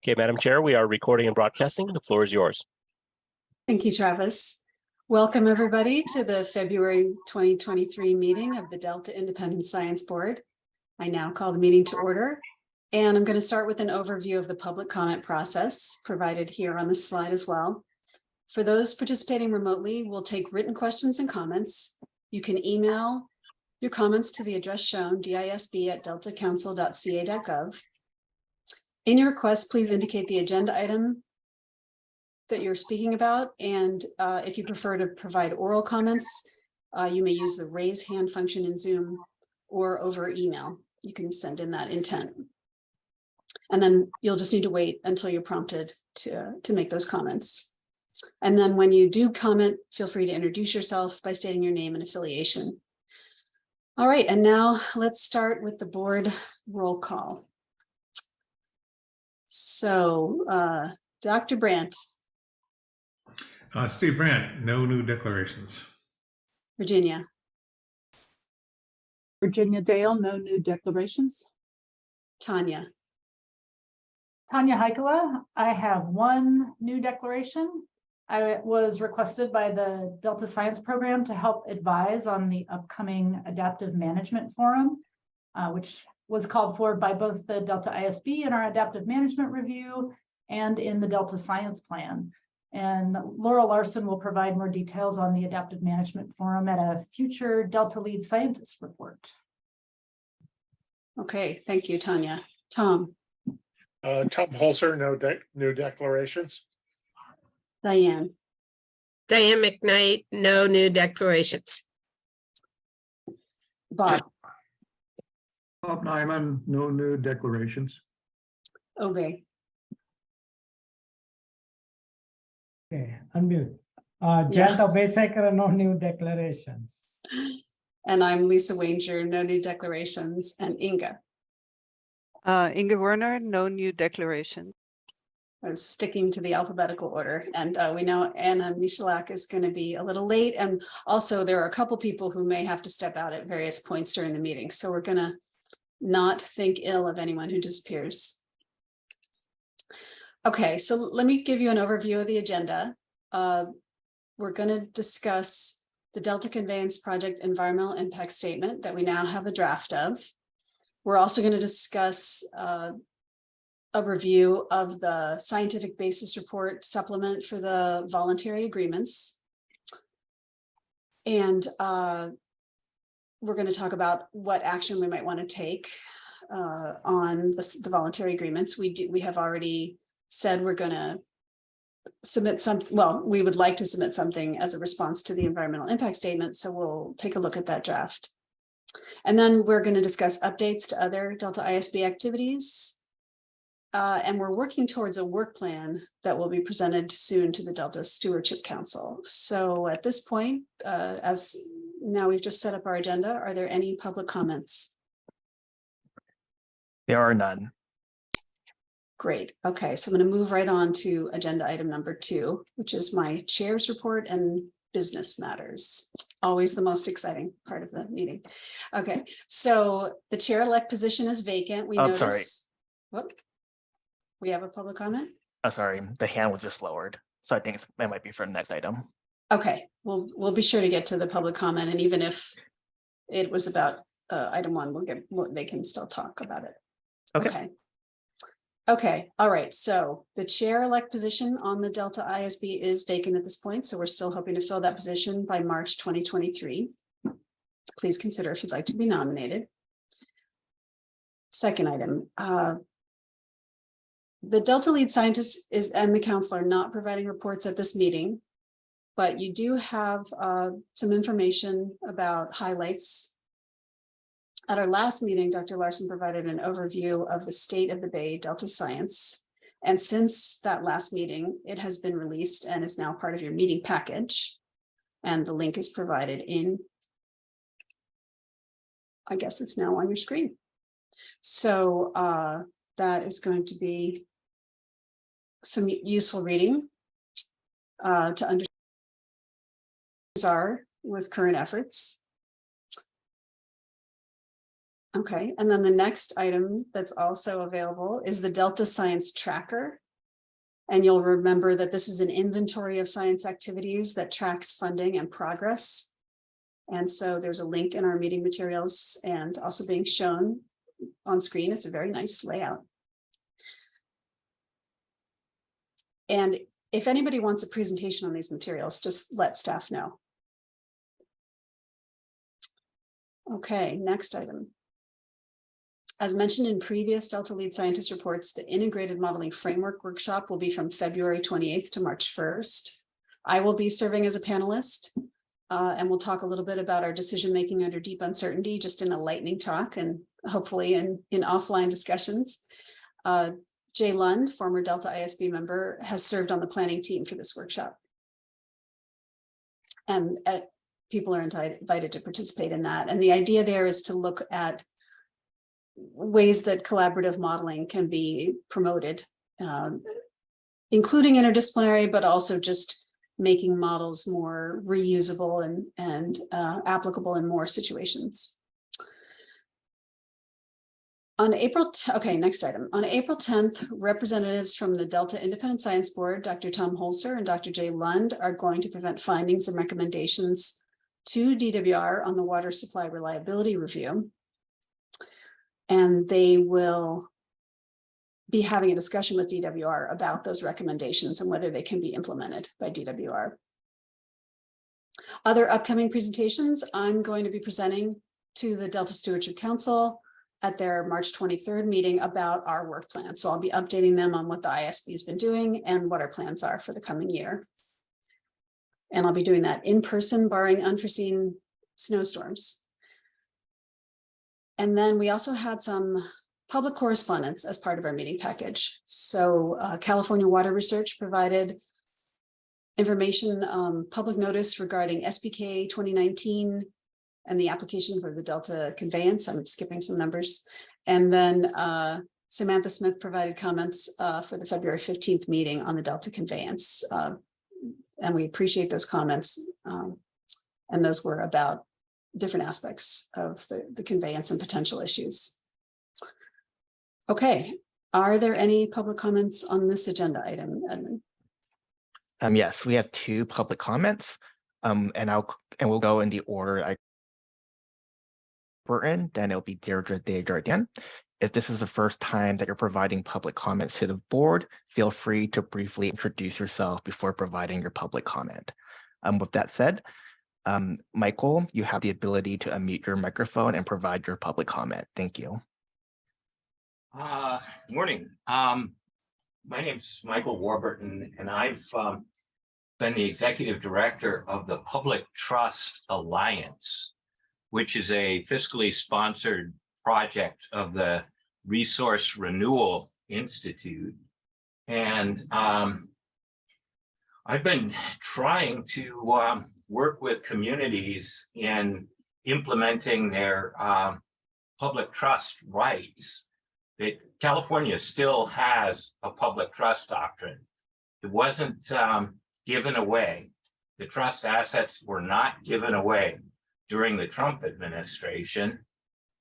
Okay, Madam Chair, we are recording and broadcasting. The floor is yours. Thank you, Travis. Welcome, everybody, to the February 2023 meeting of the Delta Independent Science Board. I now call the meeting to order, and I'm going to start with an overview of the public comment process provided here on this slide as well. For those participating remotely, we'll take written questions and comments. You can email your comments to the address shown, disb@deltacouncil.ca.gov. In your request, please indicate the agenda item that you're speaking about, and if you prefer to provide oral comments, you may use the raise hand function in Zoom or over email. You can send in that intent, and then you'll just need to wait until you're prompted to make those comments. And then when you do comment, feel free to introduce yourself by stating your name and affiliation. All right, and now let's start with the board roll call. So, Dr. Brandt. Steve Brandt, no new declarations. Virginia. Virginia Dale, no new declarations. Tanya. Tanya Heikela, I have one new declaration. I was requested by the Delta Science Program to help advise on the upcoming Adaptive Management Forum, which was called for by both the Delta ISB in our Adaptive Management Review and in the Delta Science Plan. And Laura Larson will provide more details on the Adaptive Management Forum at a future Delta Lead Scientist report. Okay, thank you, Tanya. Tom. Tom Holzer, no new declarations. Diane. Diane McKnight, no new declarations. Bob. Bob Nyman, no new declarations. Obey. Okay, unmute. Jan Yes. Obesekara, no new declarations. And I'm Lisa Wanger, no new declarations, and Inga. Inga Werner, no new declarations. I was sticking to the alphabetical order, and we know Anna Michalak is going to be a little late, and also there are a couple people who may have to step out at various points during the meeting, so we're going to not think ill of anyone who disappears. Okay, so let me give you an overview of the agenda. We're going to discuss the Delta Conveyance Project Environmental Impact Statement that we now have a draft of. We're also going to discuss a review of the scientific basis report supplement for the voluntary agreements. And we're going to talk about what action we might want to take on the voluntary agreements. We have already said we're going to submit something. Well, we would like to submit something as a response to the environmental impact statement. So we'll take a look at that draft. And then we're going to discuss updates to other Delta ISB activities. And we're working towards a work plan that will be presented soon to the Delta Stewardship Council. So at this point, as now we've just set up our agenda, are there any public comments? There are none. Great. Okay, so I'm going to move right on to agenda item number 2, which is my chair's report and business matters. Always the most exciting part of the meeting. Okay, so the chair-elect position is vacant. We notice. Sorry. Whoop. We have a public comment? Sorry, the hand was just lowered. So I think that might be for the next item. Okay, we'll be sure to get to the public comment, and even if it was about item 1, they can still talk about it. Okay. All right. So the chair-elect position on the Delta ISB is vacant at this point. So we're still hoping to fill that position by March 2023. Please consider if you'd like to be nominated. Second item. The Delta lead scientist and the council are not providing reports at this meeting, but you do have some information about highlights. At our last meeting, Dr. Larson provided an overview of the state of the Bay Delta Science. And since that last meeting, it has been released and is now part of your meeting package. And the link is provided in, I guess it's now on your screen. So that is going to be some useful reading to understand with current efforts. Okay, and then the next item that's also available is the Delta Science Tracker. And you'll remember that this is an inventory of science activities that tracks funding and progress. And so there's a link in our meeting materials and also being shown on screen. It's a very nice layout. And if anybody wants a presentation on these materials, just let staff know. Okay, next item. As mentioned in previous Delta Lead Scientist reports, the Integrated Modeling Framework Workshop will be from February 28th to March 1st. I will be serving as a panelist, and we'll talk a little bit about our decision-making under deep uncertainty, just in a lightning talk and hopefully in offline discussions. Jay Lund, former Delta ISB member, has served on the planning team for this workshop. And people are invited to participate in that. And the idea there is to look at ways that collaborative modeling can be promoted, including interdisciplinary, but also just making models more reusable and applicable in more situations. On next item. On April 10th, representatives from the Delta Independent Science Board, Dr. Tom Holzer and Dr. Jay Lund, are going to present findings and recommendations to DWR on the water supply reliability review. And they will be having a discussion with DWR about those recommendations and whether they can be implemented by DWR. Other upcoming presentations, I'm going to be presenting to the Delta Stewardship Council at their March 23rd meeting about our work plan. So I'll be updating them on what the ISB has been doing and what our plans are for the coming year. And I'll be doing that in person, barring unforeseen snowstorms. And then we also had some public correspondence as part of our meeting package. So California Water Research provided information, public notice regarding SBK 2019 and the application for the Delta Conveyance. I'm skipping some numbers. And then Samantha Smith provided comments for the February 15th meeting on the Delta Conveyance. And we appreciate those comments. And those were about different aspects of the conveyance and potential issues. Okay, are there any public comments on this agenda item, Edmund? Yes, we have 2 public comments, and we'll go in the order we're in. Then it'll be Deirdre Desjardins. If this is the first time that you're providing public comments to the board, feel free to briefly introduce yourself before providing your public comment. With that said, Michael, you have the ability to unmute your microphone and provide your public comment. Thank you. Morning. My name's Michael Warburton, and I've been the executive director of the Public Trust Alliance, which is a fiscally sponsored project of the Resource Renewal Institute. And I've been trying to work with communities in implementing their public trust rights. California still has a public trust doctrine. It wasn't given away. The trust assets were not given away during the Trump administration.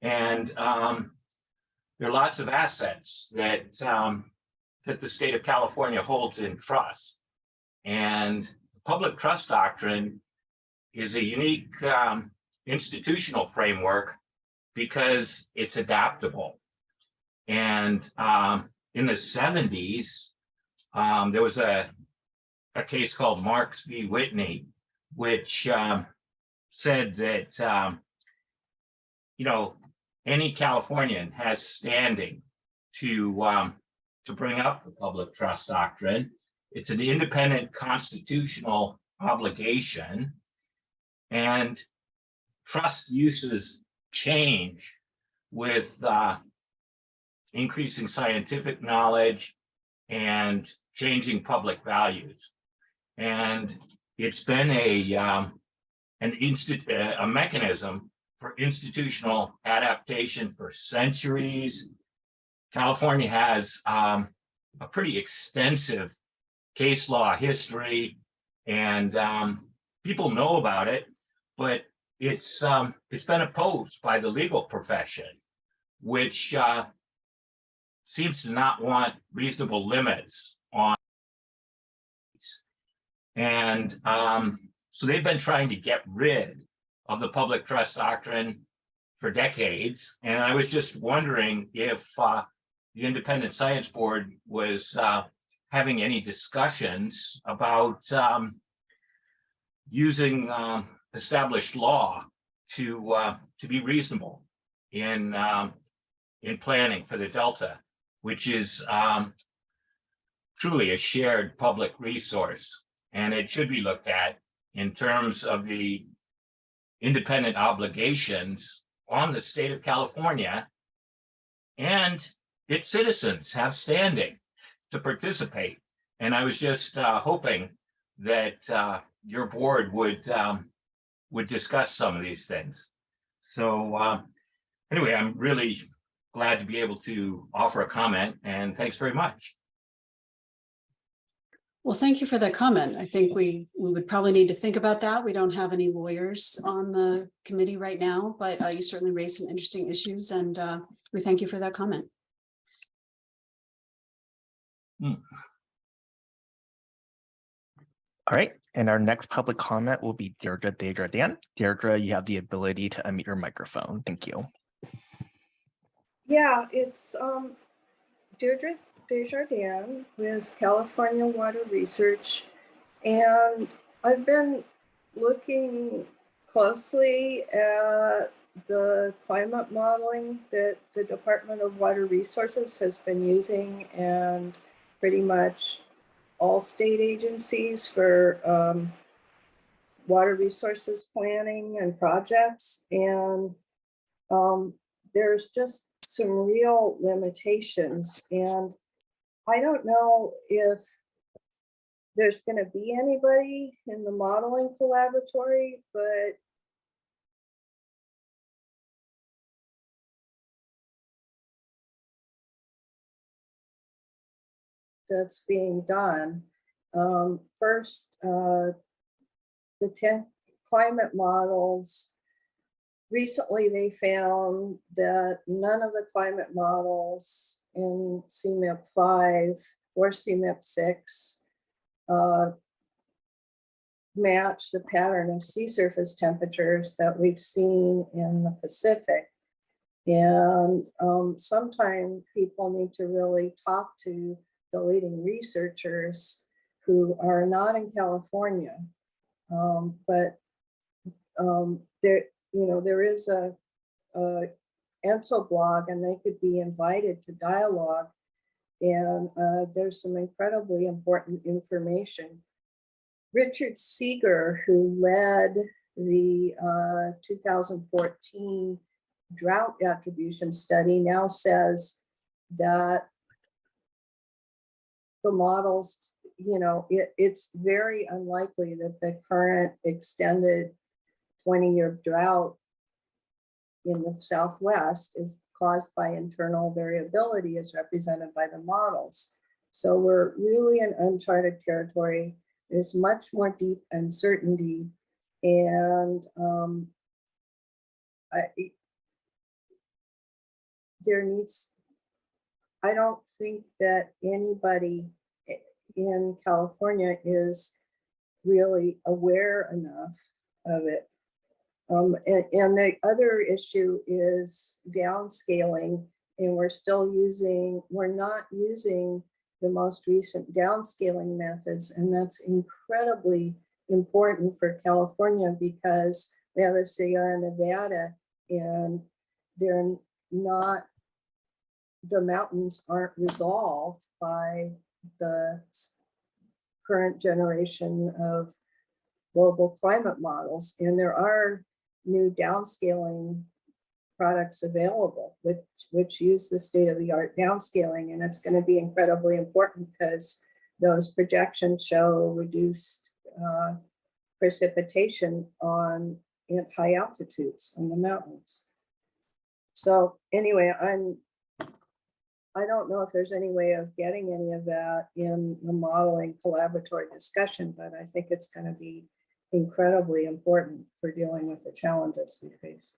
And there are lots of assets that the state of California holds in trust. And the public trust doctrine is a unique institutional framework because it's adaptable. And in the 70s, there was a case called Marks v. Whitney, which said that, any Californian has standing to bring up the public trust doctrine. It's an independent constitutional obligation, and trust uses change with increasing scientific knowledge and changing public values. And it's been a mechanism for institutional adaptation for centuries. California has a pretty extensive case law history, and people know about it, but it's been opposed by the legal profession. which seems to not want reasonable limits on. And so they've been trying to get rid of the public trust doctrine for decades. And I was just wondering if the Independent Science Board was having any discussions about using established law to be reasonable in planning for the Delta, which is truly a shared public resource. And it should be looked at in terms of the independent obligations on the state of California, and its citizens have standing to participate. And I was just hoping that your board would discuss some of these things. So anyway, I'm really glad to be able to offer a comment, and thanks very much. Well, thank you for that comment. I think we would probably need to think about that. We don't have any lawyers on the committee right now, but you certainly raised some interesting issues, and we thank you for that comment. All right, and our next public comment will be Deirdre Desjardins. Deirdre, you have the ability to unmute your microphone. Thank you. Yeah, it's Deirdre Desjardins with California Water Research, and I've been looking closely at the climate modeling that the Department of Water Resources has been using, and pretty much all state agencies for water resources planning and projects. And there's just some real limitations, and I don't know if there's going to be anybody in the modeling collaboratory, but that's being done. First, the 10 climate models. Recently, they found that none of the climate models in CMIP 5 or CMIP 6 match the pattern of sea surface temperatures that we've seen in the Pacific. And sometimes people need to really talk to the leading researchers who are not in California, but there is a ENSO blog, and they could be invited to dialogue. And there's some incredibly important information. Richard Seeger, who led the 2014 drought attribution study, now says that the models, it's very unlikely that the current extended 20-year drought in the Southwest is caused by internal variability as represented by the models. So we're really in uncharted territory. There's much more deep uncertainty, and I don't think that anybody in California is really aware enough of it. And the other issue is downscaling, and we're not using the most recent downscaling methods, and that's incredibly important for California because we have a Sierra Nevada, and the mountains aren't resolved by the current generation of global climate models, and there are new downscaling products available which use the state-of-the-art downscaling, and it's going to be incredibly important because those projections show reduced precipitation on high altitudes on the mountains. So anyway, I don't know if there's any way of getting any of that in the modeling collaboratory discussion, but I think it's going to be incredibly important for dealing with the challenges we face.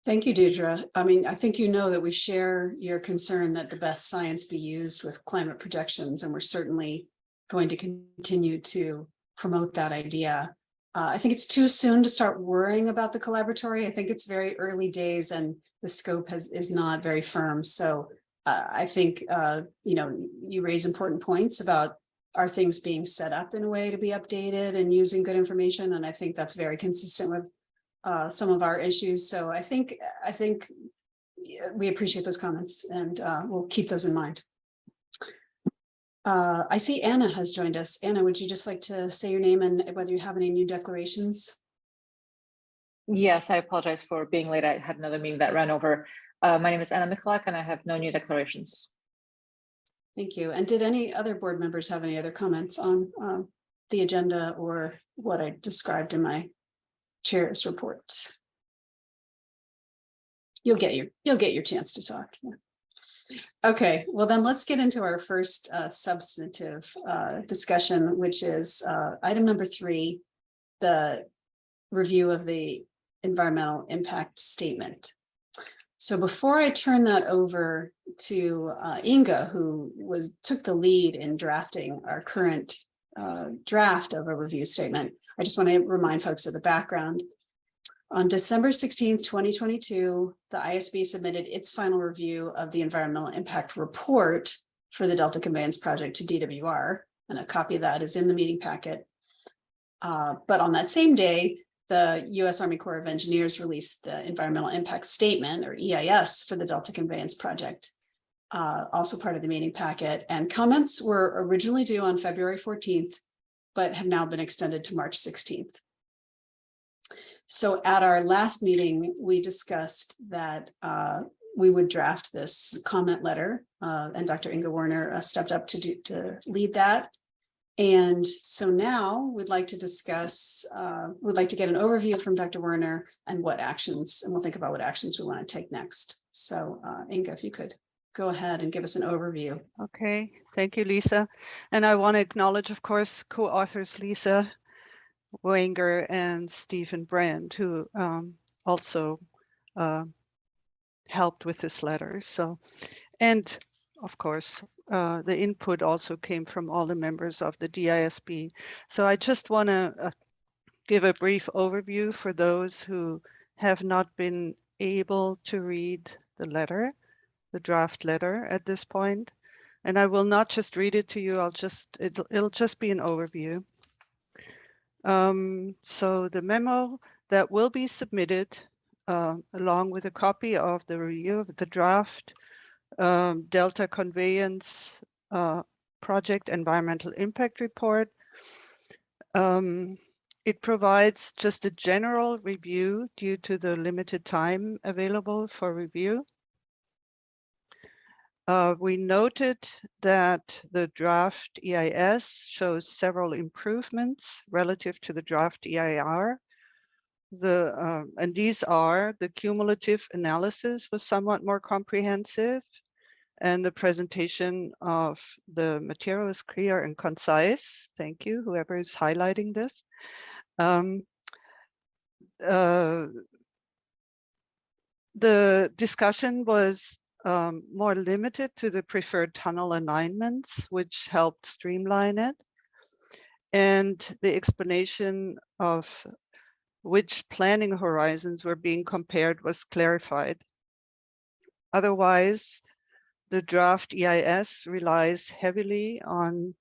Thank you, Deirdre. I mean, I think you know that we share your concern that the best science be used with climate projections, and we're certainly going to continue to promote that idea. I think it's too soon to start worrying about the collaboratory. I think it's very early days and the scope is not very firm. So I think, you raise important points about are things being set up in a way to be updated and using good information. And I think that's very consistent with some of our issues. So I think we appreciate those comments, and we'll keep those in mind. I see Anna has joined us. Anna, would you just like to say your name and whether you have any new declarations? Yes, I apologize for being late. I had another meeting that ran over. My name is Anna Michalak, and I have no new declarations. Thank you. And did any other board members have any other comments on the agenda or what I described in my chair's report? You'll get your chance to talk. Yeah. Okay, well then let's get into our first substantive discussion, which is item number 3, the review of the environmental impact statement. So before I turn that over to Inga, who took the lead in drafting our current draft of a review statement, I just want to remind folks of the background. On December 16th, 2022, the ISB submitted its final review of the environmental impact report for the Delta Conveyance Project to DWR, and a copy of that is in the meeting packet. But on that same day, the U.S. Army Corps of Engineers released the Environmental Impact Statement, or EIS, for the Delta Conveyance Project, also part of the meeting packet. And comments were originally due on February 14th, but have now been extended to March 16th. So at our last meeting, we discussed that we would draft this comment letter, and Dr. Inga Werner stepped up to lead that. And so now we'd like to discuss, we'd like to get an overview from Dr. Werner and what actions, and we'll think about what actions we want to take next. So Inga, if you could go ahead and give us an overview. Okay, thank you, Lisa. And I want to acknowledge, of course, co-authors Lisa Wenger and Stephen Brand, who also helped with this letter. So, and of course, the input also came from all the members of the DISB. So I just want to give a brief overview for those who have not been able to read the letter, the draft letter at this point. And I will not just read it to you, it'll just be an overview. So the memo that will be submitted along with a copy of the review of the draft Delta Conveyance Project Environmental Impact Report. It provides just a general review due to the limited time available for review. We noted that the draft EIS shows several improvements relative to the draft EIR. And these are the cumulative analysis was somewhat more comprehensive, and the presentation of the material is clear and concise. Thank you, whoever is highlighting this. The discussion was more limited to the preferred tunnel alignments, which helped streamline it. And the explanation of which planning horizons were being compared was clarified. Otherwise, the draft EIS relies heavily on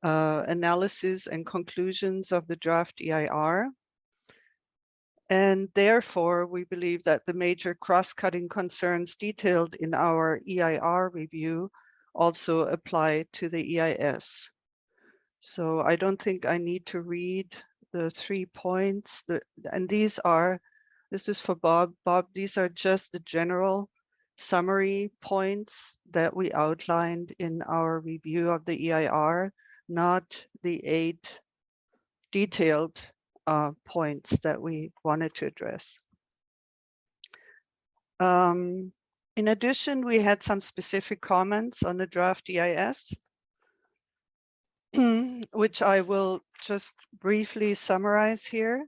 analysis and conclusions of the draft EIR. And therefore, we believe that the major cross-cutting concerns detailed in our EIR review also apply to the EIS. So I don't think I need to read the 3 points. And this is for Bob. Bob, these are just the general summary points that we outlined in our review of the EIR, not the 8 detailed points that we wanted to address. In addition, we had some specific comments on the draft EIS, which I will just briefly summarize here.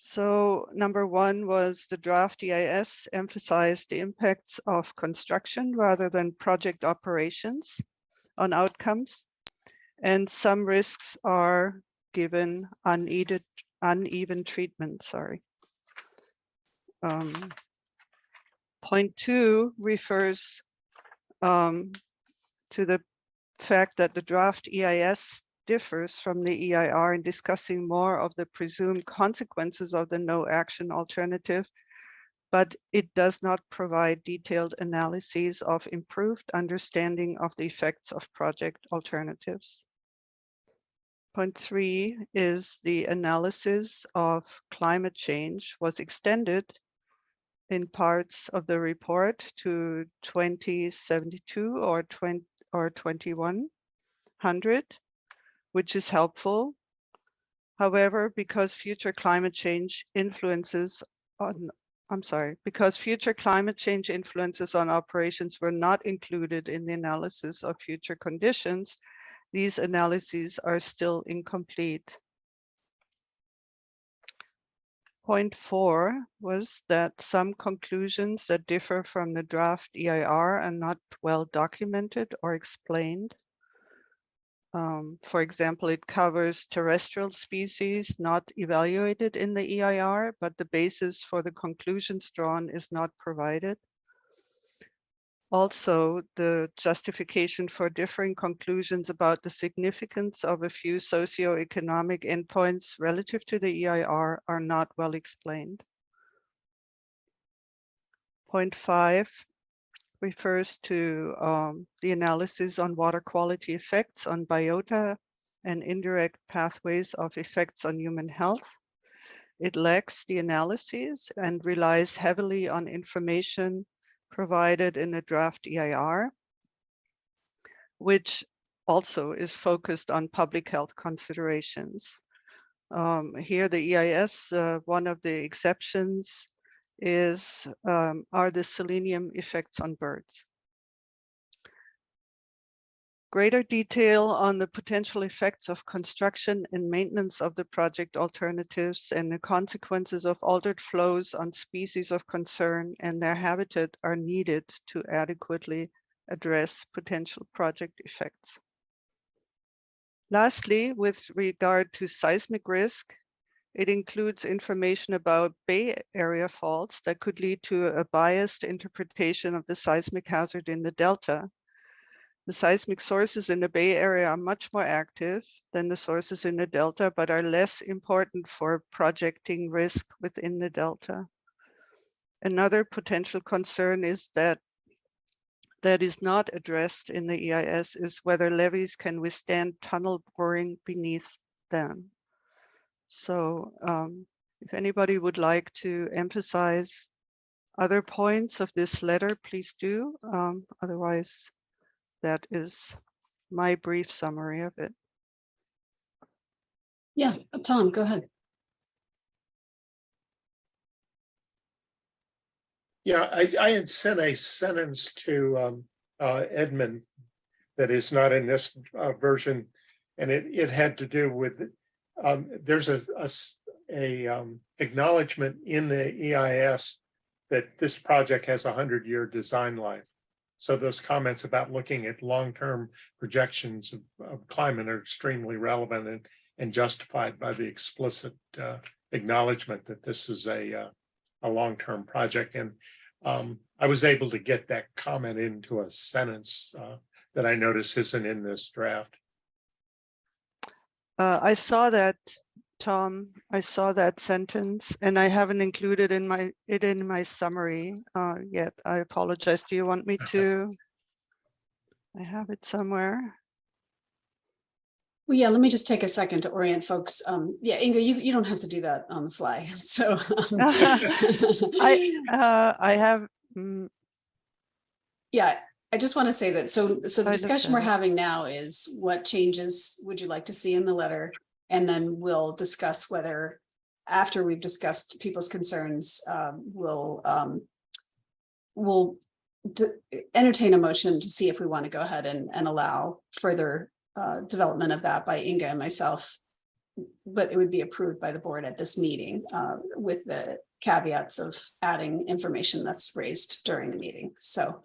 So number one was the draft EIS emphasized the impacts of construction rather than project operations on outcomes. And some risks are given uneven treatment, sorry. Point two refers to the fact that the draft EIS differs from the EIR in discussing more of the presumed consequences of the no action alternative, but it does not provide detailed analyses of improved understanding of the effects of project alternatives. Point three is the analysis of climate change was extended in parts of the report to 2072 or 2100, which is helpful. However, because future climate change influences on operations were not included in the analysis of future conditions, these analyses are still incomplete. Point four was that some conclusions that differ from the draft EIR are not well documented or explained. For example, it covers terrestrial species not evaluated in the EIR, but the basis for the conclusions drawn is not provided. Also, the justification for differing conclusions about the significance of a few socioeconomic endpoints relative to the EIR are not well explained. Point five refers to the analysis on water quality effects on biota and indirect pathways of effects on human health. It lacks the analyses and relies heavily on information provided in the draft EIR, which also is focused on public health considerations. Here the EIS, one of the exceptions are the selenium effects on birds. Greater detail on the potential effects of construction and maintenance of the project alternatives and the consequences of altered flows on species of concern and their habitat are needed to adequately address potential project effects. Lastly, with regard to seismic risk, it includes information about Bay Area faults that could lead to a biased interpretation of the seismic hazard in the Delta. The seismic sources in the Bay Area are much more active than the sources in the Delta, but are less important for projecting risk within the Delta. Another potential concern is that is not addressed in the EIS is whether levees can withstand tunnel boring beneath them. So if anybody would like to emphasize other points of this letter, please do. Otherwise, that is my brief summary of it. Yeah, Tom, go ahead. Yeah, I had sent a sentence to Edmund that is not in this version, and it had to do with there's a acknowledgement in the EIS that this project has a 100-year design life. So those comments about looking at long-term projections of climate are extremely relevant and justified by the explicit acknowledgement that this is a long-term project. And I was able to get that comment into a sentence that I notice isn't in this draft. I saw that, Tom. I saw that sentence, and I haven't included it in my summary yet. I apologize. Do you want me to? I have it somewhere. Well, yeah, let me just take a second to orient folks. Yeah, Inga, you don't have to do that on the fly. So I have. Yeah, I just want to say that. So the discussion we're having now is what changes would you like to see in the letter? And then we'll discuss whether, after we've discussed people's concerns, we'll entertain a motion to see if we want to go ahead and allow further development of that by Inga and myself but it would be approved by the board at this meeting with the caveats of adding information that's raised during the meeting. So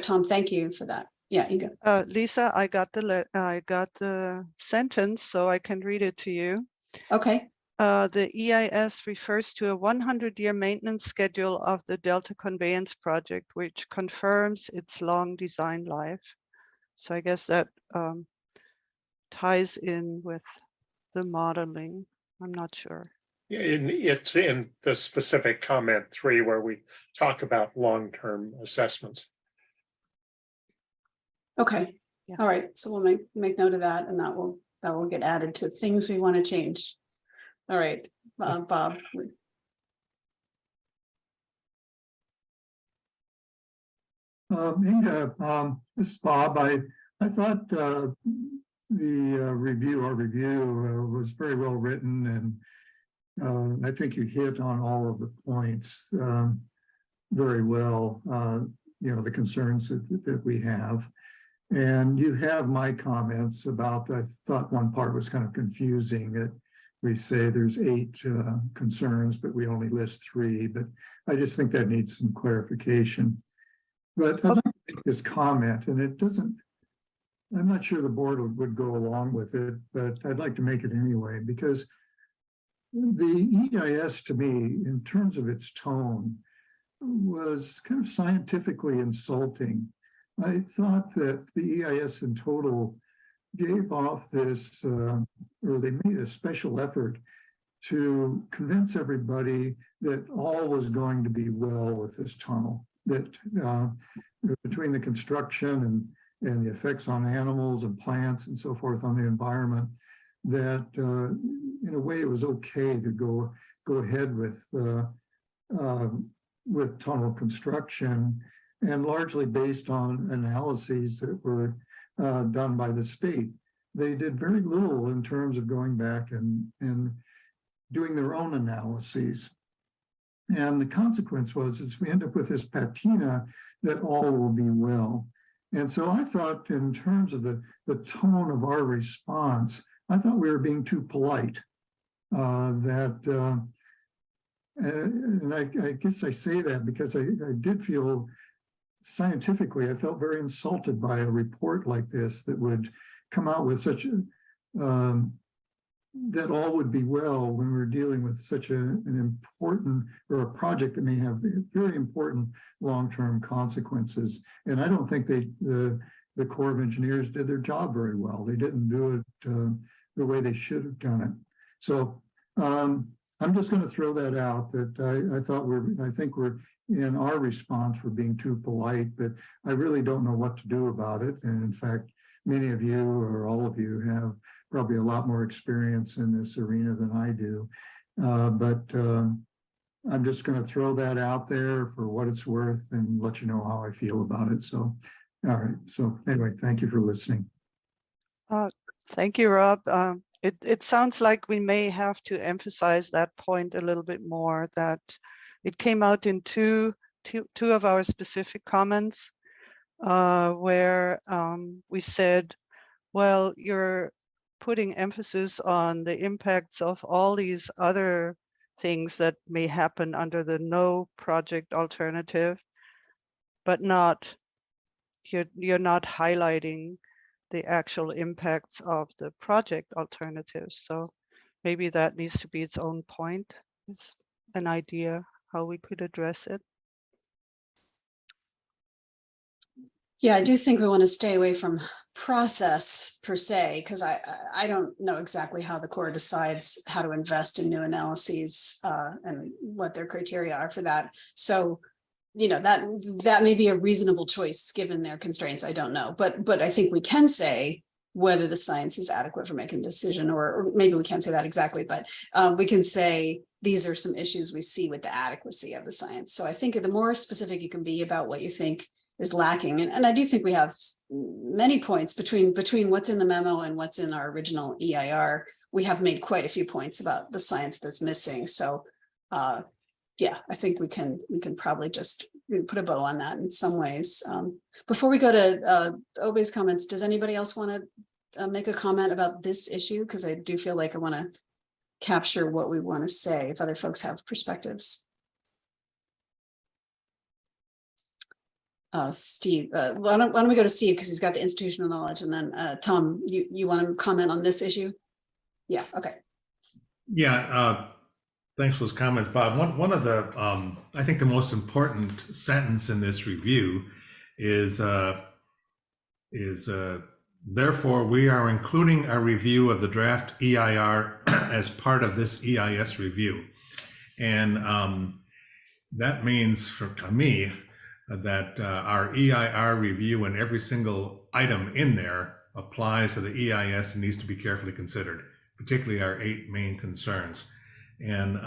Tom, thank you for that. Yeah, you go. Lisa, I got the sentence, so I can read it to you. Okay. The EIS refers to a 100-year maintenance schedule of the Delta Conveyance Project, which confirms its long design life. So I guess that ties in with the modeling. I'm not sure. It's in the specific comment 3 where we talk about long-term assessments. Okay. Yeah. All right. So we'll make note of that, and that will get added to things we want to change. All right, Bob. This is Bob. I thought our review was very well written, and I think you hit on all of the points very well. The concerns that we have, and you have my comments about. I thought one part was kind of confusing. That we say there's 8 concerns, but we only list 3. But I just think that needs some clarification. But I'd like to make this comment, and it doesn't, I'm not sure the board would go along with it, but I'd like to make it anyway, because the EIS to me, in terms of its tone, was kind of scientifically insulting. I thought that the EIS in total gave off this, or they made a special effort to convince everybody that all was going to be well with this tunnel, that between the construction and the effects on animals and plants and so forth on the environment, that in a way it was okay to go ahead with tunnel construction, and largely based on analyses that were done by the state. They did very little in terms of going back and doing their own analyses. And the consequence is we end up with this patina that all will be well. And so I thought, in terms of the tone of our response, I thought we were being too polite. And I guess I say that because I did feel scientifically, I felt very insulted by a report like this that would come out with such that all would be well when we're dealing with such an important, or a project that may have very important long-term consequences. And I don't think the Corps of Engineers did their job very well. They didn't do it the way they should have done it. So I'm just going to throw that out, that I think we're in our response, we're being too polite, but I really don't know what to do about it. And in fact, many of you, or all of you, have probably a lot more experience in this arena than I do. But I'm just going to throw that out there for what it's worth and let you know how I feel about it. So, all right. So anyway, thank you for listening. Thank you, Rob. It sounds like we may have to emphasize that point a little bit more, that it came out in two of our specific comments where we said, well, you're putting emphasis on the impacts of all these other things that may happen under the no project alternative, but you're not highlighting the actual impacts of the project alternatives. So maybe that needs to be its own point. It's an idea how we could address it. Yeah, I do think we want to stay away from process per se, because I don't know exactly how the Corps decides how to invest in new analyses and what their criteria are for that. So, you know, that may be a reasonable choice given their constraints. I don't know, but I think we can say whether the science is adequate for making a decision, or maybe we can't say that exactly, but we can say these are some issues we see with the adequacy of the science. So I think the more specific you can be about what you think is lacking, and I do think we have many points between what's in the memo and what's in our original EIR. We have made quite a few points about the science that's missing. So yeah, I think we can probably just put a bow on that in some ways. Before we go to Obe's comments, does anybody else want to make a comment about this issue? Because I do feel like I want to capture what we want to say if other folks have perspectives. Steve, why don't we go to Steve because he's got the institutional knowledge, and then Tom, you want to comment on this issue? Yeah, okay. Yeah, thanks for those comments, Bob. One of the, I think the most important sentence in this review is therefore we are including a review of the draft EIR as part of this EIS review. And that means to me that our EIR review and every single item in there applies to the EIS and needs to be carefully considered, particularly our 8 main concerns. And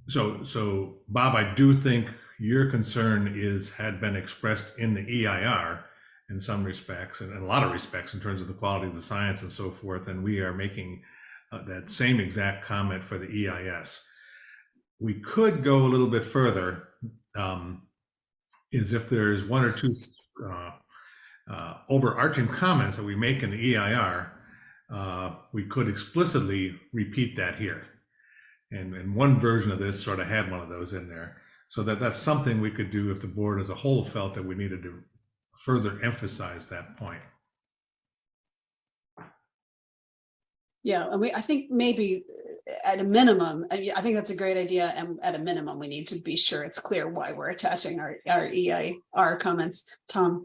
so Bob, I do think your concern had been expressed in the EIR in some respects, and in a lot of respects in terms of the quality of the science and so forth. And we are making that same exact comment for the EIS. We could go a little bit further, is if there's 1 or 2 overarching comments that we make in the EIR, we could explicitly repeat that here. And one version of this sort of had one of those in there. So that's something we could do if the board as a whole felt that we needed to further emphasize that point. Yeah, and I think maybe at a minimum, I think that's a great idea. And at a minimum, we need to be sure it's clear why we're attaching our EIR comments. Tom.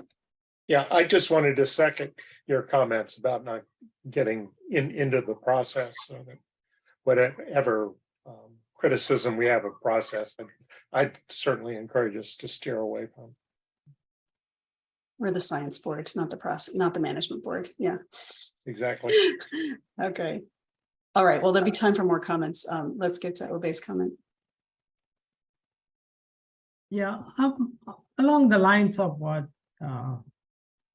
Yeah, I just wanted to second your comments about not getting into the process, so that whatever criticism we have of process, I'd certainly encourage us to steer away from. We're the science board, not the process, not the management board. Yeah, exactly. Okay. All right. Well, there'll be time for more comments. Let's get to Obey's comment. Yeah, along the lines of what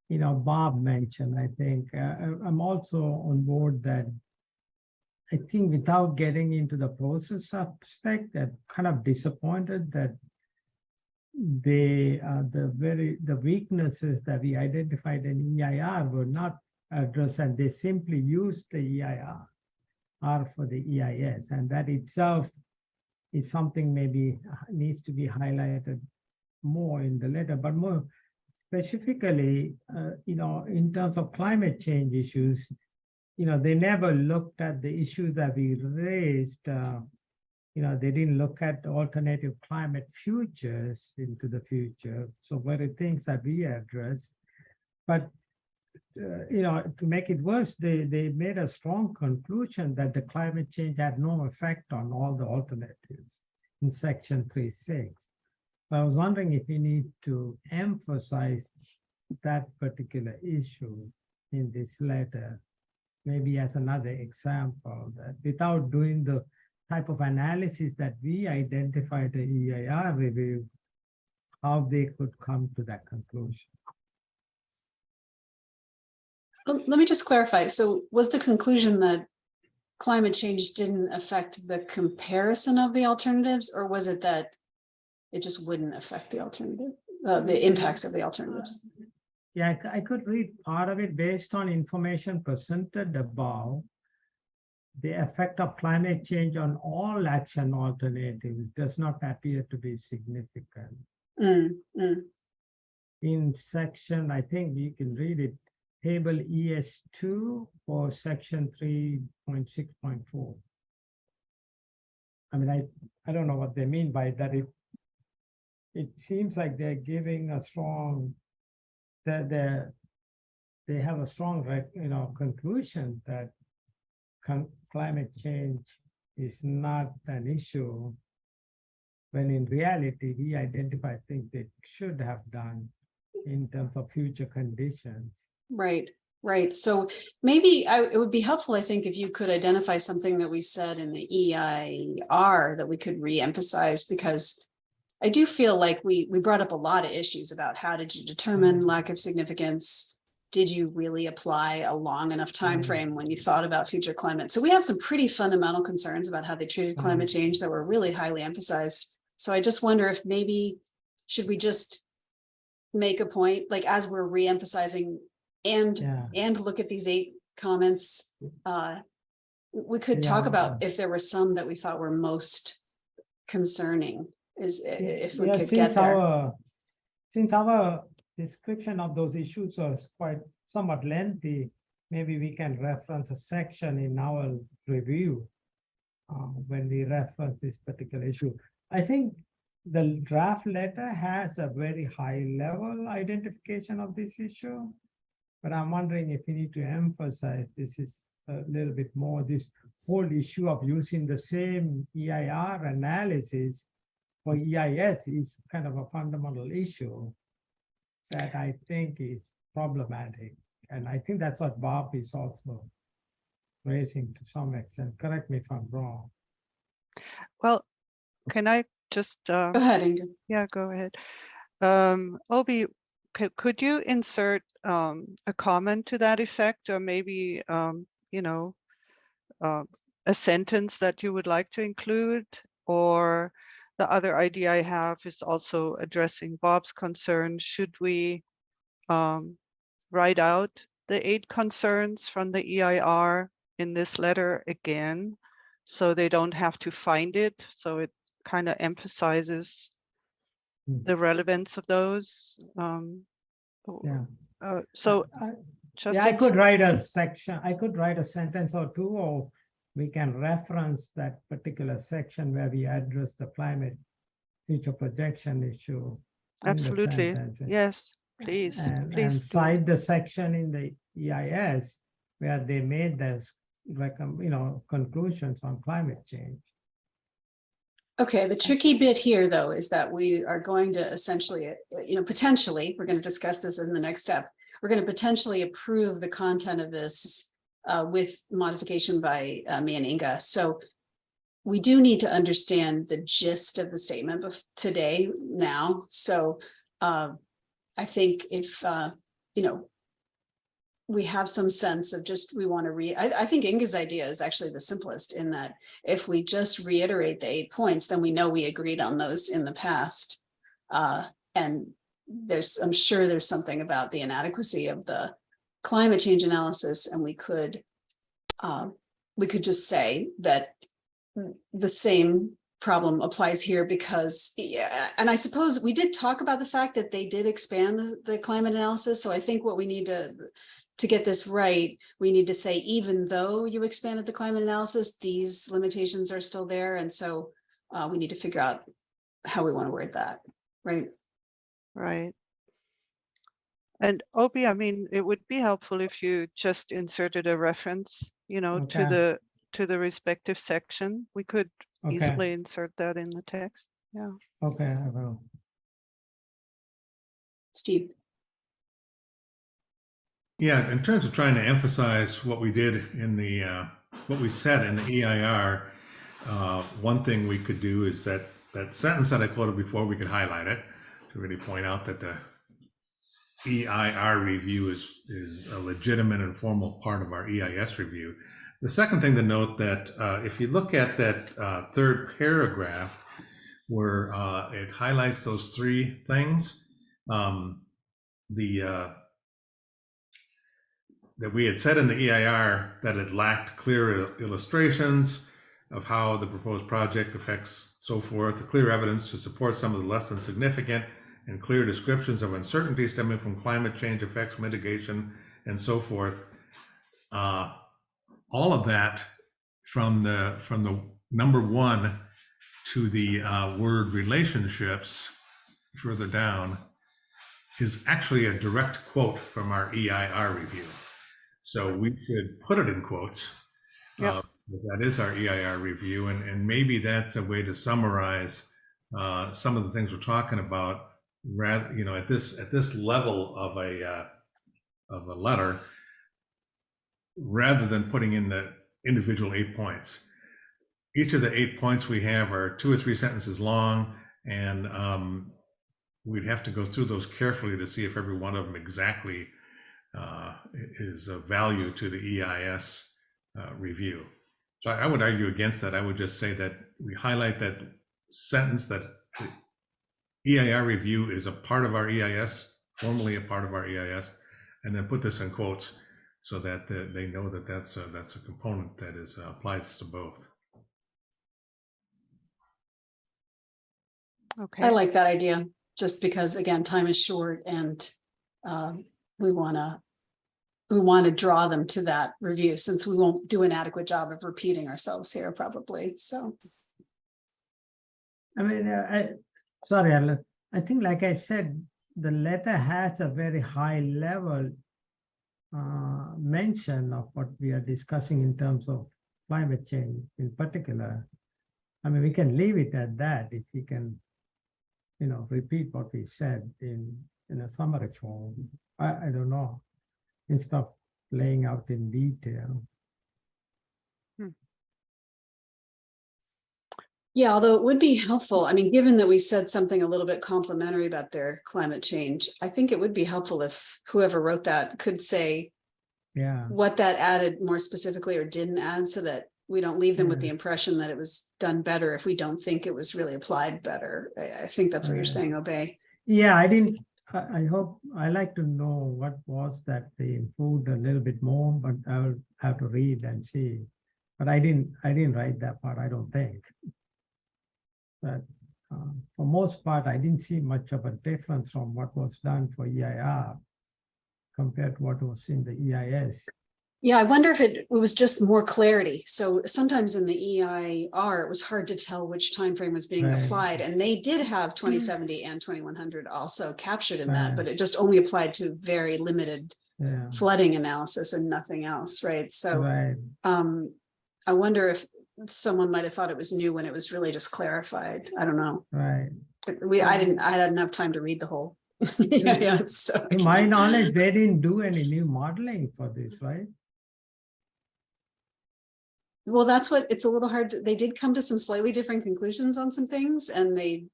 Bob mentioned, I think I'm also on board that I think without getting into the process aspect, that kind of disappointed that the weaknesses that we identified in EIR were not addressed, and they simply used the EIR for the EIS, and that itself is something maybe needs to be highlighted more in the letter, but more specifically, in terms of climate change issues, they never looked at the issues that we raised. They didn't look at alternative climate futures into the future. So very things that we addressed, but to make it worse, they made a strong conclusion that the climate change had no effect on all the alternatives in section 3.6. So I was wondering if we need to emphasize that particular issue in this letter, maybe as another example, that without doing the type of analysis that we identified in the EIR review, how they could come to that conclusion. Let me just clarify. So was the conclusion that climate change didn't affect the comparison of the alternatives, or was it that it just wouldn't affect the alternative, the impacts of the alternatives? Yeah, I could read part of it based on information presented above. The effect of climate change on all action alternatives does not appear to be significant. In section, I think you can read it, table ES2 for section 3.6.4. I mean, I don't know what they mean by that. It seems like they're giving a strong, they have a strong, conclusion that climate change is not an issue, when in reality, we identify things they should have done in terms of future conditions. Right. So maybe it would be helpful, I think, if you could identify something that we said in the EIR that we could re-emphasize, because I do feel like we brought up a lot of issues about how did you determine lack of significance? Did you really apply a long enough time frame when you thought about future climate? So we have some pretty fundamental concerns about how they treated climate change that were really highly emphasized. So I just wonder if maybe should we just make a point, like as we're re-emphasizing and look at these 8 comments. We could talk Yeah. about if there were some that we thought were most concerning, if we Yeah, could get there. Since our description of those issues was quite somewhat lengthy, maybe we can reference a section in our review when we reference this particular issue. I think the draft letter has a very high level identification of this issue, but I'm wondering if we need to emphasize this is a little bit more, this whole issue of using the same EIR analysis for EIS is kind of a fundamental issue that I think is problematic. And I think that's what Bob is also raising to some extent. Correct me if I'm wrong. Well, can I just, Go ahead, Inga. yeah, go ahead. Obi, could you insert a comment to that effect, or maybe, you know, a sentence that you would like to include? Or the other idea I have is also addressing Bob's concern. Should we write out the 8 concerns from the EIR in this letter again, so they don't have to find it? So it kind of emphasizes the relevance of those. Yeah. So just I could write a section, I could write a sentence or two, or we can reference that particular section where we address the climate future projection issue. Absolutely. Yes, please. And cite the section in the EIS where they made those, conclusions on climate change. Okay, the tricky bit here, though, is that we are going to essentially, potentially, we're going to discuss this in the next step. We're going to potentially approve the content of this with modification by me and Inga. So we do need to understand the gist of the statement of today now. So I think if, we have some sense of just, we want to read, I think Inga's idea is actually the simplest, in that if we just reiterate the 8 points, then we know we agreed on those in the past. And I'm sure there's something about the inadequacy of the climate change analysis, and we could just say that the same problem applies here because, yeah, and I suppose we did talk about the fact that they did expand the climate analysis. So I think what we need to get this right, we need to say, even though you expanded the climate analysis, these limitations are still there. And so we need to figure out how we want to word that, right? Right. And Obi, I mean, it would be helpful if you just inserted a reference, to the respective section. We could easily insert that in the text. Yeah. Okay, I will. Steve. Yeah, in terms of trying to emphasize what we did in the, what we said in the EIR, one thing we could do is that sentence that I quoted before, we could highlight it to really point out that the EIR review is a legitimate and formal part of our EIS review. The second thing to note that if you look at that third paragraph where it highlights those 3 things, that we had said in the EIR that it lacked clear illustrations of how the proposed project affects so forth, the clear evidence to support some of the less than significant and clear descriptions of uncertainty stemming from climate change effects mitigation and so forth. All of that from the number 1 to the word relationships further down is actually a direct quote from our EIR review. So we should put it in quotes. Yep. That is our EIR review, and maybe that's a way to summarize some of the things we're talking about. Rather, at this level of a letter, rather than putting in the individual 8 points. Each of the 8 points we have are 2 or 3 sentences long, and we'd have to go through those carefully to see if every one of them exactly is of value to the EIS review. So I would argue against that. I would just say that we highlight that sentence that the EIR review is a part of our EIS, formally a part of our EIS, and then put this in quotes so that they know that that's a component that is applies to both. Okay. I like that idea, just because again, time is short and we want to draw them to that review, since we won't do an adequate job of repeating ourselves here probably. So I mean, I think, like I said, the letter has a very high level mention of what we are discussing in terms of climate change in particular. I mean, we can leave it at that if we can, repeat what we said in a summary form. I don't know, instead of laying out in detail. yeah, although it would be helpful, I mean, given that we said something a little bit complimentary about their climate change, I think it would be helpful if whoever wrote that could say what that added more specifically or didn't add, so that we don't leave them with the impression that it was done better if we don't think it was really applied better. I think that's what you're saying, Obey. Yeah, I hope, I like to know what was that they improved a little bit more, but I'll have to read and see. But I didn't write that part, I don't think. But for most part, I didn't see much of a difference from what was done for EIR compared to what was in the EIS. Yeah, I wonder if it was just more clarity. So sometimes in the EIR, it was hard to tell which time frame was being applied, and they did have 2070 and 2100 also captured in that, but it just only applied to very limited flooding analysis and nothing else, right? So I wonder if someone might have thought it was new when it was really just clarified. I don't know. Right. I had enough time to read the whole. So to my knowledge, they didn't do any new modeling for this, right? Well, that's what it's a little hard to, they did come to some slightly different conclusions on some things, and they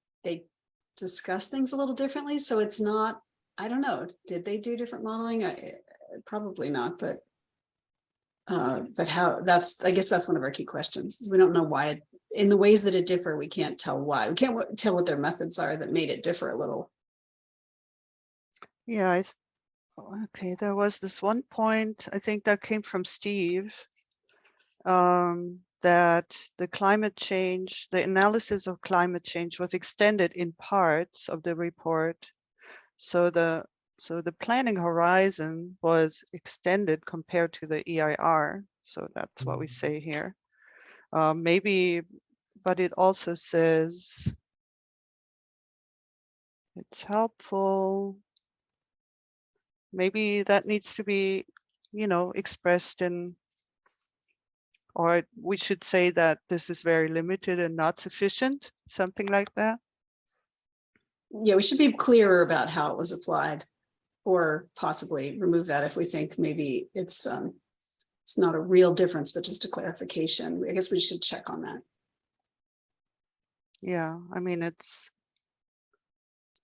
discuss things a little differently. So it's not, I don't know, did they do different modeling? Probably not, but how, I guess that's one of our key questions. We don't know why, in the ways that it differ, we can't tell why. We can't tell what their methods are that made it differ a little. Yeah, okay, there was this one point, I think that came from Steve, that the climate change, the analysis of climate change was extended in parts of the report. So the planning horizon was extended compared to the EIR. So that's what we say here. Maybe, but it also says it's helpful. Maybe that needs to be, expressed in, or we should say that this is very limited and not sufficient, something like that. Yeah, we should be clearer about how it was applied, or possibly remove that if we think maybe it's not a real difference, but just a clarification. I guess we should check on that. Yeah, I mean,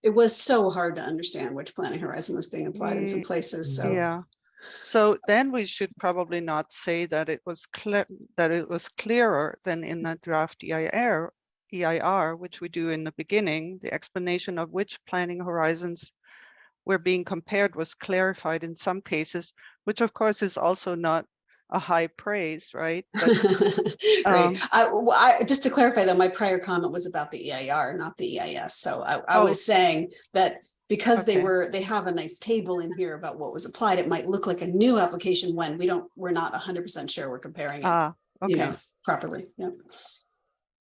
it was so hard to understand which planning horizon was being applied in some places. So yeah. So then we should probably not say that it was clearer than in the draft EIR, which we do in the beginning. The explanation of which planning horizons were being compared was clarified in some cases, which of course is also not a high praise, right? But, right. Just to clarify though, my prior comment was about the EIR, not the EIS. So I was saying that because they have a nice table in here about what was applied, it might look like a new application when we're not 100% sure we're comparing it, properly. Yeah.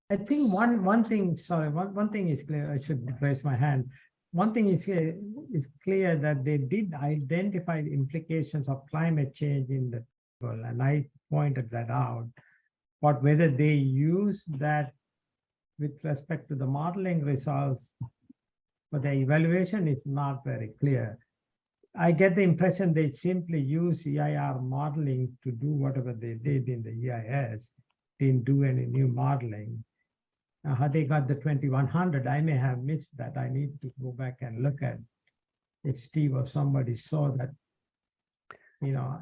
I think one thing, sorry, one thing is clear. I should raise my hand. One thing is clear that they did identify the implications of climate change in the table, and I pointed that out. But whether they use that with respect to the modeling results, but the evaluation is not very clear. I get the impression they simply use EIR modeling to do whatever they did in the EIS, didn't do any new modeling. How they got the 2100, I may have missed that. I need to go back and look at if Steve or somebody saw that,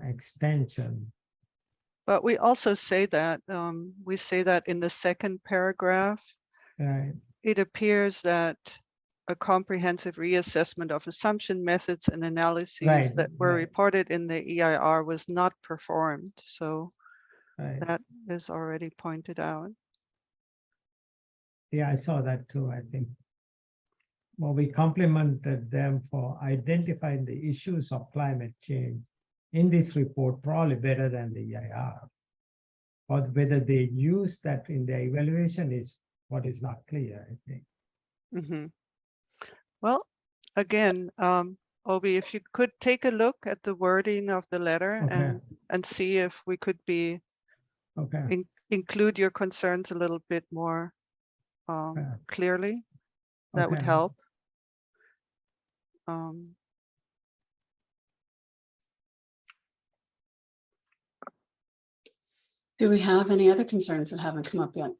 extension. But we also say that, we say that in the second paragraph, Right. it appears that a comprehensive reassessment of assumption methods and analyses Right, that were right. reported in the EIR was not performed. So Right. that is already pointed out. Yeah, I saw that too, I think. Well, we complimented them for identifying the issues of climate change in this report, probably better than the EIR. But whether they use that in their evaluation is what is not clear, I think. Mhm. Well, again, Obi, if you could take a look at the wording of the letter Okay. and see if we could be Okay. include your concerns a little bit more clearly, that would Okay. help. Do we have any other concerns that haven't come up yet?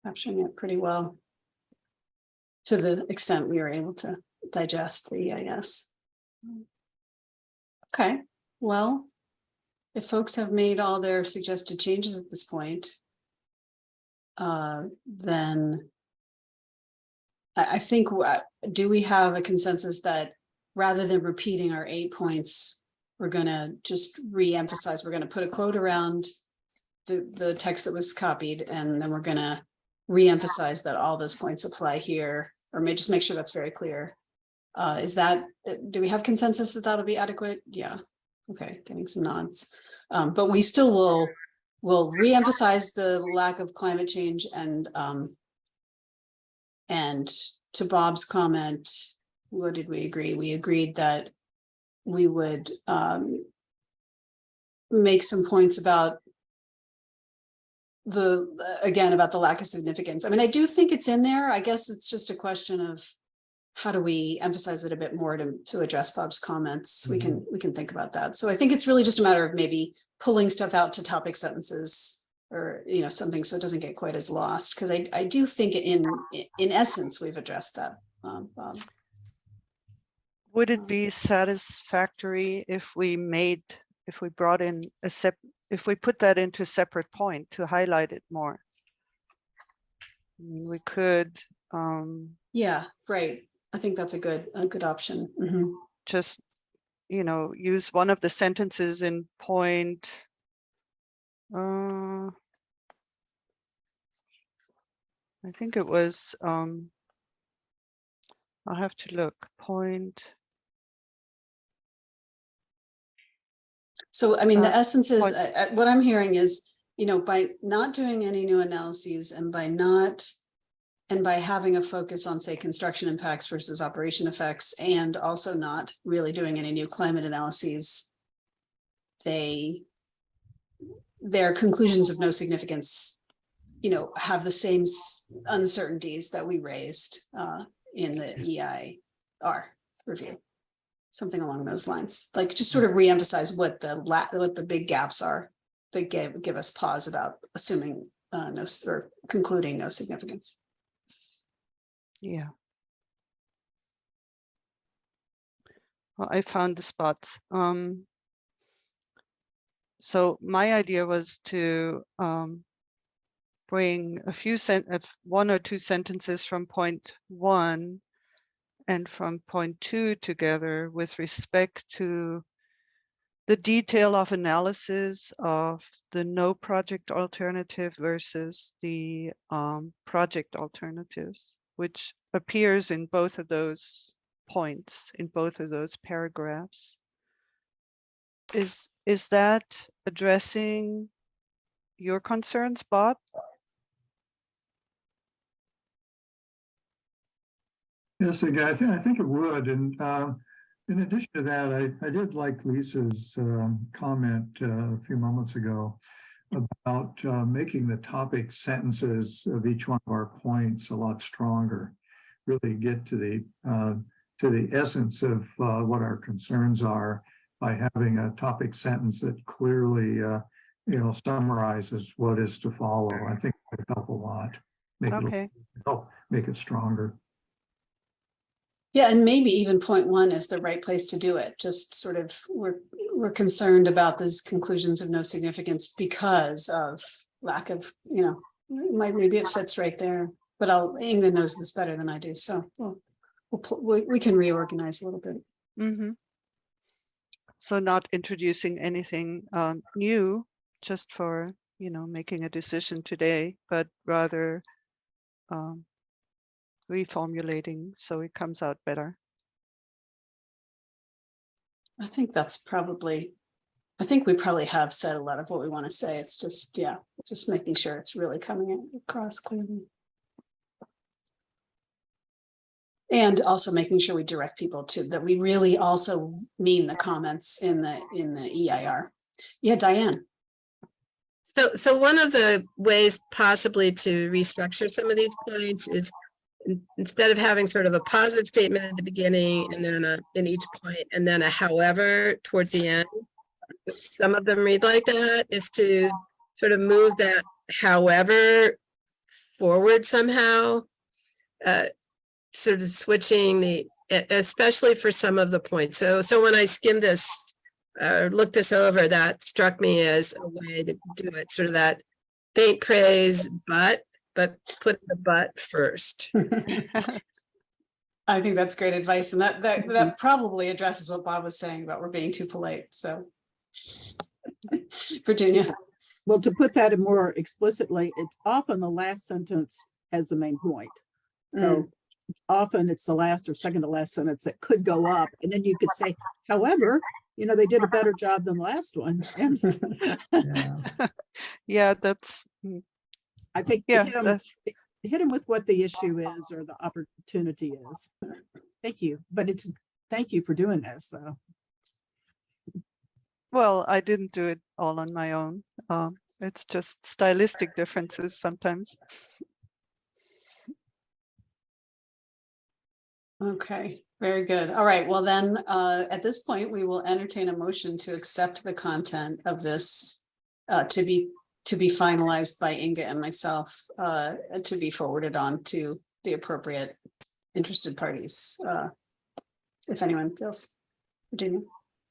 Capturing it pretty well to the extent we were able to digest the EIS. Okay, well, if folks have made all their suggested changes at this point, then I think, do we have a consensus that rather than repeating our 8 points, we're going to just re-emphasize, we're going to put a quote around the text that was copied, and then we're going to re-emphasize that all those points apply here, or may just make sure that's very clear. Do we have consensus that that'll be adequate? Yeah. Okay, getting some nods. But we still will re-emphasize the lack of climate change, and to Bob's comment, what did we agree? We agreed that we would make some points about about the lack of significance. I mean, I do think it's in there. I guess it's just a question of how do we emphasize it a bit more to address Bob's comments. Mm-hmm. We can think about that. So I think it's really just a matter of maybe pulling stuff out to topic sentences, or something, so it doesn't get quite as lost, because I do think in essence we've addressed that, Bob. Would it be satisfactory if we brought in if we put that into a separate point to highlight it more? We could yeah, right. I think that's a good option. Mm-hmm. Just use one of the sentences in point I think it was I'll have to look. Point. So I mean, the essence is what I'm hearing is, by not doing any new analyses, and by having a focus on, say, construction impacts versus operation effects, and also not really doing any new climate analyses, their conclusions of no significance, have the same uncertainties that we raised in the EIR review. Something along those lines, like just sort of re-emphasize what the big gaps are that give us pause about assuming no, or concluding no significance. Yeah. Well, I found the spots. So my idea was to bring one or two sentences from point 1 and from point 2 together with respect to the detail of analysis of the no project alternative versus the project alternatives, which appears in both of those points, in both of those paragraphs. Is that addressing your concerns, Bob? Yes, again, I think it would. And in addition to that, I did like Lisa's comment a few moments ago about making the topic sentences of each one of our points a lot stronger. Really get to the essence of what our concerns are by having a topic sentence that clearly summarizes what is to follow. I think it would help a lot. Help make it stronger. Yeah, and maybe even point 1 is the right place to do it. Just sort of, we're concerned about these conclusions of no significance because of lack of, maybe it fits right there. But Ingrid knows this better than I do, so we can reorganize a little bit. Mm-hmm. So not introducing anything new just for, making a decision today, but rather reformulating so it comes out better. I think we probably have said a lot of what we want to say. It's just, just making sure it's really coming across clearly. And also making sure we direct people to that we really also mean the comments in the EIR. Yeah, Diane. So one of the ways possibly to restructure some of these points is instead of having sort of a positive statement at the beginning and then in each point and then a however towards the end, some of them read like that, is to sort of move that however forward somehow, sort of switching especially for some of the points. So when I skimmed this, looked this over, that struck me as a way to do it, sort of that faint praise, but put the but first. I think that's great advice. And that probably addresses what Bob was saying about we're being too polite. So Virginia. Well, to put that more explicitly, it's often the last sentence has the main point. So often it's the last or second to last sentence that could go up. And then you could say, however, they did a better job than the last one. Yeah, that's. I think hit them with what the issue is or the opportunity is. Thank you. But thank you for doing this, though. Well, I didn't do it all on my own. It's just stylistic differences sometimes. Okay, very good. All right, well then, at this point, we will entertain a motion to accept the content of this to be finalized by Inga and myself, to be forwarded on to the appropriate interested parties, if anyone feels. Virginia.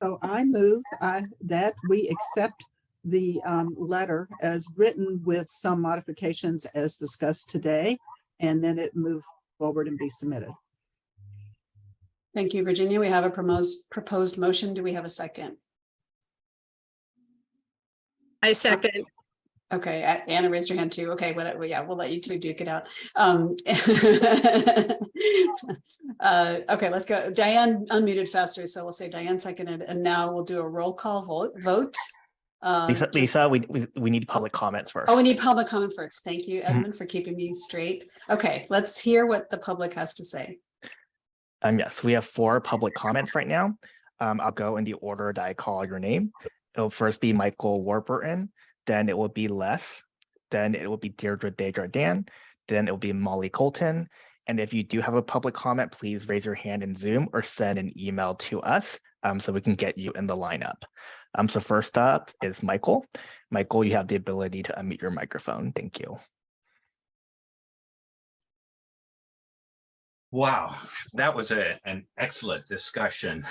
So I move that we accept the letter as written with some modifications as discussed today, and then it move forward and be submitted. Thank you, Virginia. We have a proposed motion. Do we have a second? I second. Okay, Anna raised her hand too. Okay, we'll let you two duke it out. Okay, let's go. Diane unmuted faster, so we'll say Diane seconded, and now we'll do a roll call vote. Lisa, we need public comments first. Oh, we need public comment first. Thank you, Edmund, for keeping me straight. Okay, let's hear what the public has to say. Yes, we have 4 public comments right now. I'll go in the order that I call your name. It'll first be Michael Warburton, then it will be Les, then it will be Deirdre Desjardins, then it will be Molly Colton. And if you do have a public comment, please raise your hand in Zoom or send an email to us so we can get you in the lineup. So first up is Michael. Michael, you have the ability to unmute your microphone. Thank you. Wow, that was an excellent discussion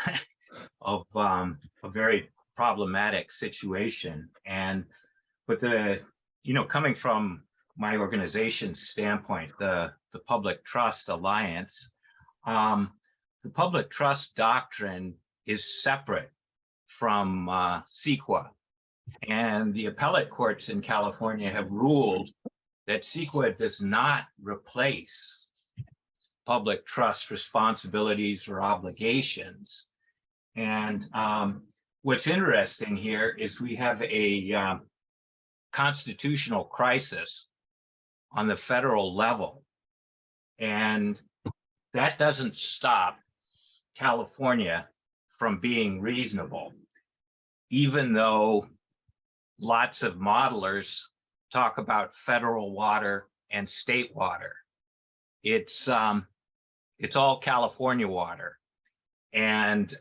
of a very problematic situation. And with coming from my organization's standpoint, the Public Trust Alliance, the public trust doctrine is separate from CEQA. And the appellate courts in California have ruled that CEQA does not replace public trust responsibilities or obligations. And what's interesting here is we have a constitutional crisis on the federal level. And that doesn't stop California from being reasonable, even though lots of modelers talk about federal water and state water. It's all California water, and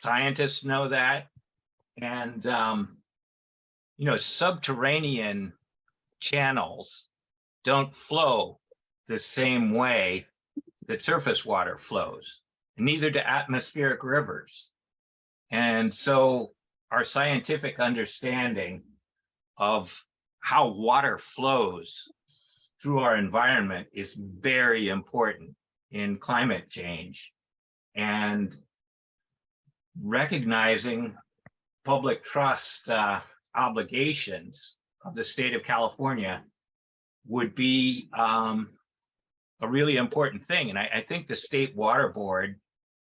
scientists know that. And subterranean channels don't flow the same way that surface water flows, and neither do atmospheric rivers. And so our scientific understanding of how water flows through our environment is very important in climate change, and recognizing public trust obligations of the state of California would be a really important thing. And I think the State Water Board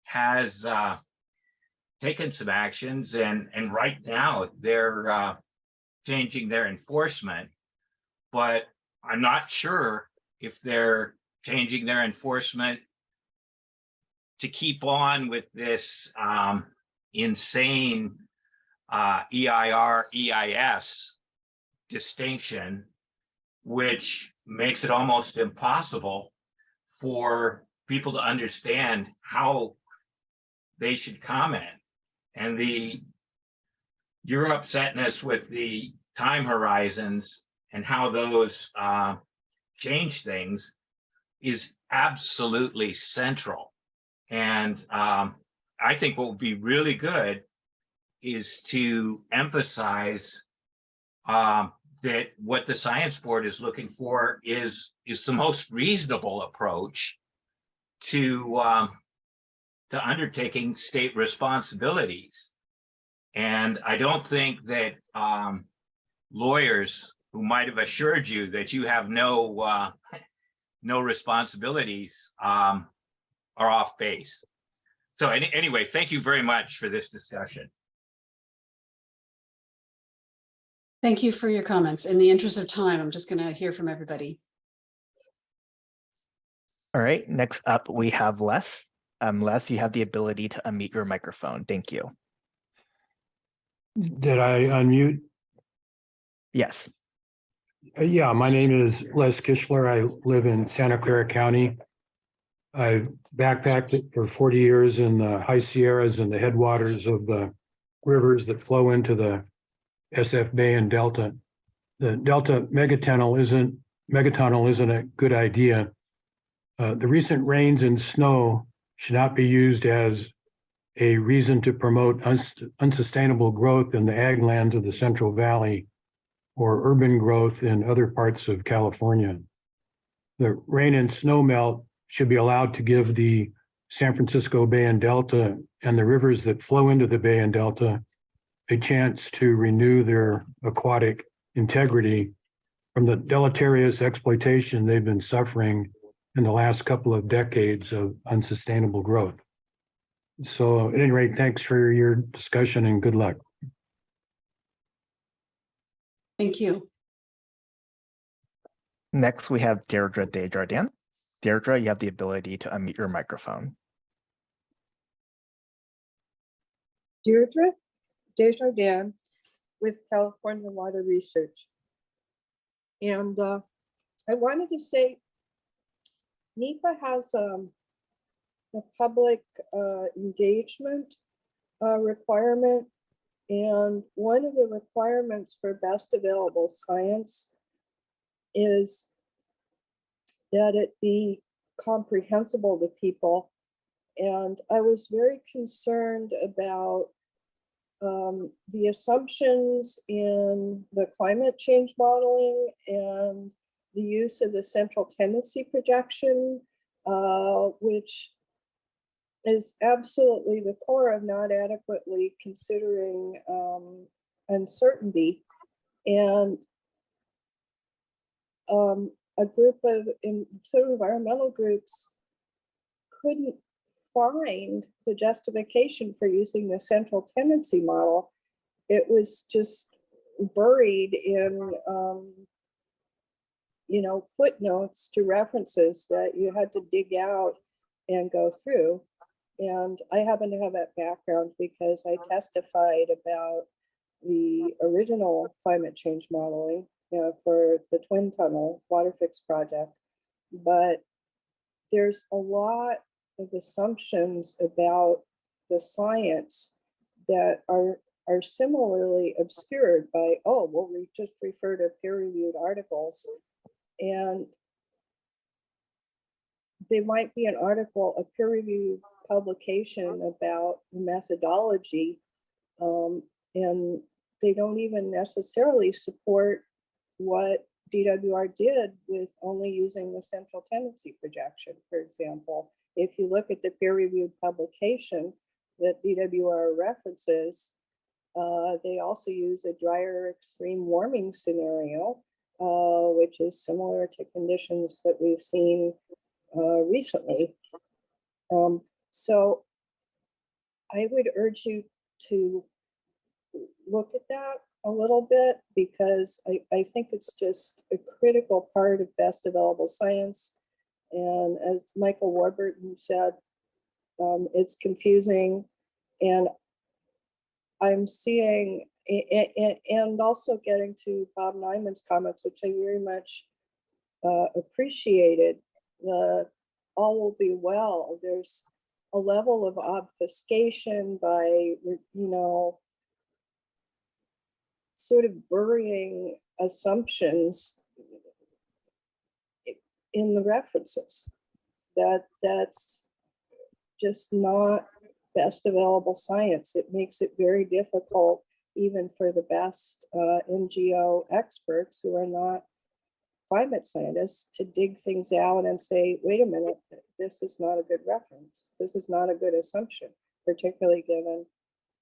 has taken some actions, and right now they're changing their enforcement, but I'm not sure if they're changing their enforcement to keep on with this insane EIR, EIS distinction, which makes it almost impossible for people to understand how they should comment. And your upsetness with the time horizons and how those change things is absolutely central. And I think what would be really good is to emphasize that what the Science Board is looking for is the most reasonable approach to undertaking state responsibilities. And I don't think that lawyers who might have assured you that you have no responsibilities are off base. So anyway, thank you very much for this discussion. Thank you for your comments. In the interest of time, I'm just going to hear from everybody. All right, next up we have Les. Les, you have the ability to unmute your microphone. Thank you. Did I unmute? Yes. Yeah, my name is Les Kishler. I live in Santa Clara County. I've backpacked for 40 years in the high Sierras and the headwaters of the rivers that flow into the SF Bay and Delta. The Delta megatunnel isn't a good idea. The recent rains and snow should not be used as a reason to promote unsustainable growth in the ag lands of the Central Valley or urban growth in other parts of California. The rain and snow melt should be allowed to give the San Francisco Bay and Delta and the rivers that flow into the Bay and Delta a chance to renew their aquatic integrity from the deleterious exploitation they've been suffering in the last couple of decades of unsustainable growth. So at any rate, thanks for your discussion and good luck. Thank you. Next, we have Deirdre Desjardins. Deirdre, you have the ability to unmute your microphone. Deirdre Desjardins with California Water Research. And I wanted to say, NEPA has a public engagement requirement, and one of the requirements for best available science is that it be comprehensible to people. And I was very concerned about the assumptions in the climate change modeling and the use of the central tendency projection, which is absolutely the core of not adequately considering uncertainty. And a group of sort of environmental groups couldn't find the justification for using the central tendency model. It was just buried in footnotes to references that you had to dig out and go through. And I happen to have that background because I testified about the original climate change modeling for the Twin Tunnel Water Fix project. But there's a lot of assumptions about the science that are similarly obscured by, oh, well, we just refer to peer-reviewed articles. And there might be an article, a peer-reviewed publication about methodology, and they don't even necessarily support what DWR did with only using the central tendency projection, for example. If you look at the peer-reviewed publication that DWR references, they also use a drier extreme warming scenario, which is similar to conditions that we've seen recently. So I would urge you to look at that a little bit, because I think it's just a critical part of best available science. And as Michael Warburton said, it's confusing. And I'm seeing, and also getting to Bob Nyman's comments, which I very much appreciated, all will be well. There's a level of obfuscation by, you know, sort of burying assumptions in the references. That's just not best available science. It makes it very difficult, even for the best NGO experts who are not climate scientists, to dig things out and say, wait a minute, this is not a good reference. This is not a good assumption, particularly given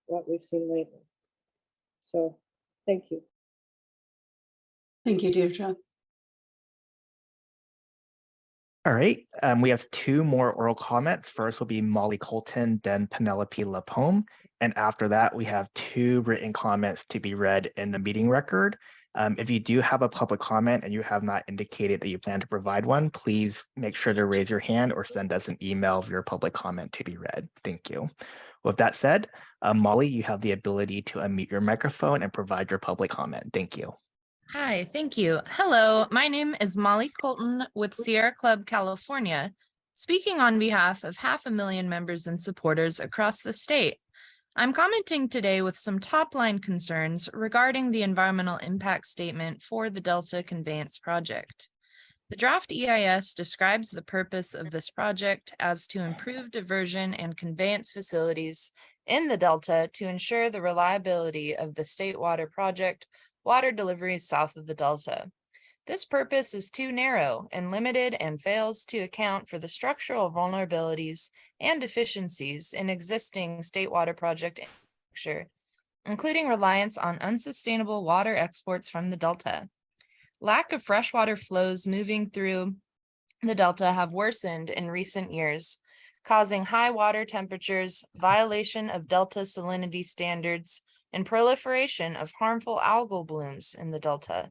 what we've seen lately. So thank you. Thank you, Deirdre. All right, we have two more oral comments. First will be Molly Colton, then Penelope Lapome. And after that, we have two written comments to be read in the meeting record. If you do have a public comment and you have not indicated that you plan to provide one, please make sure to raise your hand or send us an email of your public comment to be read. Thank you. With that said, Molly, you have the ability to unmute your microphone and provide your public comment. Thank you. Hi, thank you. Hello, my name is Molly Colton with Sierra Club, California, speaking on behalf of 500,000 members and supporters across the state. I'm commenting today with some top-line concerns regarding the environmental impact statement for the Delta Conveyance Project. The draft EIS describes the purpose of this project as to improve diversion and conveyance facilities in the Delta to ensure the reliability of the state water project water deliveries south of the Delta. This purpose is too narrow and limited and fails to account for the structural vulnerabilities and deficiencies in existing state water project infrastructure, including reliance on unsustainable water exports from the Delta. Lack of freshwater flows moving through the Delta have worsened in recent years, causing high water temperatures, violation of Delta salinity standards, and proliferation of harmful algal blooms in the Delta.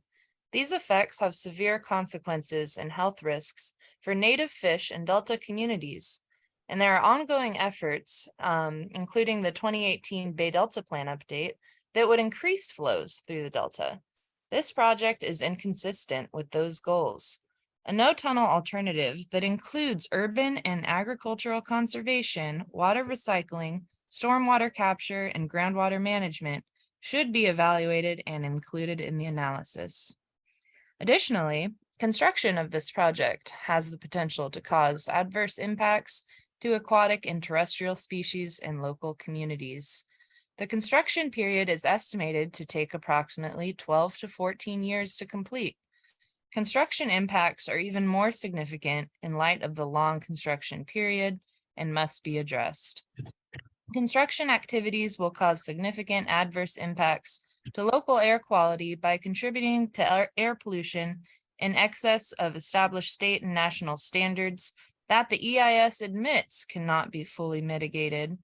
These effects have severe consequences and health risks for native fish and Delta communities, and there are ongoing efforts, including the 2018 Bay Delta Plan update, that would increase flows through the Delta. This project is inconsistent with those goals. A no-tunnel alternative that includes urban and agricultural conservation, water recycling, stormwater capture, and groundwater management should be evaluated and included in the analysis. Additionally, construction of this project has the potential to cause adverse impacts to aquatic and terrestrial species and local communities. The construction period is estimated to take approximately 12 to 14 years to complete. Construction impacts are even more significant in light of the long construction period and must be addressed. Construction activities will cause significant adverse impacts to local air quality by contributing to air pollution in excess of established state and national standards that the EIS admits cannot be fully mitigated.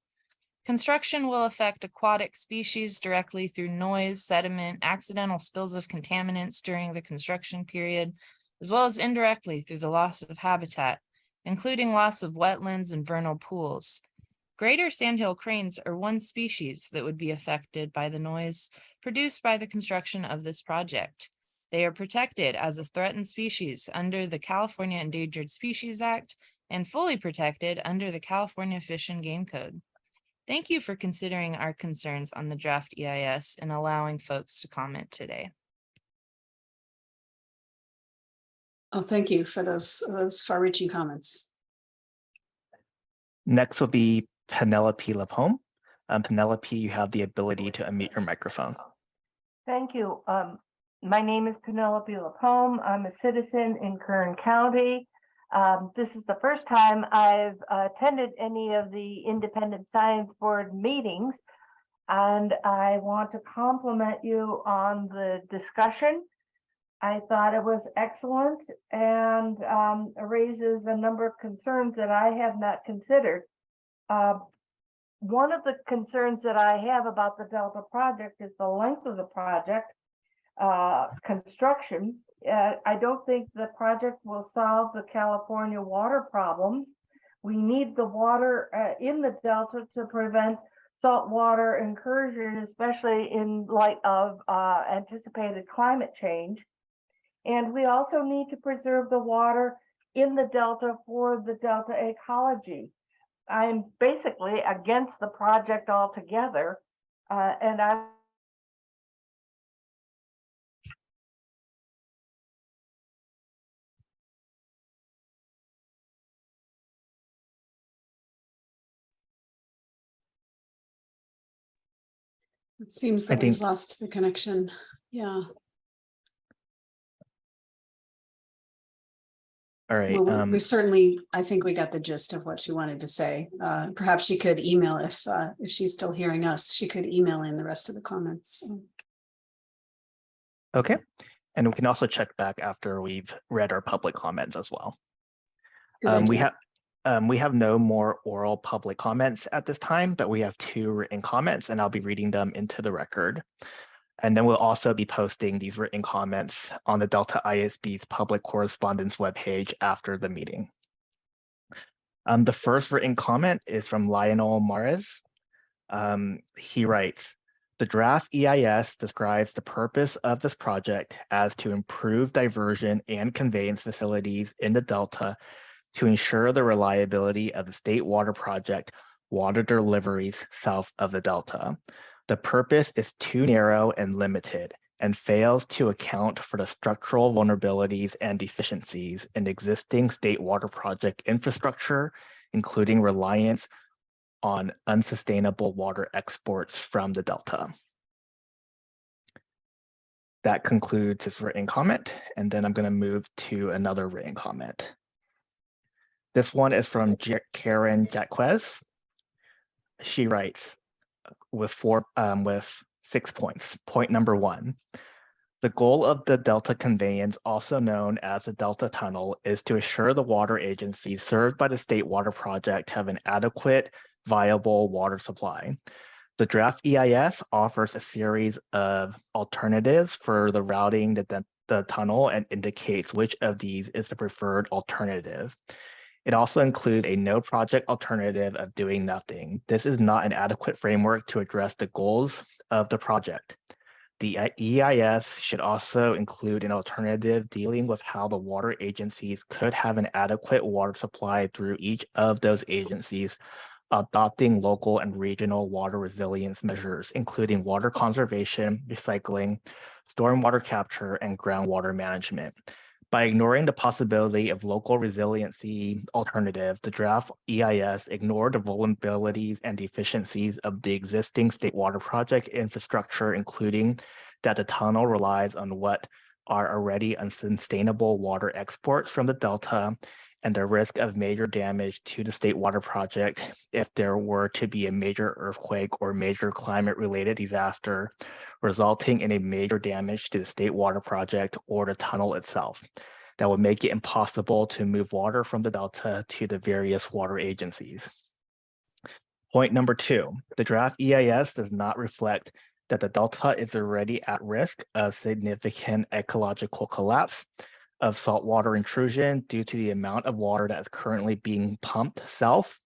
Construction will affect aquatic species directly through noise, sediment, accidental spills of contaminants during the construction period, as well as indirectly through the loss of habitat, including loss of wetlands and vernal pools. Greater sandhill cranes are one species that would be affected by the noise produced by the construction of this project. They are protected as a threatened species under the California Endangered Species Act and fully protected under the California Fish and Game Code. Thank you for considering our concerns on the draft EIS and allowing folks to comment today. Oh, thank you for those far-reaching comments. Next will be Penelope Lapome. Penelope, you have the ability to unmute your microphone. Thank you. My name is Penelope Lacombe. I'm a citizen in Kern County. This is the first time I've attended any of the Independent Science Board meetings, and I want to compliment you on the discussion. I thought it was excellent and raises a number of concerns that I have not considered. One of the concerns that I have about the Delta project is the length of the project. Construction. I don't think the project will solve the California water problems. We need the water in the Delta to prevent saltwater incursion, especially in light of anticipated climate change. And we also need to preserve the water in the Delta for the Delta ecology. I'm basically against the project altogether, and I It seems I that we've think- lost the connection. Yeah. All right. Well, we certainly, I think we got the gist of what she wanted to say. Perhaps she could email if she's still hearing us, she could email in the rest of the comments. Okay. And we can also check back after we've read our public comments as well. Good We idea. have no more oral public comments at this time, but we have 2 written comments, and I'll be reading them into the record. And then we'll also be posting these written comments on the Delta ISB's public correspondence webpage after the meeting. The first written comment is from Lionel Mares. He writes, the draft EIS describes the purpose of this project as to improve diversion and conveyance facilities in the Delta to ensure the reliability of the state water project water deliveries south of the Delta. The purpose is too narrow and limited and fails to account for the structural vulnerabilities and deficiencies in existing state water project infrastructure, including reliance on unsustainable water exports from the Delta. That concludes his written comment, and then I'm going to move to another written comment. This one is from Karen Jacquez. She writes with 6 points. Point number 1, the goal of the Delta Conveyance, also known as the Delta Tunnel, is to assure the water agencies served by the State Water Project have an adequate, viable water supply. The draft EIS offers a series of alternatives for the routing the tunnel and indicates which of these is the preferred alternative. It also includes a no project alternative of doing nothing. This is not an adequate framework to address the goals of the project. The EIS should also include an alternative dealing with how the water agencies could have an adequate water supply through each of those agencies, adopting local and regional water resilience measures, including water conservation, recycling, stormwater capture, and groundwater management. By ignoring the possibility of local resiliency alternative, the draft EIS ignored the vulnerabilities and deficiencies of the existing state water project infrastructure, including that the tunnel relies on what are already unsustainable water exports from the Delta and the risk of major damage to the state water project if there were to be a major earthquake or major climate-related disaster, resulting in a major damage to the state water project or the tunnel itself. That would make it impossible to move water from the Delta to the various water agencies. Point number 2, the draft EIS does not reflect that the Delta is already at risk of significant ecological collapse of saltwater intrusion due to the amount of water that is currently being pumped south,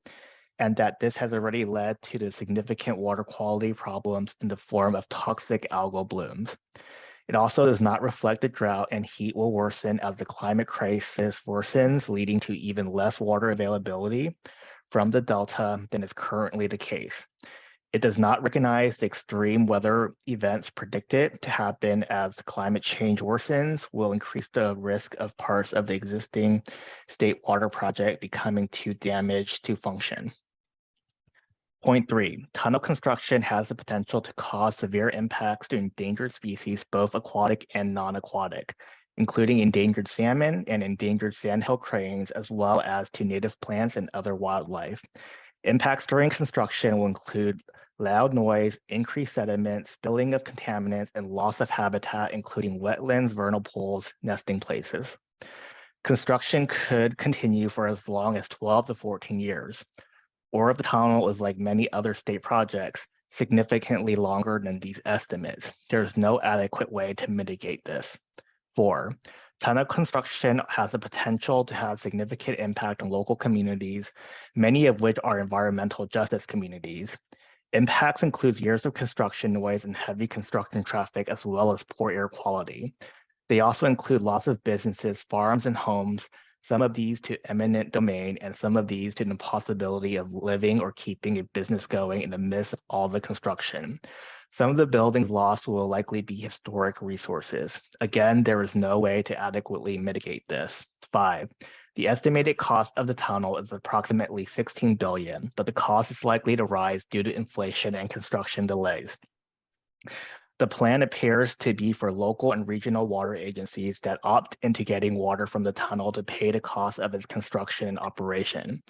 and that this has already led to the significant water quality problems in the form of toxic algal blooms. It also does not reflect the drought and heat will worsen as the climate crisis worsens, leading to even less water availability from the Delta than is currently the case. It does not recognize the extreme weather events predicted to happen as climate change worsens will increase the risk of parts of the existing state water project becoming too damaged to function. Point 3, tunnel construction has the potential to cause severe impacts to endangered species, both aquatic and non-aquatic, including endangered salmon and endangered sandhill cranes, as well as to native plants and other wildlife. Impacts during construction will include loud noise, increased sediment, spilling of contaminants, and loss of habitat, including wetlands, vernal pools, nesting places. Construction could continue for as long as 12 to 14 years. Or if the tunnel is like many other state projects, significantly longer than these estimates. There's no adequate way to mitigate this. 4, tunnel construction has the potential to have significant impact on local communities, many of which are environmental justice communities. Impacts include years of construction noise and heavy construction traffic, as well as poor air quality. They also include loss of businesses, farms, and homes, some of these to eminent domain, and some of these to the impossibility of living or keeping a business going in the midst of all the construction. Some of the buildings lost will likely be historic resources. Again, there is no way to adequately mitigate this. 5, the estimated cost of the tunnel is approximately $16 billion, but the cost is likely to rise due to inflation and construction delays. The plan appears to be for local and regional water agencies that opt into getting water from the tunnel to pay the cost of its construction and operation.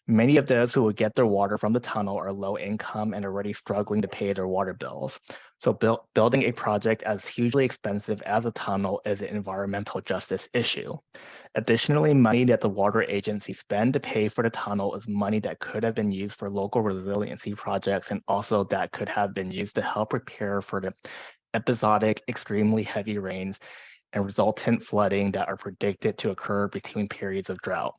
Many of those who will get their water from the tunnel are low income and already struggling to pay their water bills. So building a project as hugely expensive as a tunnel is an environmental justice issue. Additionally, money that the water agency spend to pay for the tunnel is money that could have been used for local resiliency projects, and also that could have been used to help prepare for the episodic, extremely heavy rains and resultant flooding that are predicted to occur between periods of drought.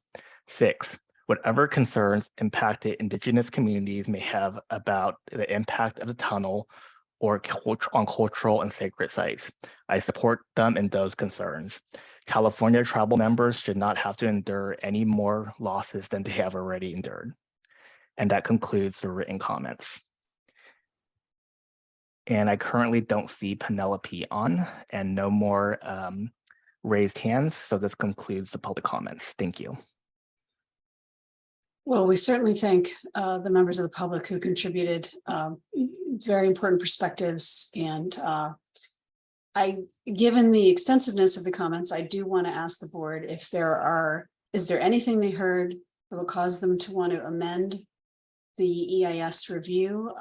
6, whatever concerns impacted Indigenous communities may have about the impact of the tunnel or on cultural and sacred sites, I support them in those concerns. California tribal members should not have to endure any more losses than they have already endured. And that concludes the written comments. And I currently don't see Penelope on, and no more raised hands. So this concludes the public comments. Thank you. Well, we certainly thank the members of the public who contributed very important perspectives. And given the extensiveness of the comments, I do want to ask the board if is there anything they heard that will cause them to want to amend the EIS review?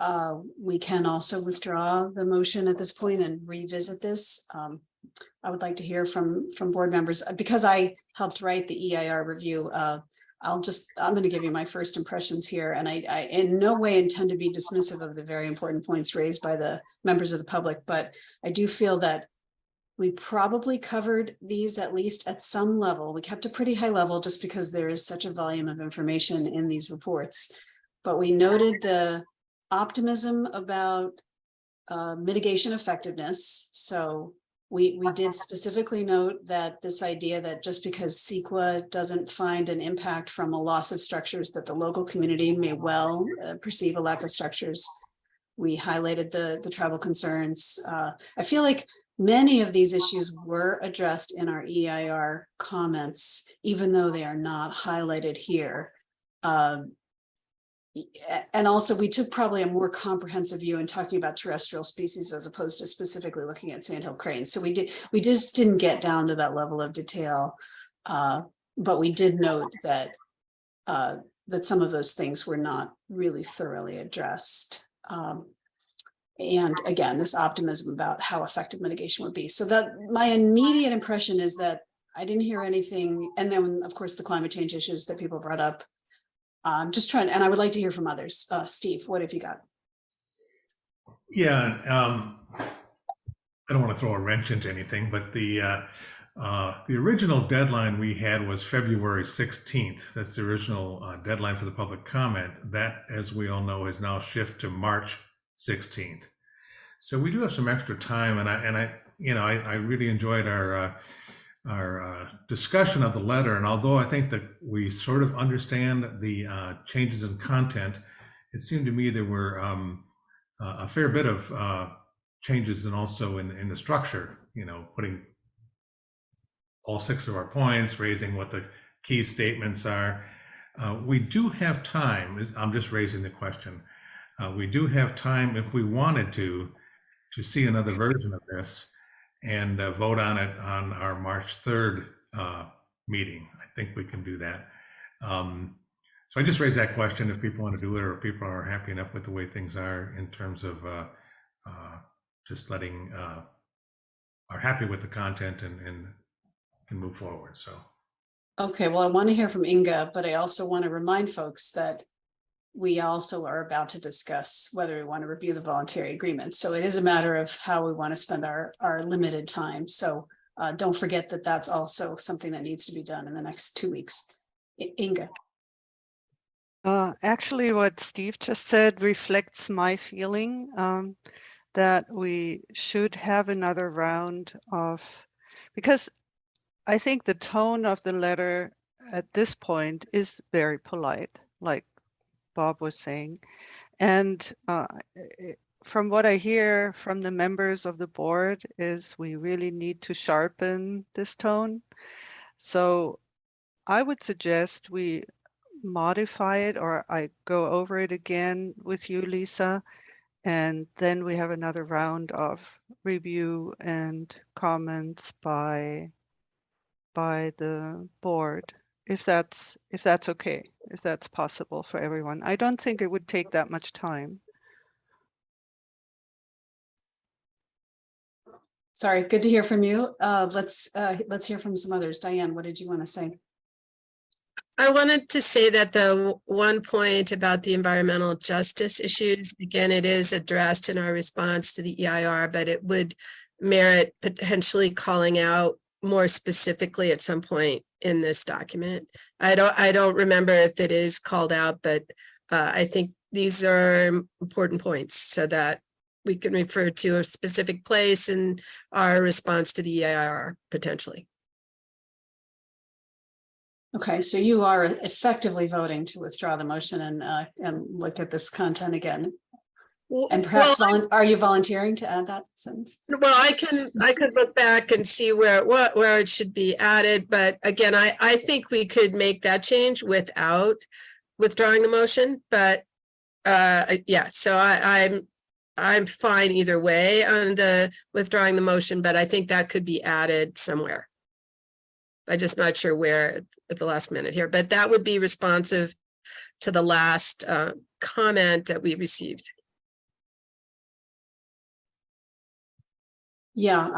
We can also withdraw the motion at this point and revisit this. I would like to hear from board members, because I helped write the EIR review. I'm going to give you my first impressions here, and I in no way intend to be dismissive of the very important points raised by the members of the public, but I do feel that we probably covered these at least at some level. We kept a pretty high level just because there is such a volume of information in these reports, but we noted the optimism about mitigation effectiveness. So we did specifically note that this idea that just because CEQA doesn't find an impact from a loss of structures, that the local community may well perceive a lack of structures. We highlighted the tribal concerns. I feel like many of these issues were addressed in our EIR comments, even though they are not highlighted here. And also we took probably a more comprehensive view in talking about terrestrial species as opposed to specifically looking at sandhill cranes. So we just didn't get down to that level of detail, but we did note that that some of those things were not really thoroughly addressed. And again, this optimism about how effective mitigation would be. So that my immediate impression is that I didn't hear anything. And then of course the climate change issues that people brought up. I'm just trying, and I would like to hear from others. Steve, what have you got? Yeah, I don't want to throw a wrench into anything, but the original deadline we had was February 16th. That's the original deadline for the public comment. That, as we all know, has now shifted to March 16th. So we do have some extra time, and I really enjoyed our discussion of the letter. And although I think that we sort of understand the changes in content, it seemed to me there were a fair bit of changes and also in the structure, putting all 6 of our points, raising what the key statements are. We do have time, I'm just raising the question. We do have time if we wanted to see another version of this and vote on it on our March 3rd meeting. I think we can do that. So I just raised that question if people want to do it, or if people are happy enough with the way things are in terms of just letting, are happy with the content and can move forward. So. Okay, well, I want to hear from Inga, but I also want to remind folks that we also are about to discuss whether we want to review the voluntary agreement. So it is a matter of how we want to spend our limited time. So don't forget that that's also something that needs to be done in the next 2 weeks. Inga. Actually, what Steve just said reflects my feeling that we should have another round of, because I think the tone of the letter at this point is very polite, like Bob was saying. And from what I hear from the members of the board is we really need to sharpen this tone. So I would suggest we modify it, or I go over it again with you, Lisa, and then we have another round of review and comments by the board, if that's okay, if that's possible for everyone. I don't think it would take that much time. Sorry, good to hear from you. Let's hear from some others. Diane, what did you want to say? I wanted to say that the one point about the environmental justice issues, again, it is addressed in our response to the EIR, but it would merit potentially calling out more specifically at some point in this document. I don't remember if it is called out, but I think these are important points so that we can refer to a specific place in our response to the EIR potentially. Okay, so you are effectively voting to withdraw the motion and look at this content again. And perhaps are you volunteering to add that sentence? Well, I could look back and see where it should be added, but again, I think we could make that change without withdrawing the motion. But yeah, so I'm fine either way on the withdrawing the motion, but I think that could be added somewhere. I'm just not sure where at the last minute here, but that would be responsive to the last comment that we received. Yeah,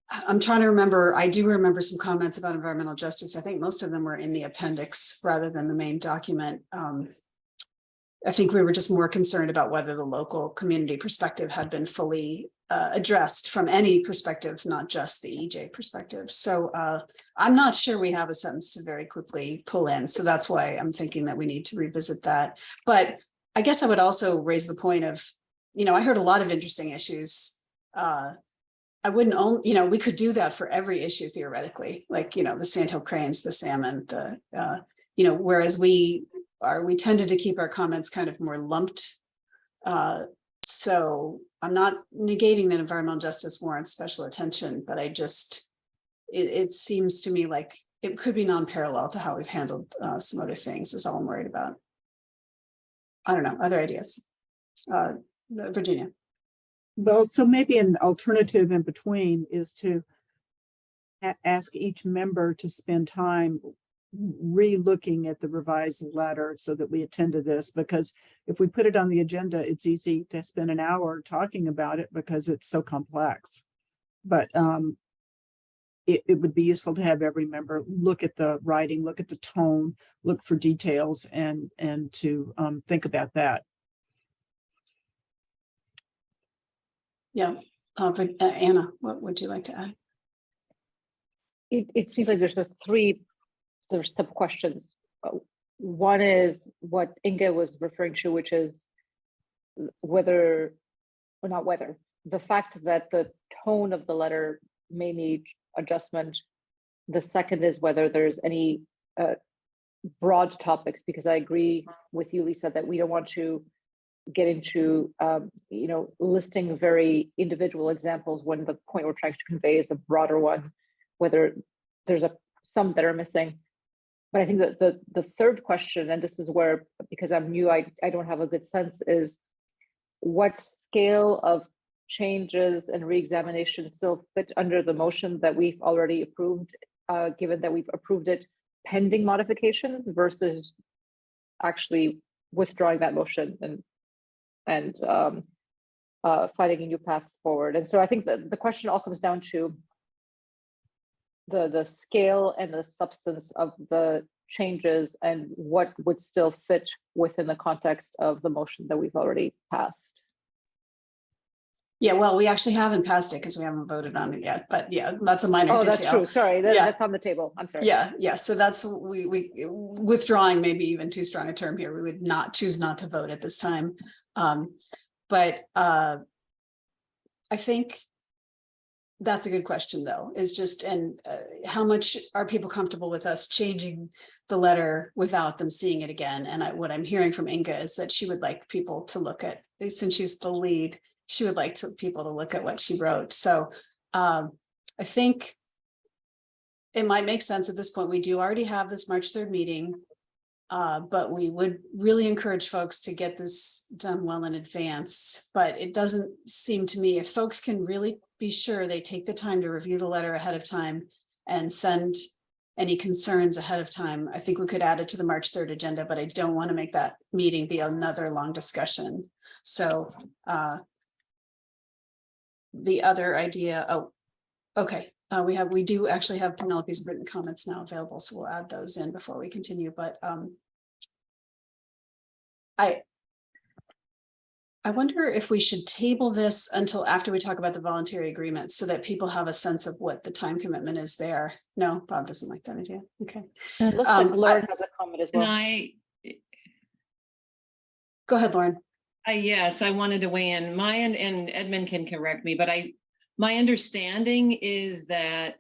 I'm trying to remember. I do remember some comments about environmental justice. I think most of them were in the appendix rather than the main document. I think we were just more concerned about whether the local community perspective had been fully addressed from any perspective, not just the EJ perspective. So I'm not sure we have a sentence to very quickly pull in. So that's why I'm thinking that we need to revisit that. But I guess I would also raise the point of, I heard a lot of interesting issues. I wouldn't own, we could do that for every issue theoretically, like, the sandhill cranes, the salmon, whereas we tended to keep our comments kind of more lumped. So I'm not negating that environmental justice warrants special attention, but it seems to me like it could be non-parallel to how we've handled some other things is all I'm worried about. I don't know, other ideas. Virginia. Well, so maybe an alternative in between is to ask each member to spend time re-looking at the revised letter so that we attend to this, because if we put it on the agenda, it's easy to spend an hour talking about it because it's so complex. But it would be useful to have every member look at the writing, look at the tone, look for details, and to think about that. Yeah, Anna, what would you like to add? It seems like there's three sort of sub questions. One is what Inga was referring to, which is the fact that the tone of the letter may need adjustment. The second is whether there's any broad topics, because I agree with you, Lisa, that we don't want to get into listing very individual examples when the point we're trying to convey is a broader one, whether there's some that are missing. But I think that the third question, and this is where, because I'm new, I don't have a good sense, is what scale of changes and reexamination still fit under the motion that we've already approved, given that we've approved it pending modification versus actually withdrawing that motion and finding a new path forward. And so I think that the question all comes down to the scale and the substance of the changes and what would still fit within the context of the motion that we've already passed. Yeah, well, we actually haven't passed it because we haven't voted on it yet, but yeah, that's a minor detail. That's true. Sorry, that's on the table. I'm sorry. Yeah. So that's we withdrawing, maybe even too strong a term here. We would choose not to vote at this time. But I think that's a good question, though, is just, and how much are people comfortable with us changing the letter without them seeing it again? And what I'm hearing from Inga is that she would like people to look at, since she's the lead, she would like people to look at what she wrote. So I think it might make sense at this point. We do already have this March 3rd meeting, but we would really encourage folks to get this done well in advance. But it doesn't seem to me, if folks can really be sure they take the time to review the letter ahead of time and send any concerns ahead of time, I think we could add it to the March 3rd agenda, but I don't want to make that meeting be another long discussion. So the other idea, okay. We do actually have Penelope's written comments now available, so we'll add those in before we continue. But I wonder if we should table this until after we talk about the voluntary agreement so that people have a sense of what the time commitment is there. No, Bob doesn't like that idea. Okay. It looks like Lauren has a comment as well. Go ahead, Lauren. Yes, I wanted to weigh in. And Edmund can correct me, but my understanding is that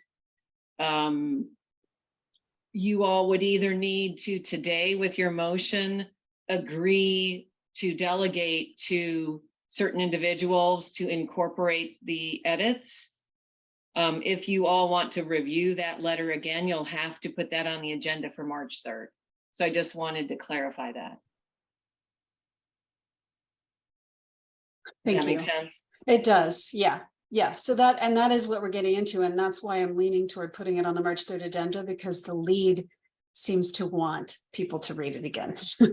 you all would either need to today with your motion agree to delegate to certain individuals to incorporate the edits. If you all want to review that letter again, you'll have to put that on the agenda for March 3rd. So I just wanted to clarify that. Thank you. Does that make sense? It does. Yeah. So that is what we're getting into. And that's why I'm leaning toward putting it on the March 3rd agenda, because the lead seems to want people to read it again. So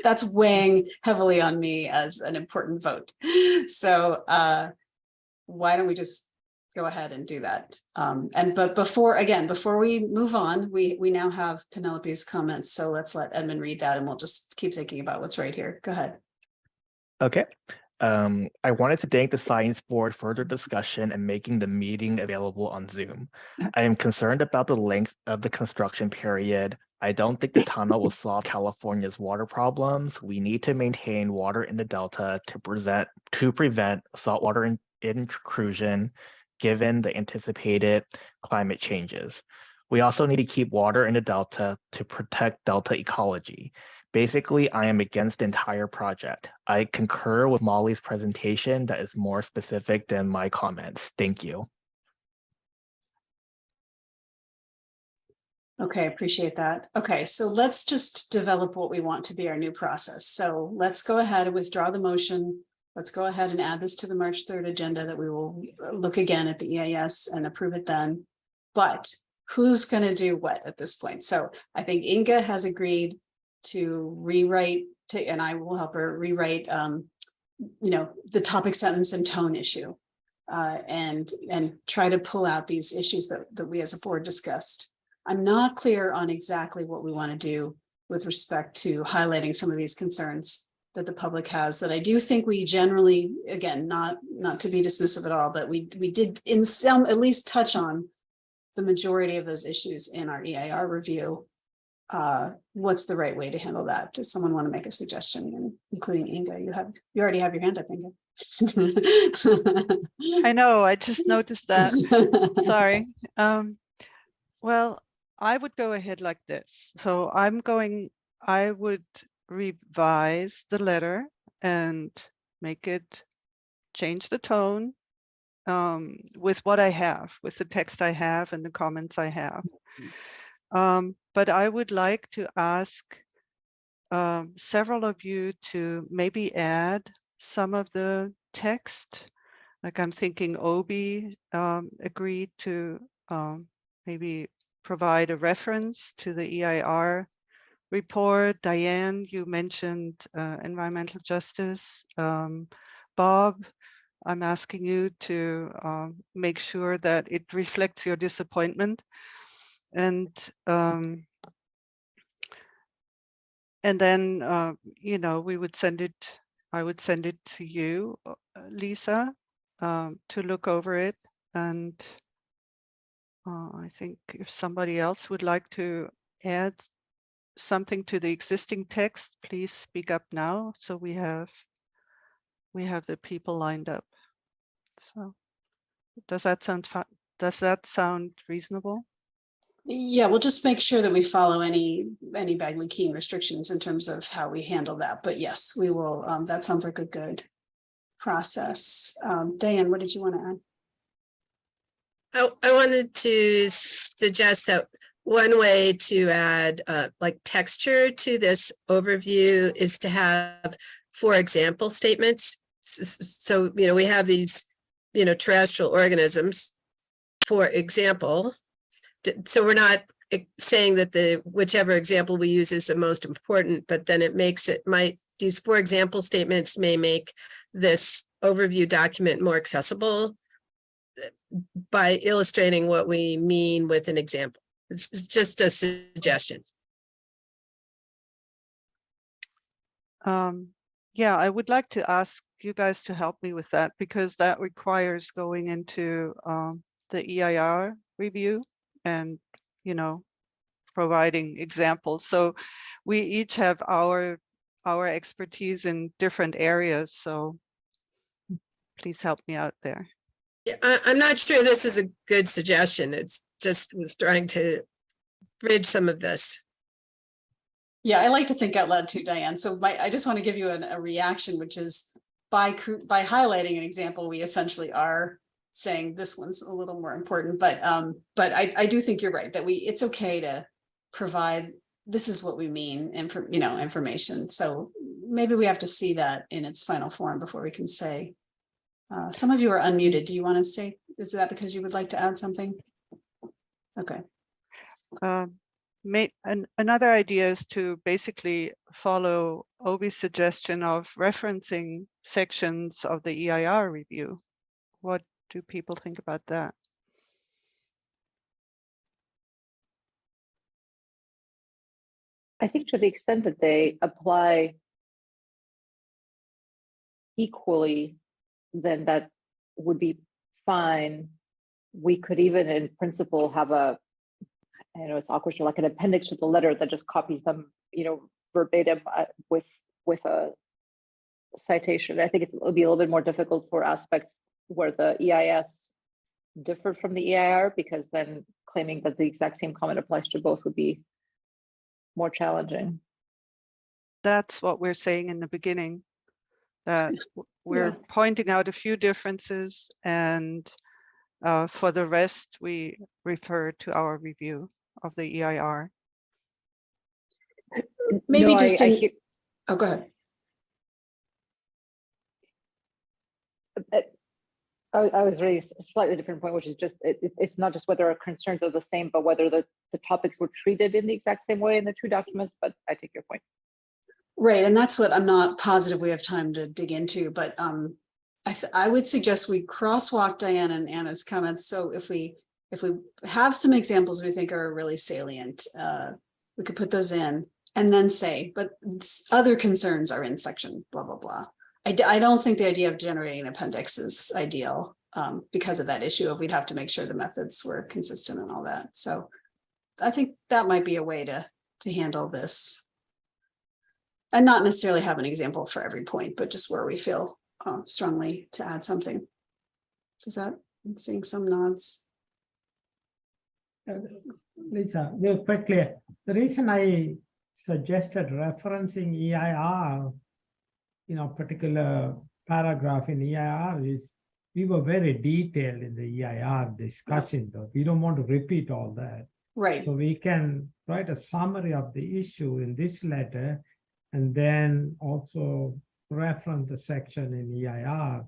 that's weighing heavily on me as an important vote. So why don't we just go ahead and do that? But before we move on, we now have Penelope's comments. So let's let Edmund read that and we'll just keep thinking about what's right here. Go ahead. Okay. I wanted to thank the Science Board for their discussion and making the meeting available on Zoom. I am concerned about the length of the construction period. I don't think the tunnel will solve California's water problems. We need to maintain water in the Delta to prevent saltwater intrusion, given the anticipated climate changes. We also need to keep water in the Delta to protect Delta ecology. Basically, I am against the entire project. I concur with Molly's presentation that is more specific than my comments. Thank you. Okay, appreciate that. Okay, so let's just develop what we want to be our new process. So let's go ahead and withdraw the motion. Let's go ahead and add this to the March 3rd agenda that we will look again at the EIS and approve it then. But who's going to do what at this point? So I think Inga has agreed to rewrite, and I will help her rewrite, the topic, sentence, and tone issue, and try to pull out these issues that we as a board discussed. I'm not clear on exactly what we want to do with respect to highlighting some of these concerns that the public has, that I do think we generally, again, not to be dismissive at all, but we did in some at least touch on the majority of those issues in our EIR review. What's the right way to handle that? Does someone want to make a suggestion? And including Inga, you already have your hand up, Inga. I know, I just noticed that. Sorry. Well, I would go ahead like this. So I would revise the letter and change the tone with what I have, with the text I have and the comments I have. But I would like to ask several of you to maybe add some of the text. Like I'm thinking Obi agreed to maybe provide a reference to the EIR report. Diane, you mentioned environmental justice. Bob, I'm asking you to make sure that it reflects your disappointment. And then, you know, we would send it, I would send it to you, Lisa, to look over it. And I think if somebody else would like to add something to the existing text, please speak up now. So we have the people lined up. So does that sound reasonable? Yeah, we'll just make sure that we follow any Bagley-Keene restrictions in terms of how we handle that. But yes, we will. That sounds like a good process. Diane, what did you want to add? I wanted to suggest that one way to add like texture to this overview is to have for example statements. So, you know, we have these, you know, terrestrial organisms, for example. So we're not saying that whichever example we use is the most important, but then it makes it these for example statements may make this overview document more accessible by illustrating what we mean with an example. It's just a suggestion. Yeah, I would like to ask you guys to help me with that, because that requires going into the EIR review and, you know, providing examples. So we each have our expertise in different areas. So please help me out there. Yeah, I'm not sure this is a good suggestion. It's just was trying to bridge some of this. Yeah, I like to think out loud too, Diane. So I just want to give you a reaction, which is by highlighting an example, we essentially are saying this one's a little more important. But I do think you're right that it's okay to provide, this is what we mean, information. So maybe we have to see that in its final form before we can say. Some of you are unmuted. Do you want to say, is that because you would like to add something? Okay. Another idea is to basically follow Obi's suggestion of referencing sections of the EIR review. What do people think about that? I think to the extent that they apply equally, then that would be fine. We could even in principle have I know it's awkward, like an appendix to the letter that just copies them, you know, verbatim with a citation. I think it'll be a little bit more difficult for aspects where the EIS differed from the EIR, because then claiming that the exact same comment applies to both would be more challenging. That's what we're saying in the beginning, that we're pointing out a few differences, and for the rest, we refer to our review of the EIR. Maybe oh, go ahead. I was raising a slightly different point, which is just, it's not just whether our concerns are the same, but whether the topics were treated in the exact same way in the two documents, but I take your point. Right, and that's what I'm not positive we have time to dig into, but I would suggest we crosswalk Diane and Anna's comments. So if we have some examples we think are really salient, we could put those in and then say, but other concerns are in section blah, blah, blah. I don't think the idea of generating an appendix is ideal because of that issue of we'd have to make sure the methods were consistent and all that. So I think that might be a way to handle this. And not necessarily have an example for every point, but just where we feel strongly to add something. Does that, I'm seeing some nods. Lisa, real quickly, the reason I suggested referencing EIR, particular paragraph in EIR is we were very detailed in the EIR discussing that. We don't want to repeat all that. Right. So we can write a summary of the issue in this letter and then also reference the section in EIR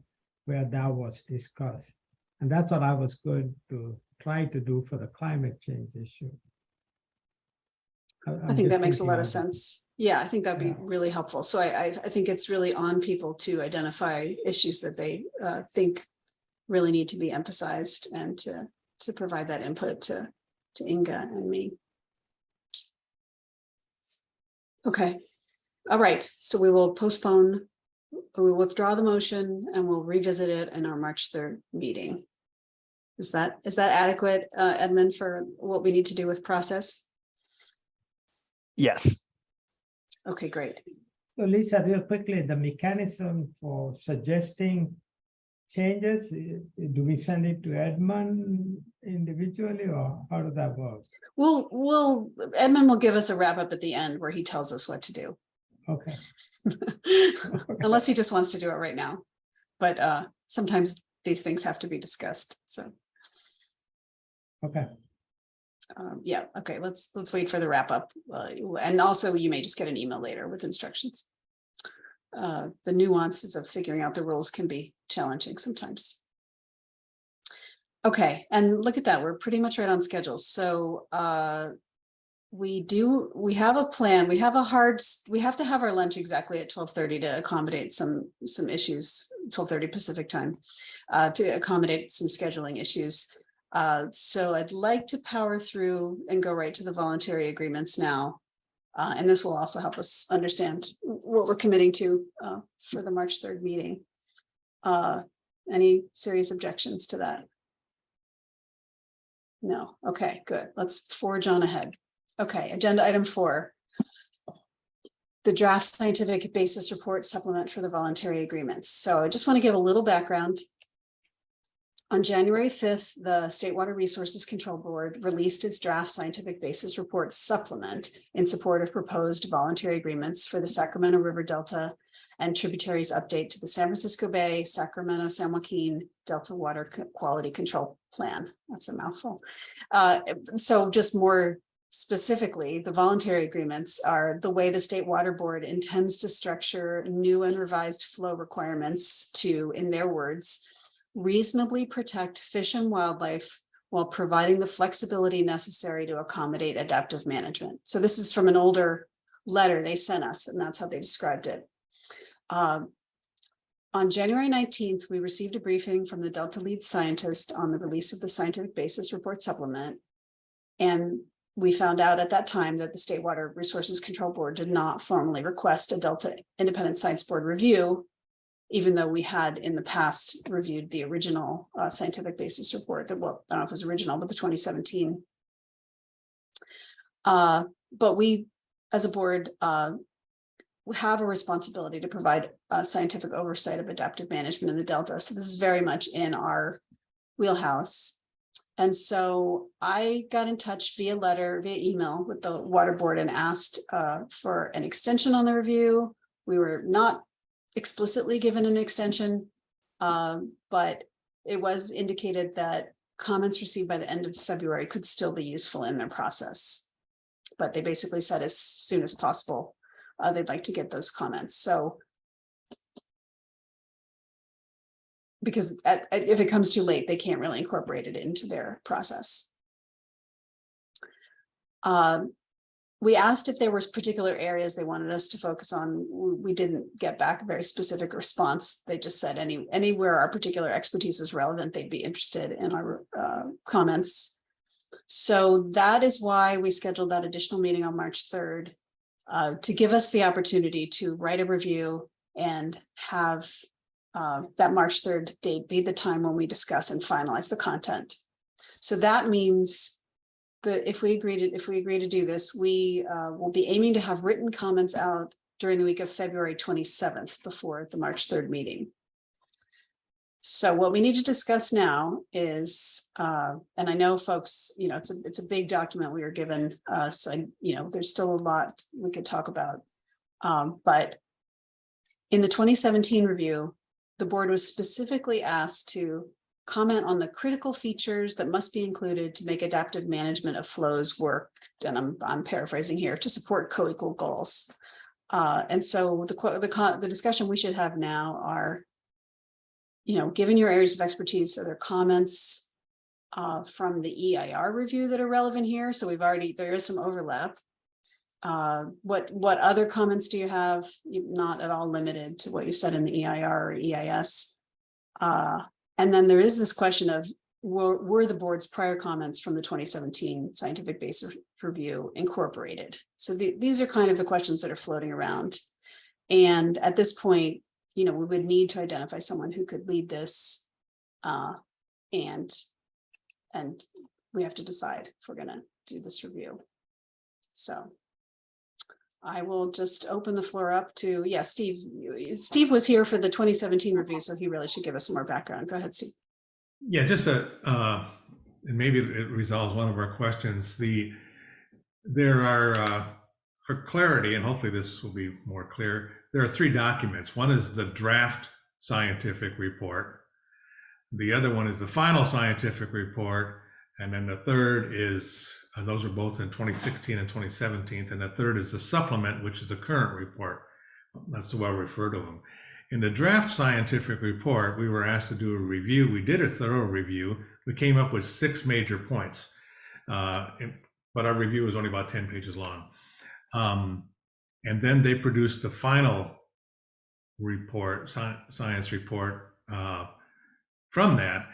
where that was discussed. And that's what I was going to try to do for the climate change issue. I think that makes a lot of sense. Yeah, I think that'd be really helpful. So I think it's really on people to identify issues that they think really need to be emphasized and to provide that input to Inga and me. Okay. All right. So we will postpone, we will withdraw the motion and we'll revisit it in our March 3rd meeting. Is that adequate, Edmund, for what we need to do with process? Yes. Okay, great. So Lisa, real quickly, the mechanism for suggesting changes, do we send it to Edmund individually or how does that work? Edmund will give us a wrap up at the end where he tells us what to do. Okay. Unless he just wants to do it right now. But sometimes these things have to be discussed. So. Okay. Yeah, okay, let's wait for the wrap up. And also you may just get an email later with instructions. The nuances of figuring out the rules can be challenging sometimes. Okay, and look at that, we're pretty much right on schedule. So we have a plan, we have to have our lunch exactly at 12:30 to accommodate some issues, 12:30 Pacific time, to accommodate some scheduling issues. So I'd like to power through and go right to the voluntary agreements now. And this will also help us understand what we're committing to for the March 3rd meeting. Any serious objections to that? No. Okay, good. Let's forge on ahead. Okay, agenda item 4. The draft scientific basis report supplement for the voluntary agreements. So I just want to give a little background. On January 5th, the State Water Resources Control Board released its draft scientific basis report supplement in support of proposed voluntary agreements for the Sacramento River Delta and Tributaries update to the San Francisco Bay, Sacramento-San Joaquin Delta Water Quality Control Plan. That's a mouthful. So just more specifically, the voluntary agreements are the way the State Water Board intends to structure new and revised flow requirements to, in their words, reasonably protect fish and wildlife while providing the flexibility necessary to accommodate adaptive management. So this is from an older letter they sent us, and that's how they described it. On January 19th, we received a briefing from the Delta lead scientist on the release of the scientific basis report supplement. And we found out at that time that the State Water Resources Control Board did not formally request a Delta Independent Science Board review, even though we had in the past reviewed the original scientific basis report that, well, I don't know if it was original, but the 2017. But we, as a board, we have a responsibility to provide scientific oversight of adaptive management in the Delta. So this is very much in our wheelhouse. And so I got in touch via email with the water board and asked for an extension on the review. We were not explicitly given an extension, but it was indicated that comments received by the end of February could still be useful in their process. But they basically said as soon as possible, they'd like to get those comments. So, because if it comes too late, they can't really incorporate it into their process. We asked if there was particular areas they wanted us to focus on. We didn't get back a very specific response. They just said anywhere our particular expertise was relevant, they'd be interested in our comments. So that is why we scheduled that additional meeting on March 3rd to give us the opportunity to write a review and have that March 3rd date be the time when we discuss and finalize the content. So that means that if we agree to do this, we will be aiming to have written comments out during the week of February 27th before the March 3rd meeting. So what we need to discuss now is, and I know folks, it's a big document we were given, so there's still a lot we could talk about. But in the 2017 review, the board was specifically asked to comment on the critical features that must be included to make adaptive management of flows work. And I'm paraphrasing here, to support co-equal goals. And so the discussion we should have now are, given your areas of expertise, are there comments from the EIR review that are relevant here? So there is some overlap. What other comments do you have? Not at all limited to what you said in the EIR or EIS. And then there is this question of, were the board's prior comments from the 2017 scientific basis review incorporated? So these are kind of the questions that are floating around. And at this point, we would need to identify someone who could lead this. And we have to decide if we're going to do this review. So I will just open the floor up to, Steve. Steve was here for the 2017 review, so he really should give us some more background. Go ahead, Steve. Yeah, just and maybe it resolves one of our questions. There are, for clarity, and hopefully this will be more clear, there are 3 documents. One is the draft scientific report. The other one is the final scientific report. And then the third is, and those are both in 2016 and 2017. And the third is the supplement, which is the current report. That's the way I refer to them. In the draft scientific report, we were asked to do a review. We did a thorough review. We came up with 6 major points, but our review was only about 10 pages long. And then they produced the final report, science report from that.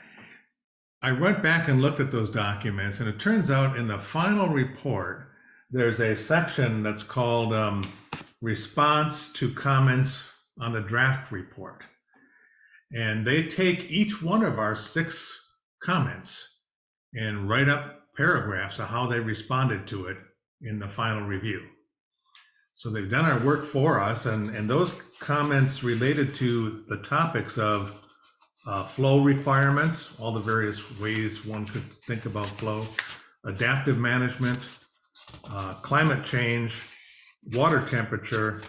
I went back and looked at those documents, and it turns out in the final report, there's a section that's called response to comments on the draft report. And they take each one of our 6 comments and write up paragraphs of how they responded to it in the final review. So they've done our work for us, and those comments related to the topics of flow requirements, all the various ways one could think about flow, adaptive management, climate change, water temperature,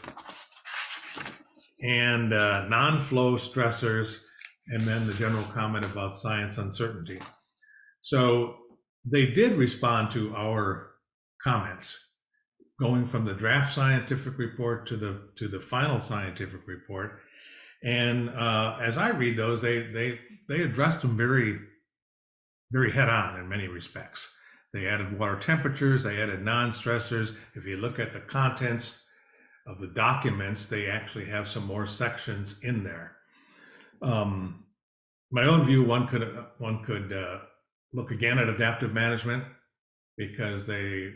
and non-flow stressors, and then the general comment about science uncertainty. So they did respond to our comments, going from the draft scientific report to the final scientific report. And as I read those, they addressed them very, very head on in many respects. They added water temperatures, they added non-stressors. If you look at the contents of the documents, they actually have some more sections in there. My own view, one could look again at adaptive management, because they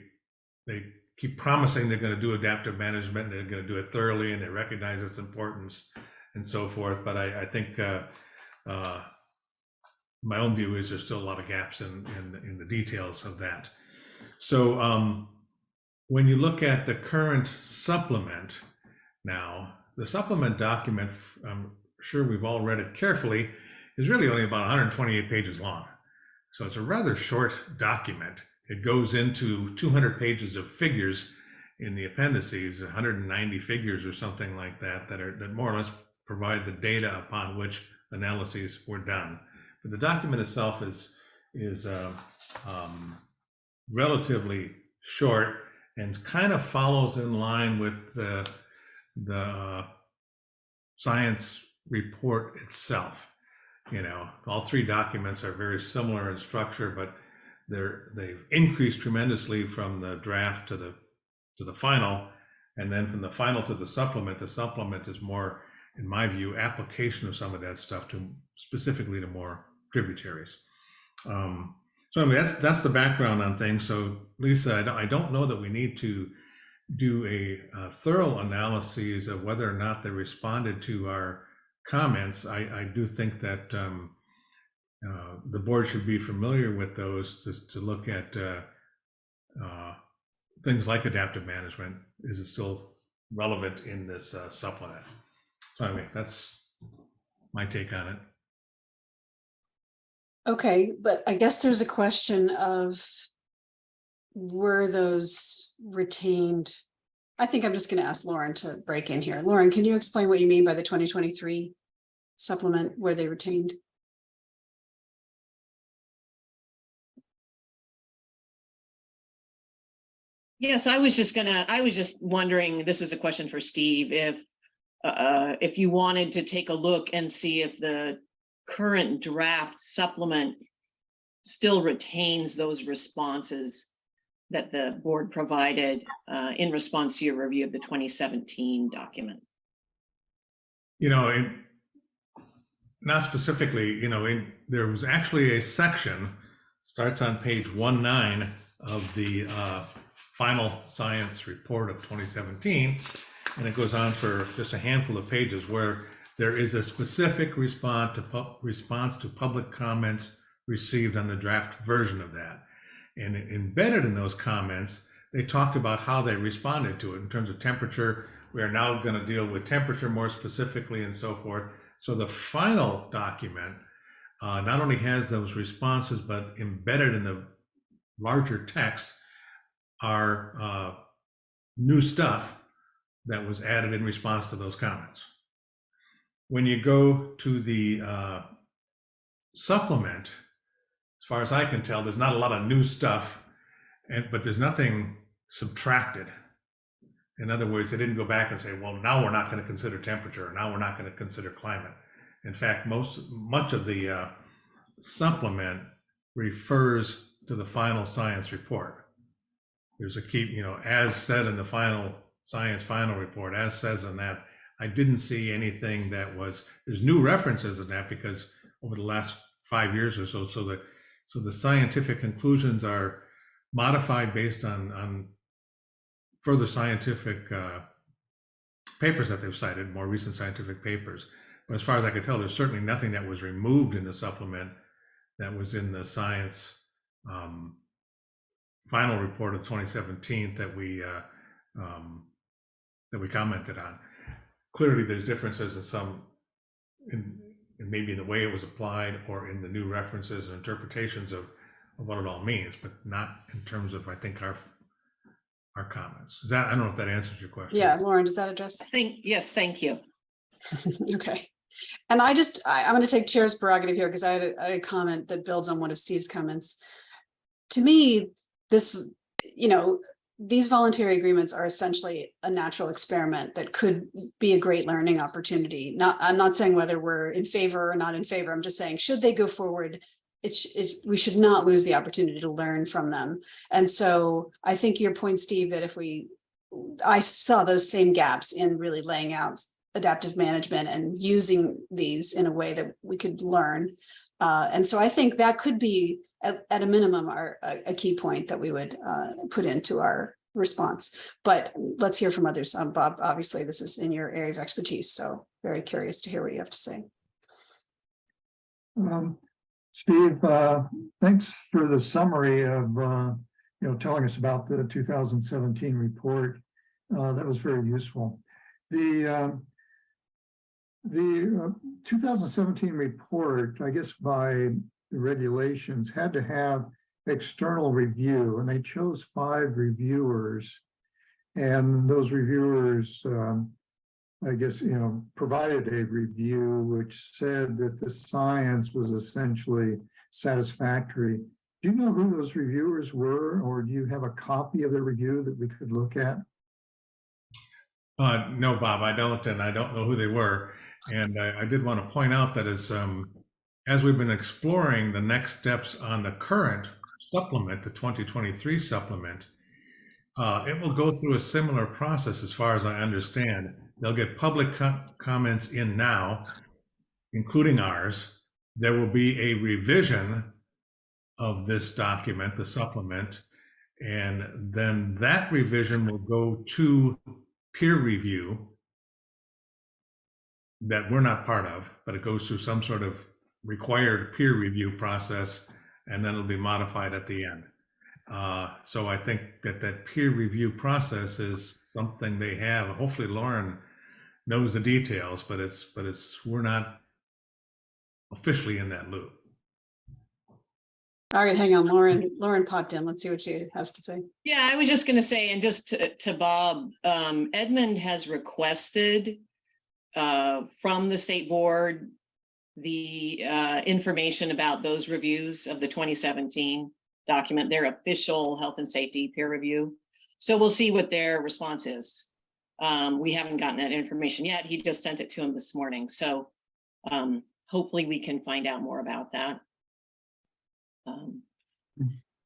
keep promising they're going to do adaptive management, and they're going to do it thoroughly, and they recognize its importance and so forth. But I think my own view is there's still a lot of gaps in the details of that. So when you look at the current supplement now, the supplement document, I'm sure we've all read it carefully, is really only about 128 pages long. So it's a rather short document. It goes into 200 pages of figures in the appendices, 190 figures or something like that, that more or less provide the data upon which analyses were done. But the document itself is relatively short and kind of follows in line with the science report itself. All 3 documents are very similar in structure, but they've increased tremendously from the draft to the final, and then from the final to the supplement is more, in my view, application of some of that stuff specifically to more tributaries. So anyway, that's the background on things. So Lisa, I don't know that we need to do a thorough analysis of whether or not they responded to our comments. I do think that the board should be familiar with those to look at things like adaptive management. Is it still relevant in this supplement? So anyway, that's my take on it. Okay, but I guess there's a question of, were those retained? I think I'm just going to ask Lauren to break in here. Lauren, can you explain what you mean by the 2023 supplement, where they retained? Yes, I was just wondering, this is a question for Steve, if you wanted to take a look and see if the current draft supplement still retains those responses that the board provided in response to your review of the 2017 document. You know, not specifically, you know, there was actually a section, starts on page 19 of the final science report of 2017, and it goes on for just a handful of pages where there is a specific response to public comments received on the draft version of that. And embedded in those comments, they talked about how they responded to it in terms of temperature. We are now going to deal with temperature more specifically and so forth. So the final document not only has those responses, but embedded in the larger text are new stuff that was added in response to those comments. When you go to the supplement, as far as I can tell, there's not a lot of new stuff, but there's nothing subtracted. In other words, they didn't go back and say, well, now we're not going to consider temperature, or now we're not going to consider climate. In fact, much of the supplement refers to the final science report. There's a key, you know, as said in the final report, as says in that. I didn't see anything that was, there's new references in that because over the last 5 years or so, so the scientific conclusions are modified based on further scientific papers that they've cited, more recent scientific papers. But as far as I could tell, there's certainly nothing that was removed in the supplement that was in the science final report of 2017 that we commented on. Clearly, there's differences in maybe in the way it was applied or in the new references and interpretations of what it all means, but not in terms of, I think, our comments. I don't know if that answers your question. Yeah, Lauren, does that address? Yes, thank you. Okay. And I'm going to take chair's prerogative here because I had a comment that builds on one of Steve's comments. To me, this, you know, these voluntary agreements are essentially a natural experiment that could be a great learning opportunity. I'm not saying whether we're in favor or not in favor. I'm just saying, should they go forward, we should not lose the opportunity to learn from them. And so I think your point, Steve, that I saw those same gaps in really laying out adaptive management and using these in a way that we could learn. And so I think that could be at a minimum a key point that we would put into our response. But let's hear from others. Bob, obviously this is in your area of expertise, so very curious to hear what you have to say. Steve, thanks for the summary of telling us about the 2017 report. That was very useful. The 2017 report, I guess by the regulations, had to have external review, and they chose 5 reviewers, and those reviewers I guess provided a review which said that the science was essentially satisfactory. Do you know who those reviewers were, or do you have a copy of the review that we could look at? No, Bob, I don't, and I don't know who they were. And I did want to point out that as we've been exploring the next steps on the current supplement, the 2023 supplement, it will go through a similar process as far as I understand. They'll get public comments in now, including ours. There will be a revision of this document, the supplement, and then that revision will go to peer review that we're not part of, but it goes through some sort of required peer review process, and then it'll be modified at the end. So I think that peer review process is something they have. Hopefully Lauren knows the details, but we're not officially in that loop. All right, hang on, Lauren popped in. Let's see what she has to say. Yeah, I was just going to say, and just to Bob, Edmund has requested from the state board the information about those reviews of the 2017 document, their official health and safety peer review. So we'll see what their response is. We haven't gotten that information yet. He just sent it to him this morning. So hopefully we can find out more about that.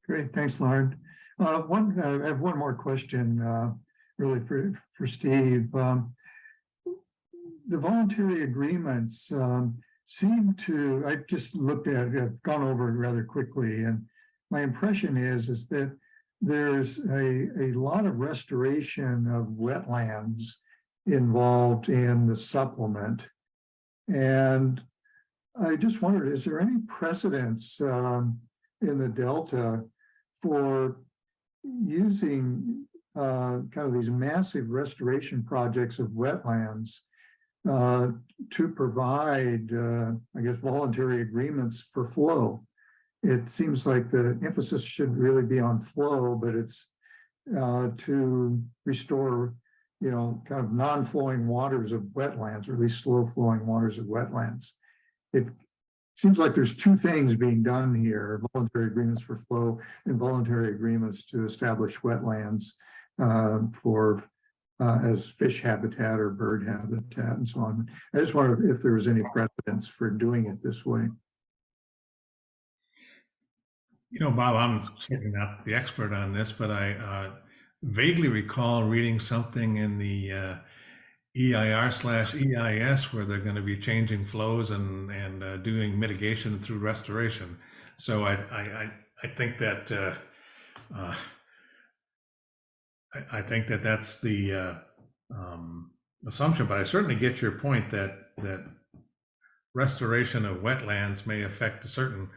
Great, thanks, Lauren. I have one more question, really for Steve. The voluntary agreements seem to, I just looked at it, I've gone over it rather quickly, and my impression is that there's a lot of restoration of wetlands involved in the supplement. And I just wondered, is there any precedence in the Delta for using kind of these massive restoration projects of wetlands to provide, I guess, voluntary agreements for flow? It seems like the emphasis should really be on flow, but it's to restore, kind of non-flowing waters of wetlands, or at least slow flowing waters of wetlands. It seems like there's two things being done here: voluntary agreements for flow and voluntary agreements to establish wetlands for as fish habitat or bird habitat and so on. I just wondered if there was any precedence for doing it this way. Bob, I'm certainly not the expert on this, but I vaguely recall reading something in the EIR/EIS where they're going to be changing flows and doing mitigation through restoration. So I think that I think that that's the assumption, but I certainly get your point that restoration of wetlands may affect a certain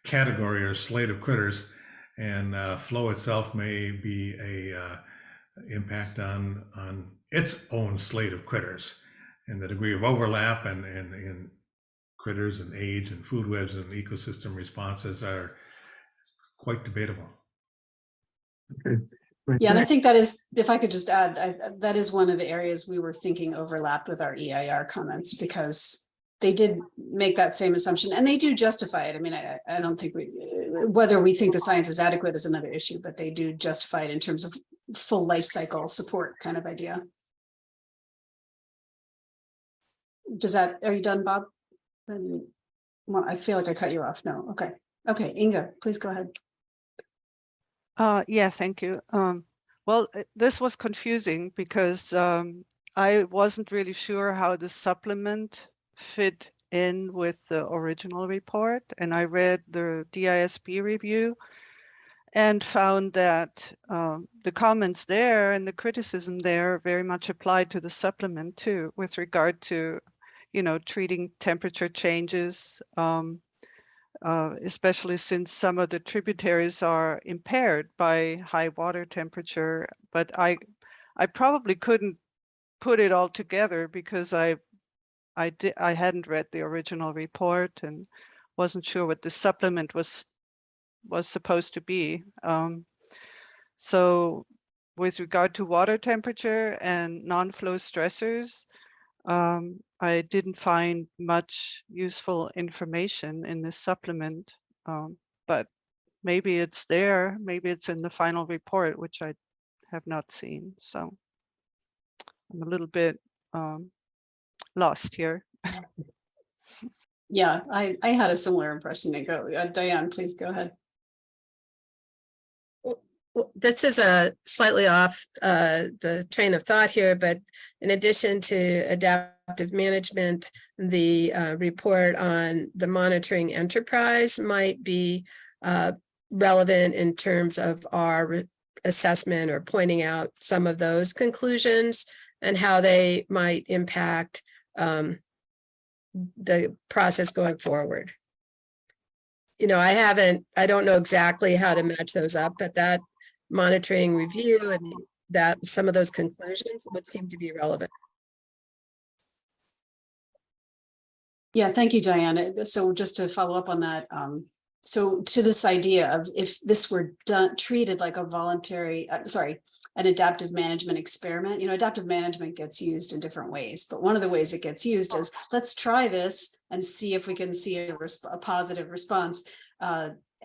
category or slate of critters, and flow itself may be a impact on its own slate of critters, and the degree of overlap and critters and age and food webs and ecosystem responses are quite debatable. Okay. Yeah, and I think that is, if I could just add, that is one of the areas we were thinking overlapped with our EIR comments, because they did make that same assumption, and they do justify it. I mean, I don't think whether we think the science is adequate is another issue, but they do justify it in terms of full life cycle support kind of idea. Are you done, Bob? Well, I feel like I cut you off. No, okay. Okay, Inga, please go ahead. Yeah, thank you. Well, this was confusing because I wasn't really sure how the supplement fit in with the original report, and I read the DISB review and found that the comments there and the criticism there very much applied to the supplement too, with regard to, treating temperature changes, especially since some of the tributaries are impaired by high water temperature. But I probably couldn't put it all together because I hadn't read the original report and wasn't sure what the supplement was supposed to be. So with regard to water temperature and non-flow stressors, I didn't find much useful information in this supplement, but maybe it's there, maybe it's in the final report, which I have not seen. So I'm a little bit lost here. Yeah, I had a similar impression. Diane, please go ahead. This is a slightly off the train of thought here, but in addition to adaptive management, the report on the monitoring enterprise might be relevant in terms of our assessment or pointing out some of those conclusions and how they might impact the process going forward. I don't know exactly how to match those up, but that monitoring review and that some of those conclusions would seem to be relevant. Yeah, thank you, Diana. So just to follow up on that, so to this idea of if this were treated like a voluntary, an adaptive management experiment, adaptive management gets used in different ways, but one of the ways it gets used is let's try this and see if we can see a positive response.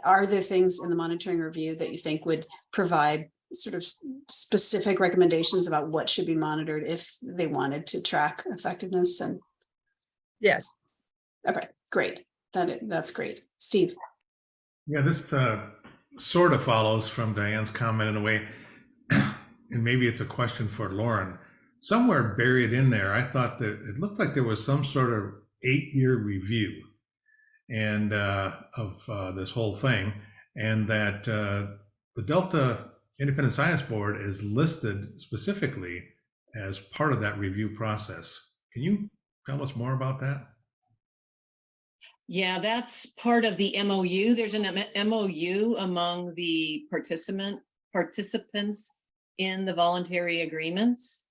Are there things in the monitoring review that you think would provide sort of specific recommendations about what should be monitored if they wanted to track effectiveness? And Yes. okay, great. That's great. Steve. Yeah, this sort of follows from Diane's comment in a way, and maybe it's a question for Lauren. Somewhere buried in there, I thought that it looked like there was some sort of 8-year review and of this whole thing, and that the Delta Independent Science Board is listed specifically as part of that review process. Can you tell us more about that? Yeah, that's part of the MOU. There's an MOU among the participants in the voluntary agreements.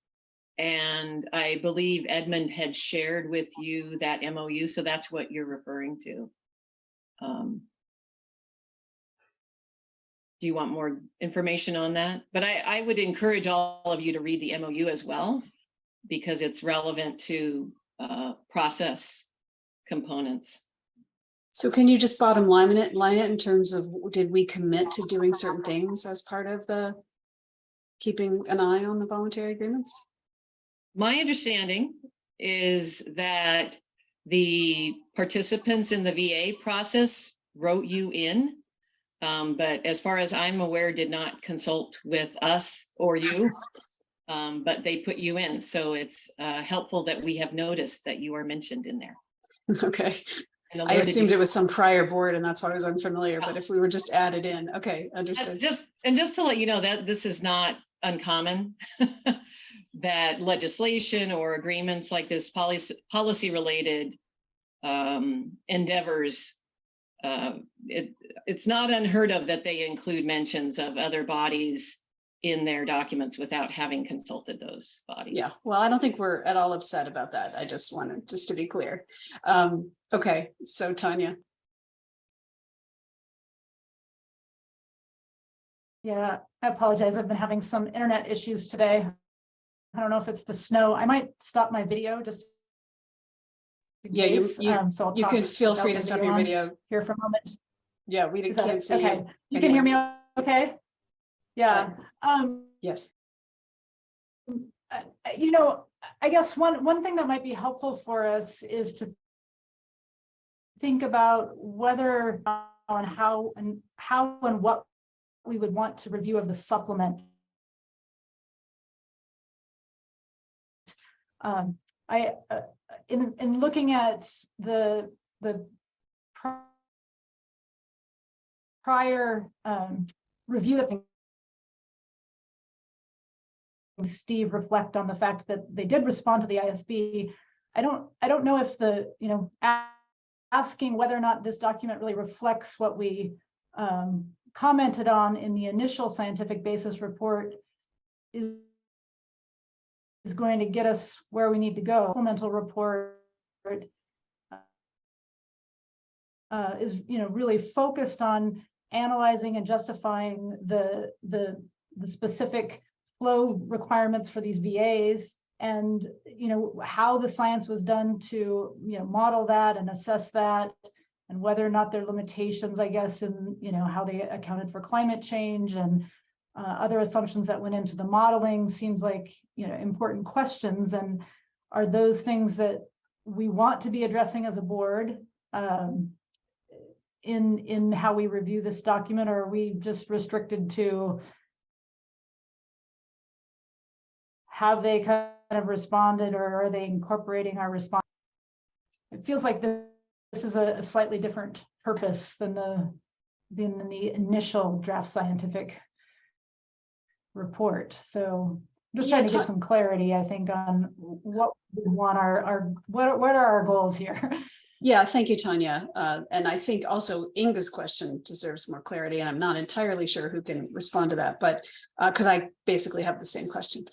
And I believe Edmund had shared with you that MOU, so that's what you're referring to. Do you want more information on that? But I would encourage all of you to read the MOU as well, because it's relevant to process components. So can you just bottom line it in terms of, did we commit to doing certain things as part of the keeping an eye on the voluntary agreements? My understanding is that the participants in the VA process wrote you in, but as far as I'm aware, did not consult with us or you, but they put you in. So it's helpful that we have noticed that you are mentioned in there. Okay. I assumed it was some prior board and that's why I was unfamiliar, but if we were just added in, okay, understood. Just to let you know that this is not uncommon, that legislation or agreements like this policy related endeavors, it's not unheard of that they include mentions of other bodies in their documents without having consulted those bodies. Yeah, well, I don't think we're at all upset about that. I just wanted to be clear. Okay, so Tanya. Yeah, I apologize. I've been having some internet issues today. I don't know if it's the snow. I might stop my video just. Yeah, you can feel free to stop your video here for a moment. Yeah, we can't see okay. you. You can hear me okay? Yeah. Yes. You know, I guess one thing that might be helpful for us is to think about whether on how and what we would want to review of the supplement. In looking at the prior review that Steve reflect on the fact that they did respond to the ISB. I don't know if the, you know, asking whether or not this document really reflects what we commented on in the initial scientific basis report is going to get us where we need to go. Supplemental report is, you know, really focused on analyzing and justifying the specific flow requirements for these VAs, and you know how the science was done to, you know, model that and assess that, and whether or not there are limitations, I guess, in, you know, how they accounted for climate change and other assumptions that went into the modeling. Seems like, you know, important questions, and are those things that we want to be addressing as a board in how we review this document, or are we just restricted to have they kind of responded, or are they incorporating our response? It feels like this is a slightly different purpose than the initial draft scientific report. So I'm just trying to get some clarity, I think, on what we want what are our goals here? Yeah, thank you, Tanya. And I think also Inga's question deserves more clarity, and I'm not entirely sure who can respond to that, but because I basically have the same question.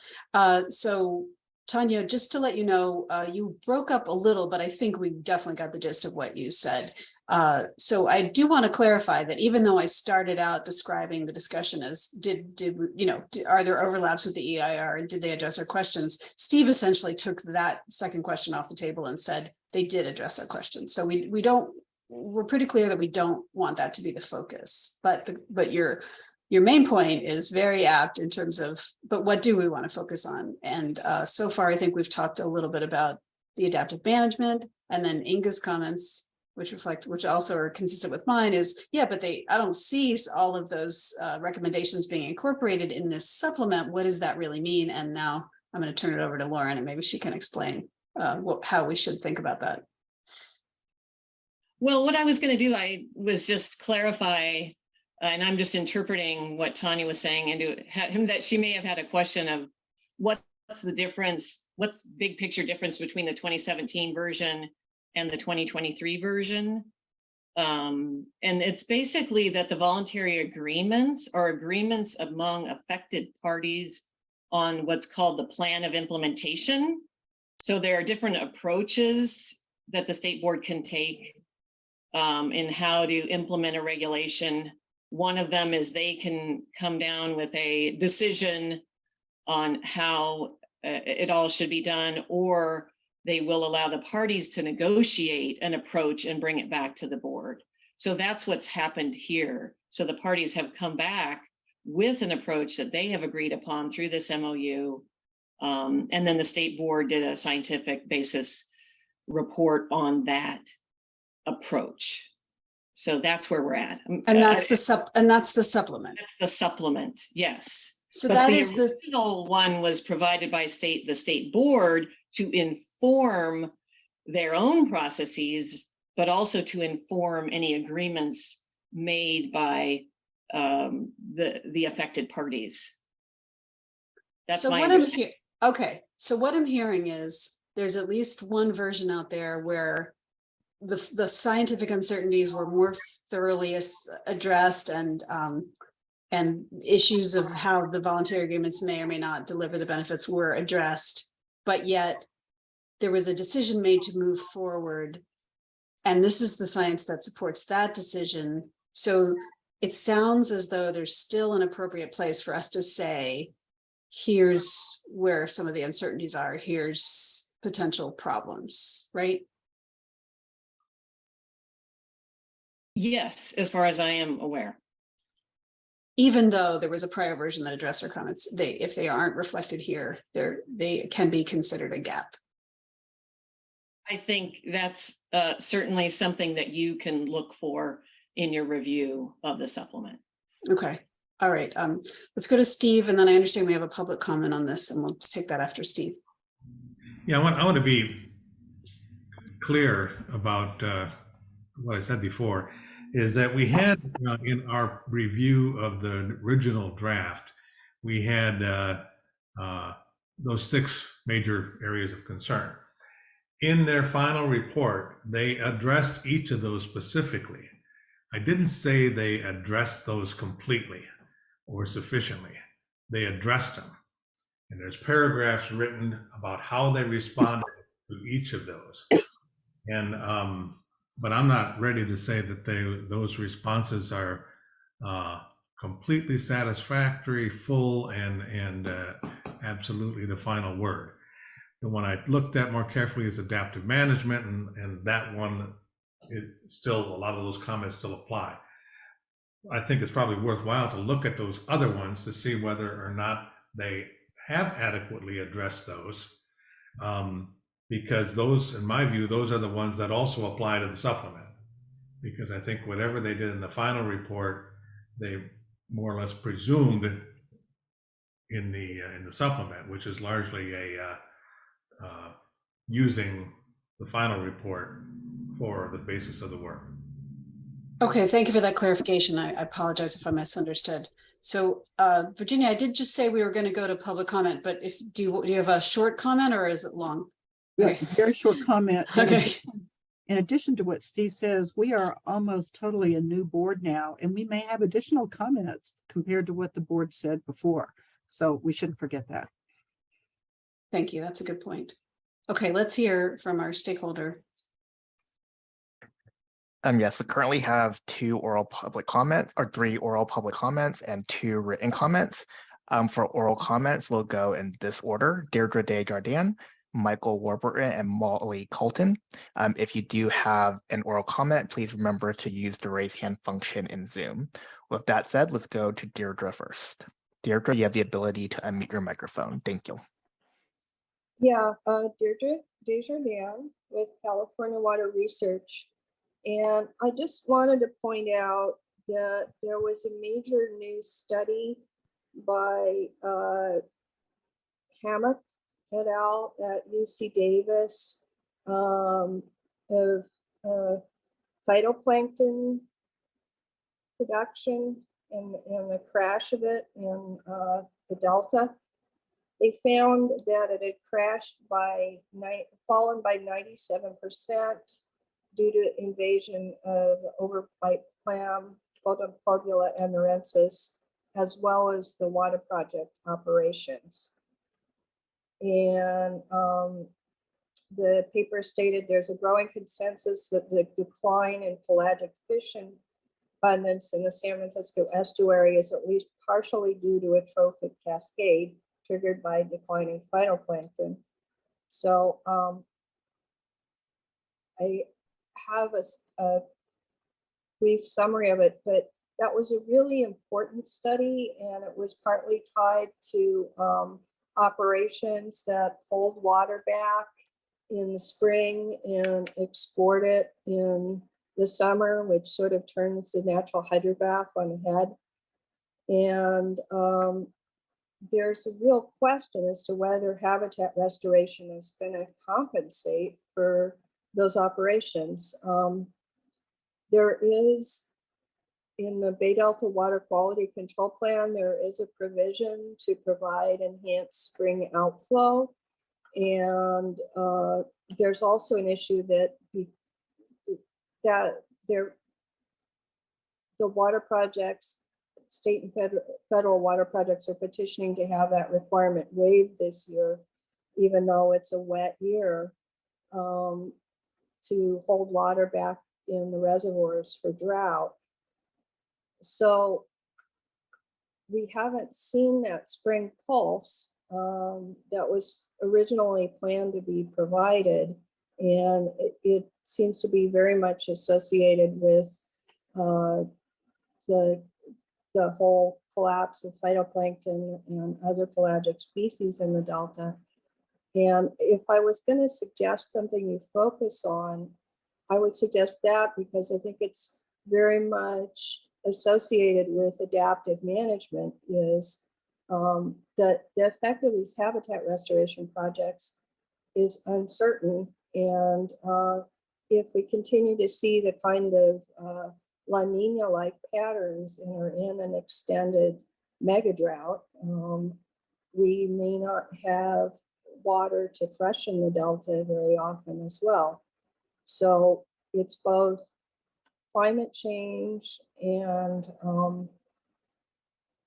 So Tanya, just to let you know, you broke up a little, but I think we definitely got the gist of what you said. So I do want to clarify that even though I started out describing the discussion as are there overlaps with the EIR and did they address our questions, Steve essentially took that second question off the table and said they did address our questions. So we're pretty clear that we don't want that to be the focus, but your your main point is very apt in terms of, but what do we want to focus on? And so far, I think we've talked a little bit about the adaptive management, and then Inga's comments, which also are consistent with mine, is, yeah, but I don't see all of those recommendations being incorporated in this supplement. What does that really mean? And now I'm going to turn it over to Lauren, and maybe she can explain how we should think about that. Well, what I was going to do, I was just clarify, and I'm just interpreting what Tanya was saying into him, that she may have had a question of what's the difference, what's big picture difference between the 2017 version and the 2023 version. And it's basically that the voluntary agreements are agreements among affected parties on what's called the plan of implementation. So there are different approaches that the state board can take in how to implement a regulation. One of them is they can come down with a decision on how it all should be done, or they will allow the parties to negotiate an approach and bring it back to the board. So that's what's happened here. So the parties have come back with an approach that they have agreed upon through this MOU. And then the state board did a scientific basis report on that approach. So that's where we're at. And that's the supplement. That's the supplement, yes. So But that the is the original one was provided by the state board to inform their own processes, but also to inform any agreements made by the affected parties. That's so my what understanding. okay. So what I'm hearing is there's at least one version out there where the scientific uncertainties were more thoroughly addressed, and issues of how the voluntary agreements may or may not deliver the benefits were addressed, but yet there was a decision made to move forward. And this is the science that supports that decision. So it sounds as though there's still an appropriate place for us to say, here's where some of the uncertainties are, here's potential problems, right? Yes, as far as I am aware. Even though there was a prior version that addressed our comments, if they aren't reflected here, they can be considered a gap. I think that's certainly something that you can look for in your review of the supplement. Okay, all right. Let's go to Steve, and then I understand we have a public comment on this, and we'll take that after Steve. Yeah, I want to be clear about what I said before, is that we had in our review of the original draft, we had those 6 major areas of concern. In their final report, they addressed each of those specifically. I didn't say they addressed those completely or sufficiently. They addressed them. And there's paragraphs written about how they responded to each of those. And but I'm not ready to say that those responses are completely satisfactory, full, and absolutely the final word. The one I looked at more carefully is adaptive management, and that one, still a lot of those comments still apply. I think it's probably worthwhile to look at those other ones to see whether or not they have adequately addressed those. Because those, in my view, those are the ones that also apply to the supplement. Because I think whatever they did in the final report, they more or less presumed in the supplement, which is largely using the final report for the basis of the work. Okay, thank you for that clarification. I apologize if I misunderstood. So Virginia, I did just say we were going to go to public comment, but do you have a short comment, or is it long? Yeah, Okay. very short comment. Okay. In addition to what Steve says, we are almost totally a new board now, and we may have additional comments compared to what the board said before. So we shouldn't forget that. Thank you. That's a good point. Okay, let's hear from our stakeholder. Yes, we currently have 2 oral public comments, or 3 oral public comments and 2 written comments. For oral comments, we'll go in this order: Deirdre Desjardins, Michael Warburton, and Molly Colton. If you do have an oral comment, please remember to use the raise hand function in Zoom. With that said, let's go to Deirdre first. Deirdre, you have the ability to unmute your microphone. Thank you. Yeah, Deja Dan with California Water Research. And I just wanted to point out that there was a major new study by Hammock et al. At UC Davis of phytoplankton production and the crash of it in the Delta. They found that it had crashed fallen by 97% due to invasion of overbite clam, Photocorbula amurensis, as well as the water project operations. And the paper stated there's a growing consensus that the decline in pelagic fish abundance in the San Francisco estuary is at least partially due to a trophic cascade triggered by declining phytoplankton. So I have a brief summary of it, but that was a really important study, and it was partly tied to operations that hold water back in the spring and export it in the summer, which sort of turns the natural hydrograph on the head. And there's a real question as to whether habitat restoration is going to compensate for those operations. There is, in the Bay Delta Water Quality Control Plan, there is a provision to provide enhanced spring outflow. And there's also an issue that the water projects, state and federal water projects, are petitioning to have that requirement waived this year, even though it's a wet year, to hold water back in the reservoirs for drought. So we haven't seen that spring pulse that was originally planned to be provided, and it seems to be very much associated with the whole collapse of phytoplankton and other pelagic species in the Delta. And if I was going to suggest something you focus on, I would suggest that, because I think it's very much associated with adaptive management, is that the effect of these habitat restoration projects is uncertain. And if we continue to see the kind of La Nina-like patterns and are in an extended mega drought, we may not have water to freshen the Delta very often as well. So it's both climate change and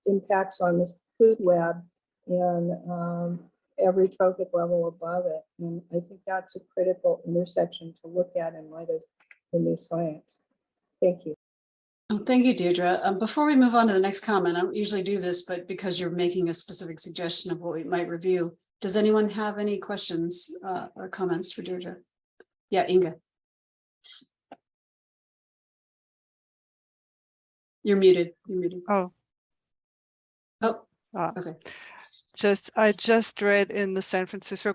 impacts on the food web and every trophic level above it. And I think that's a critical intersection to look at in light of the new science. Thank you. Thank you, Deirdre. Before we move on to the next comment, I don't usually do this, but because you're making a specific suggestion of what we might review, does anyone have any questions or comments for Deirdre? Yeah, Inga. You're muted. You're muted. Oh. Okay. I just read in the San Francisco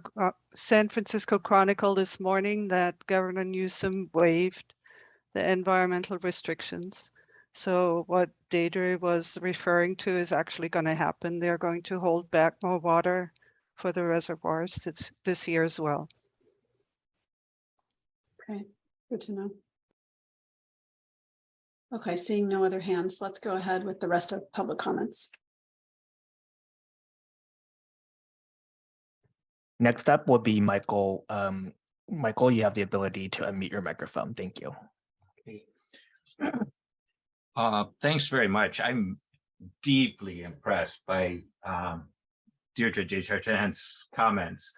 Chronicle this morning that Governor Newsom waived the environmental restrictions. So what Deirdre was referring to is actually going to happen. They're going to hold back more water for the reservoirs this year as well. Okay, good to know. Okay, seeing no other hands, let's go ahead with the rest of public comments. Next up will be Michael. Michael, you have the ability to unmute your microphone. Thank you. Thanks very much. I'm deeply impressed by Deirdre Desjardins' comments,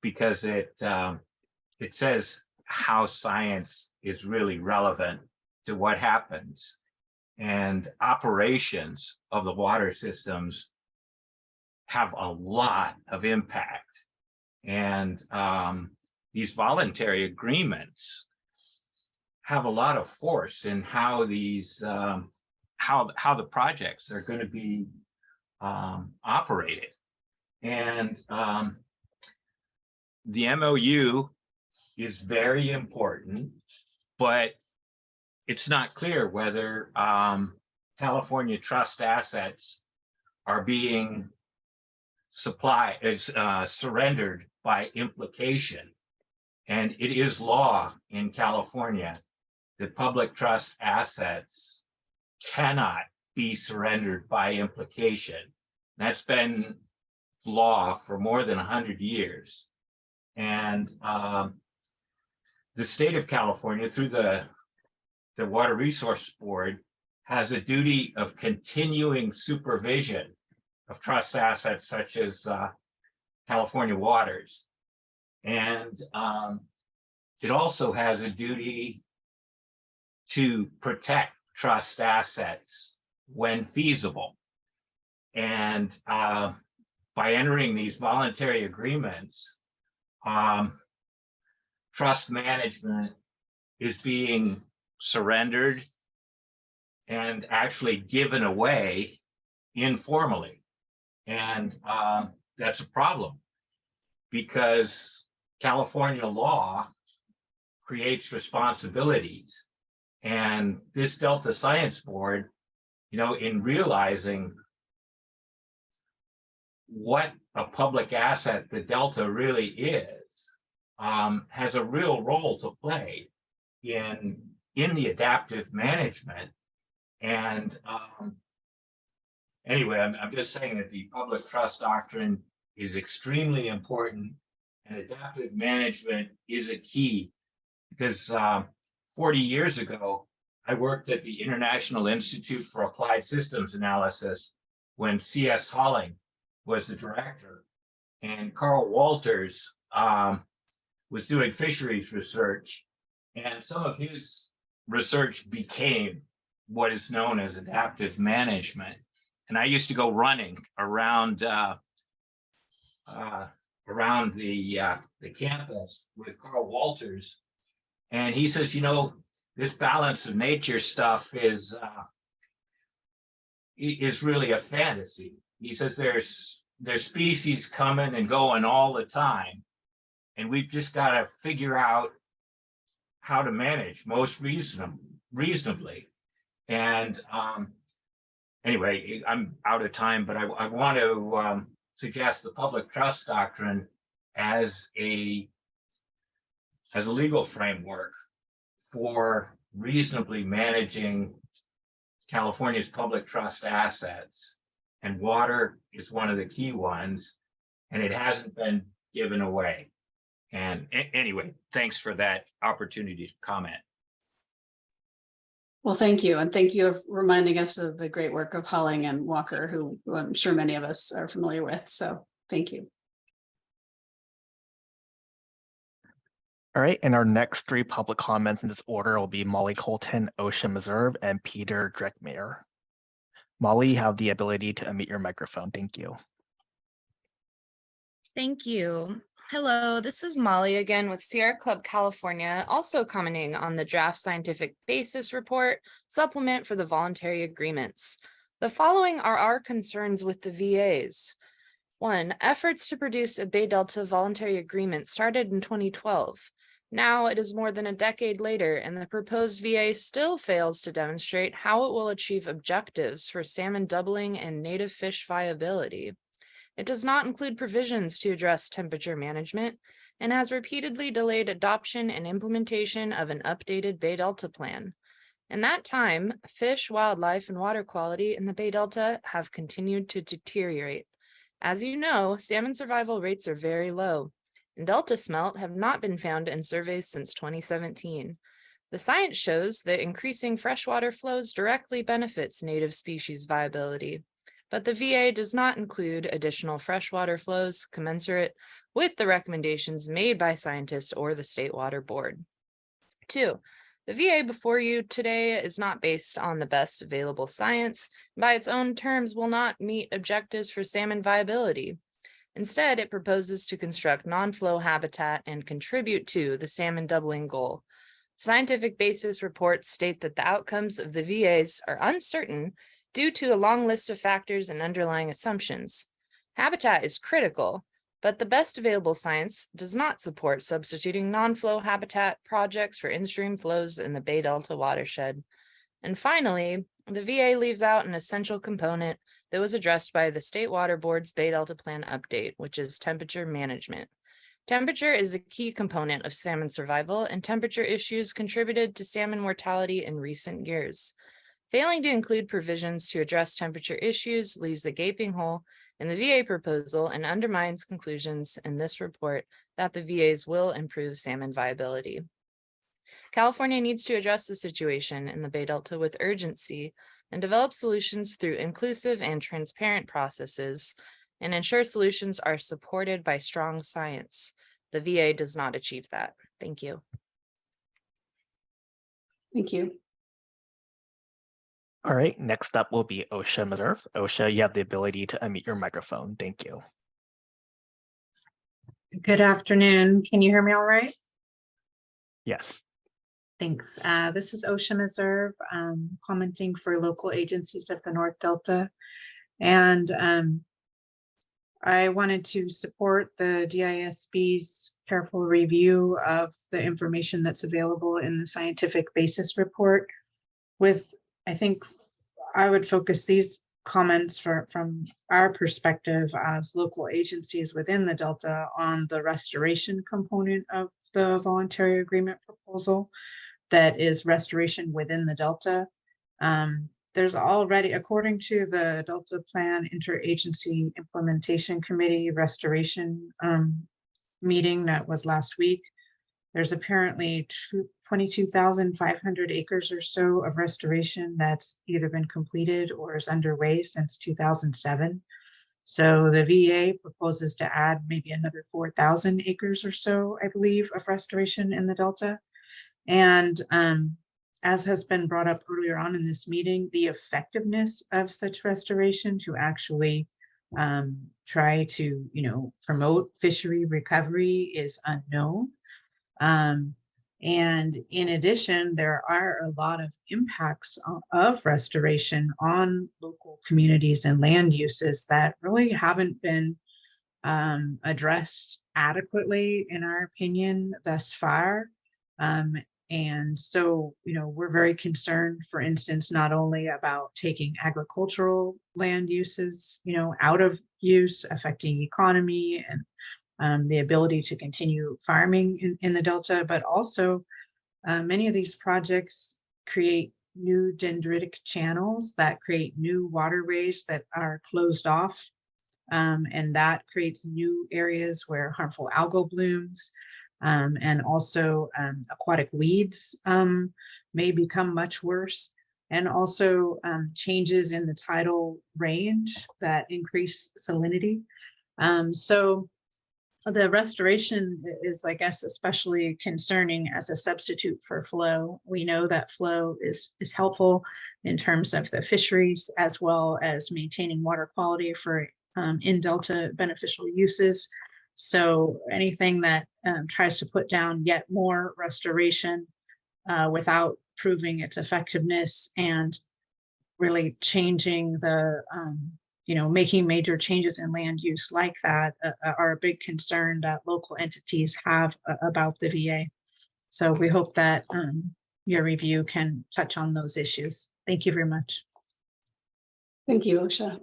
because it says how science is really relevant to what happens, and operations of the water systems have a lot of impact. And these voluntary agreements have a lot of force in how these how the projects are going to be operated. And the MOU is very important, but it's not clear whether California trust assets are being surrendered by implication. And it is law in California that public trust assets cannot be surrendered by implication. That's been law for more than 100 years. And the state of California, through the Water Resources Board, has a duty of continuing supervision of trust assets such as California Waters. And it also has a duty to protect trust assets when feasible. And by entering these voluntary agreements, trust management is being surrendered and actually given away informally. And that's a problem because California law creates responsibilities. And this Delta Science Board, in realizing what a public asset the Delta really is, has a real role to play in the adaptive management. And anyway, I'm just saying that the public trust doctrine is extremely important, and adaptive management is a key because 40 years ago, I worked at the International Institute for Applied Systems Analysis when C.S. Holling was the director, and Carl Walters was doing fisheries research, and some of his research became what is known as adaptive management. And I used to go running around the campus with Carl Walters, and he says, this balance of nature stuff is really a fantasy. He says there's species coming and going all the time, and we've just got to figure out how to manage most reasonably. And anyway, I'm out of time, but I want to suggest the public trust doctrine as a legal framework for reasonably managing California's public trust assets. And water is one of the key ones, and it hasn't been given away. And anyway, thanks for that opportunity to comment. Well, thank you. And thank you for reminding us of the great work of Holling and Walker, who I'm sure many of us are familiar with. So thank you. All right, and our next three public comments in this order will be Molly Colton, Ocean Reserve, and Peter Dreckmeyer. Molly, you have the ability to unmute your microphone. Thank you. Thank you. Hello, this is Molly again with Sierra Club California, also commenting on the draft scientific basis report supplement for the voluntary agreements. The following are our concerns with the VAs. 1, efforts to produce a Bay Delta voluntary agreement started in 2012. Now it is more than a decade later, and the proposed VA still fails to demonstrate how it will achieve objectives for salmon doubling and native fish viability. It does not include provisions to address temperature management and has repeatedly delayed adoption and implementation of an updated Bay Delta plan. In that time, fish, wildlife, and water quality in the Bay Delta have continued to deteriorate. As you know, salmon survival rates are very low, and Delta smelt have not been found in surveys since 2017. The science shows that increasing freshwater flows directly benefits native species viability, but the VA does not include additional freshwater flows commensurate with the recommendations made by scientists or the State Water Board. 2, the VA before you today is not based on the best available science, and by its own terms will not meet objectives for salmon viability. Instead, it proposes to construct non-flow habitat and contribute to the salmon doubling goal. Scientific basis reports state that the outcomes of the VAs are uncertain due to a long list of factors and underlying assumptions. Habitat is critical, but the best available science does not support substituting non-flow habitat projects for in-stream flows in the Bay Delta watershed. And finally, the VA leaves out an essential component that was addressed by the State Water Board's Bay Delta Plan update, which is temperature management. Temperature is a key component of salmon survival, and temperature issues contributed to salmon mortality in recent years. Failing to include provisions to address temperature issues leaves a gaping hole in the VA proposal and undermines conclusions in this report that the VAs will improve salmon viability. California needs to address the situation in the Bay Delta with urgency and develop solutions through inclusive and transparent processes and ensure solutions are supported by strong science. The VA does not achieve that. Thank you. Thank you. All right, next up will be OSHA Meserve. OSHA, you have the ability to unmute your microphone. Thank you. Good afternoon. Can you hear me all right? Yes. Thanks. This is OSHA Meserve, commenting for local agencies of the North Delta. And I wanted to support the DISB's careful review of the information that's available in the scientific basis report. With, I think I would focus these comments from our perspective as local agencies within the Delta on the restoration component of the voluntary agreement proposal. That is restoration within the Delta. There's already, according to the Delta Plan Interagency Implementation Committee restoration meeting that was last week, there's apparently 22,500 acres or so of restoration that's either been completed or is underway since 2007. So the VA proposes to add maybe another 4,000 acres or so, I believe, of restoration in the Delta. And as has been brought up earlier on in this meeting, the effectiveness of such restoration to actually try to, promote fishery recovery is unknown. And in addition, there are a lot of impacts of restoration on local communities and land uses that really haven't been addressed adequately, in our opinion, thus far. And so, we're very concerned, for instance, not only about taking agricultural land uses, out of use, affecting economy and the ability to continue farming in the Delta, but also many of these projects create new dendritic channels that create new waterways that are closed off. And that creates new areas where harmful algal blooms and also aquatic weeds may become much worse, and also changes in the tidal range that increase salinity. So the restoration is, I guess, especially concerning as a substitute for flow. We know that flow is helpful in terms of the fisheries, as well as maintaining water quality for in Delta beneficial uses. So anything that tries to put down yet more restoration without proving its effectiveness and really changing the, making major changes in land use like that are a big concern that local entities have about the VA. So we hope that your review can touch on those issues. Thank you very much. Thank you, OSHA.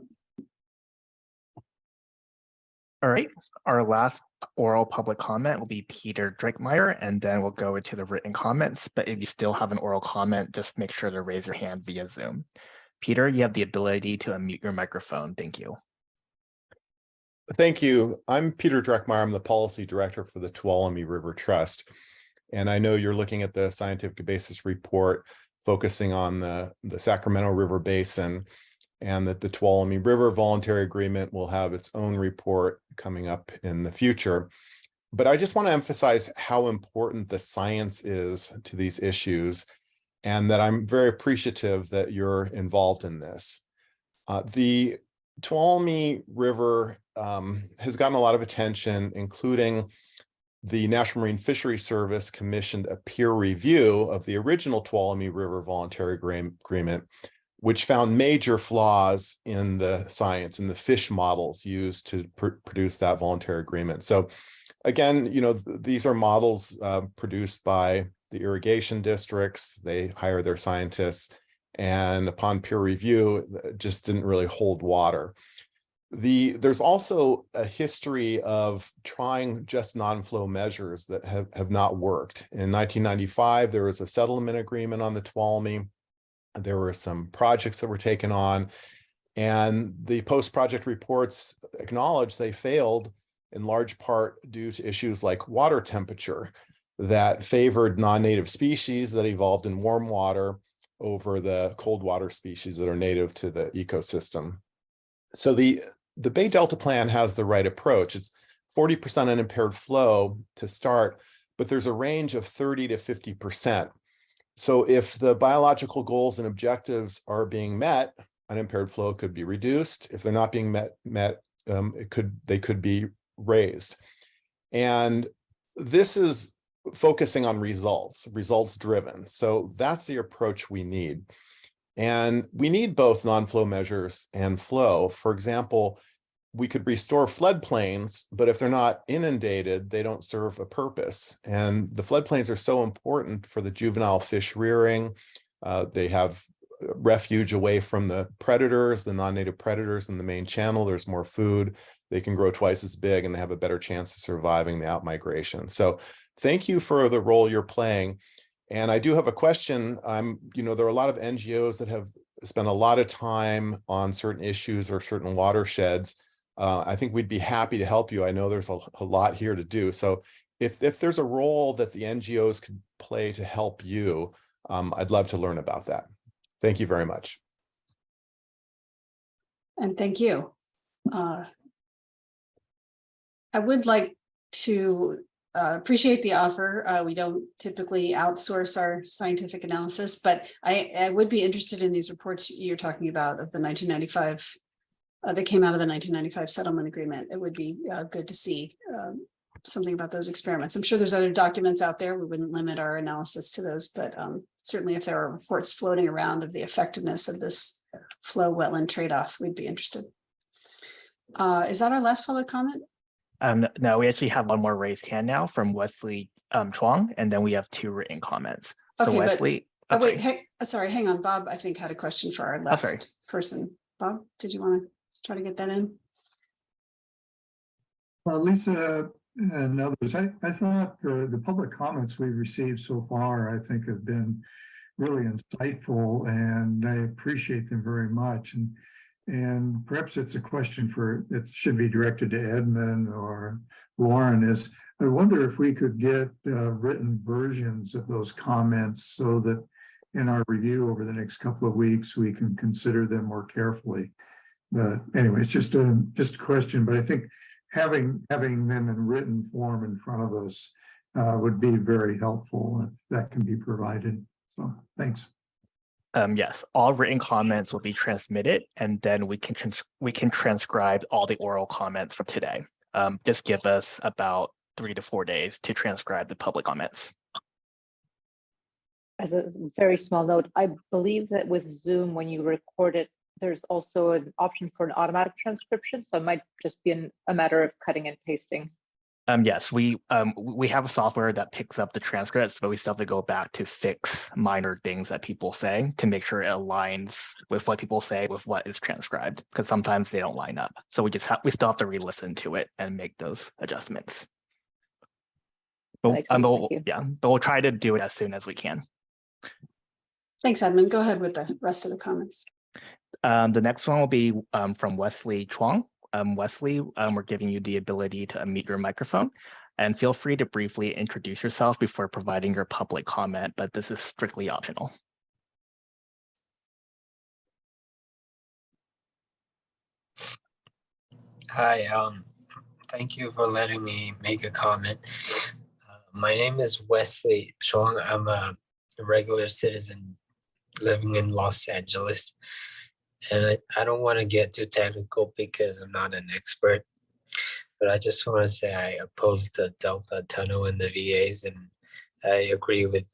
All right, our last oral public comment will be Peter Dreckmeyer, and then we'll go into the written comments. But if you still have an oral comment, just make sure to raise your hand via Zoom. Peter, you have the ability to unmute your microphone. Thank you. Thank you. I'm Peter Dreckmeyer. I'm the policy director for the Tuolumne River Trust. And I know you're looking at the scientific basis report focusing on the Sacramento River Basin, and that the Tuolumne River Voluntary Agreement will have its own report coming up in the future. But I just want to emphasize how important the science is to these issues, and that I'm very appreciative that you're involved in this. The Tuolumne River has gotten a lot of attention, including the National Marine Fisheries Service commissioned a peer review of the original Tuolumne River Voluntary Agreement, which found major flaws in the science and the fish models used to produce that voluntary agreement. So again, these are models produced by the irrigation districts. They hire their scientists, and upon peer review, it just didn't really hold water. There's also a history of trying just non-flow measures that have not worked. In 1995, there was a settlement agreement on the Tuolumne. There were some projects that were taken on, and the post-project reports acknowledged they failed in large part due to issues like water temperature that favored non-native species that evolved in warm water over the cold water species that are native to the ecosystem. So the Bay Delta Plan has the right approach. It's 40% unimpaired flow to start, but there's a range of 30 to 50%. So if the biological goals and objectives are being met, unimpaired flow could be reduced. If they're not being met, they could be raised. And this is focusing on results driven. So that's the approach we need. And we need both non-flow measures and flow. For example, we could restore floodplains, but if they're not inundated, they don't serve a purpose. And the floodplains are so important for the juvenile fish rearing. They have refuge away from the predators, the non-native predators in the main channel. There's more food. They can grow twice as big, and they have a better chance of surviving the outmigration. So thank you for the role you're playing. And I do have a question. There are a lot of NGOs that have spent a lot of time on certain issues or certain watersheds. I think we'd be happy to help you. I know there's a lot here to do. So if there's a role that the NGOs could play to help you, I'd love to learn about that. Thank you very much. And thank you. I would like to appreciate the offer. We don't typically outsource our scientific analysis, but I would be interested in these reports you're talking about of the 1995, that came out of the 1995 settlement agreement. It would be good to see something about those experiments. I'm sure there's other documents out there. We wouldn't limit our analysis to those, but certainly if there are reports floating around of the effectiveness of this flow wetland trade-off, we'd be interested. Is that our last public comment? No, we actually have one more raised hand now from Wesley Chuang, and then we have 2 written comments. So Okay, Wesley. but wait, hey, sorry, hang on. Bob, I think had a question for our last person. Bob, did you want to try to get that in? Well, Lisa and others, I thought the public comments we received so far, I think, have been really insightful, and I appreciate them very much. And perhaps it's a question it should be directed to Edmund or Lauren, is I wonder if we could get written versions of those comments so that in our review over the next couple of weeks, we can consider them more carefully. But anyway, it's just a question, but I think having them in written form in front of us would be very helpful if that can be provided. So thanks. Yes, all written comments will be transmitted, and then we can transcribe all the oral comments from today. Just give us about 3 to 4 days to transcribe the public comments. As a very small note, I believe that with Zoom, when you record it, there's also an option for an automatic transcription. So it might just be a matter of cutting and pasting. Yes, we have a software that picks up the transcripts, but we still have to go back to fix minor things that people say to make sure it aligns with what people say with what is transcribed, because sometimes they don't line up. So we still have to re-listen to it and make those adjustments. But we'll try to do it as soon as we can. Thanks, Edmund. Go ahead with the rest of the comments. The next one will be from Wesley Chuang. Wesley, we're giving you the ability to unmute your microphone, and feel free to briefly introduce yourself before providing your public comment, but this is strictly optional. Hi, thank you for letting me make a comment. My name is Wesley Chuang. I'm a regular citizen living in Los Angeles. And I don't want to get too technical because I'm not an expert. But I just want to say I oppose the Delta tunnel and the VAs, and I agree with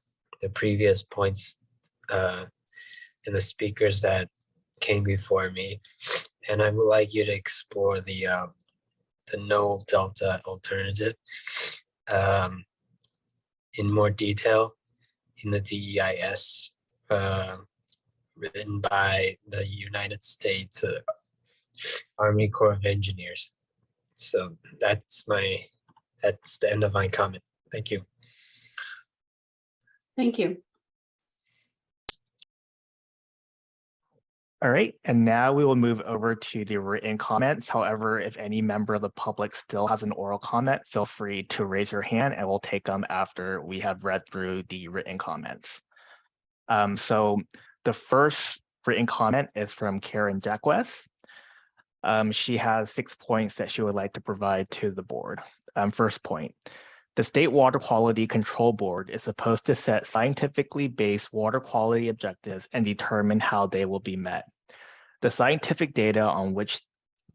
the previous points and the speakers that came before me. And I would like you to explore the no Delta alternative in more detail in the DEIS written by the United States Army Corps of Engineers. So that's the end of my comment. Thank you. Thank you. All right, and now we will move over to the written comments. However, if any member of the public still has an oral comment, feel free to raise your hand and we'll take them after we have read through the written comments. So the first written comment is from Karen Jackwes. She has 6 points that she would like to provide to the board. First point, the State Water Quality Control Board is supposed to set scientifically based water quality objectives and determine how they will be met. The scientific data on which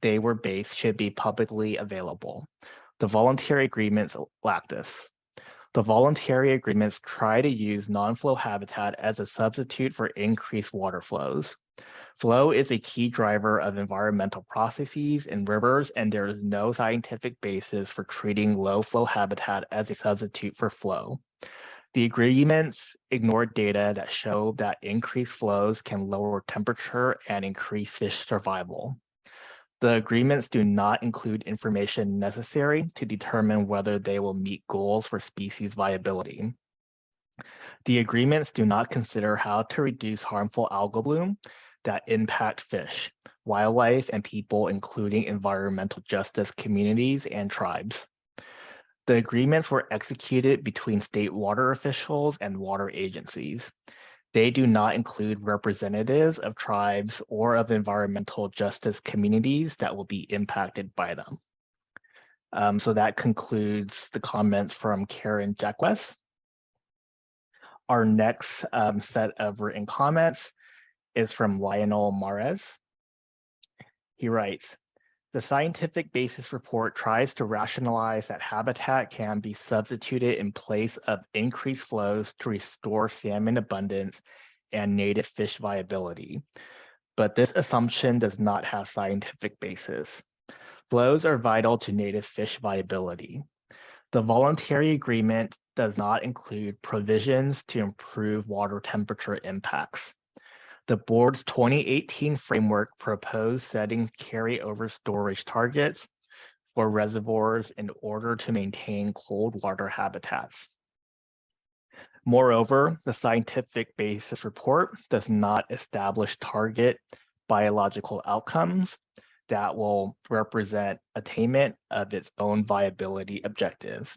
they were based should be publicly available. The voluntary agreements lack this. The voluntary agreements try to use non-flow habitat as a substitute for increased water flows. Flow is a key driver of environmental processes in rivers, and there is no scientific basis for treating low flow habitat as a substitute for flow. The agreements ignore data that show that increased flows can lower temperature and increase fish survival. The agreements do not include information necessary to determine whether they will meet goals for species viability. The agreements do not consider how to reduce harmful algal bloom that impact fish, wildlife, and people, including environmental justice communities and tribes. The agreements were executed between state water officials and water agencies. They do not include representatives of tribes or of environmental justice communities that will be impacted by them. So that concludes the comments from Karen Jackwes. Our next set of written comments is from Lionel Mares. He writes, the scientific basis report tries to rationalize that habitat can be substituted in place of increased flows to restore salmon abundance and native fish viability. But this assumption does not have scientific basis. Flows are vital to native fish viability. The voluntary agreement does not include provisions to improve water temperature impacts. The board's 2018 framework proposed setting carryover storage targets for reservoirs in order to maintain cold water habitats. Moreover, the scientific basis report does not establish target biological outcomes that will represent attainment of its own viability objectives.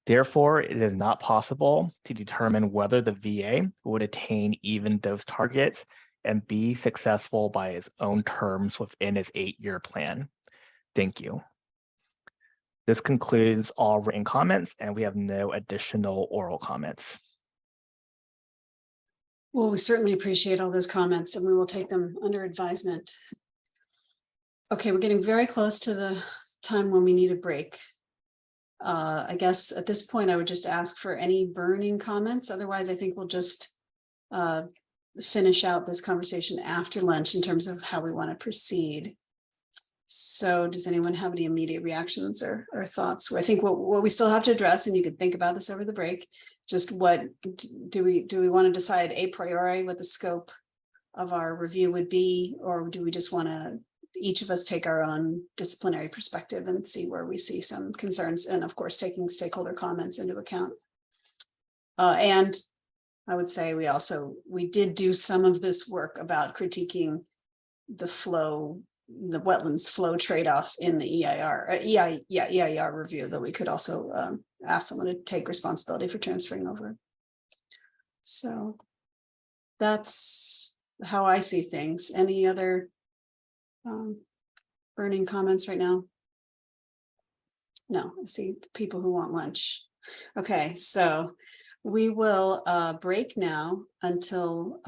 Therefore, it is not possible to determine whether the VA would attain even those targets and be successful by its own terms within its 8-year plan. Thank you. This concludes all written comments, and we have no additional oral comments. Well, we certainly appreciate all those comments, and we will take them under advisement. Okay, we're getting very close to the time when we need a break. I guess at this point, I would just ask for any burning comments. Otherwise, I think we'll just finish out this conversation after lunch in terms of how we want to proceed. So does anyone have any immediate reactions or thoughts? I think what we still have to address, and you could think about this over the break, just what do we want to decide a priori what the scope of our review would be, or do we just want to each of us take our own disciplinary perspective and see where we see some concerns, and of course taking stakeholder comments into account. And I would say we did do some of this work about critiquing the wetlands flow trade-off in the EIR review, that we could also ask someone to take responsibility for transferring over. So that's how I see things. Any other burning comments right now? No, I see people who want lunch. Okay, so we will break now until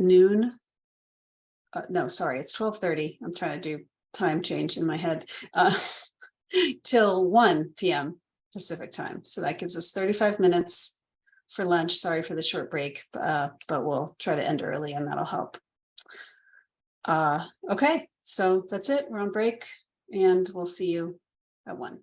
noon. No, sorry, it's 12:30. I'm trying to do time change in my head. till 1 p.m. Pacific time. So that gives us 35 minutes for lunch. Sorry for the short break, but we'll try to end early and that'll help. Okay, so that's it. We're on break and we'll see you at 1.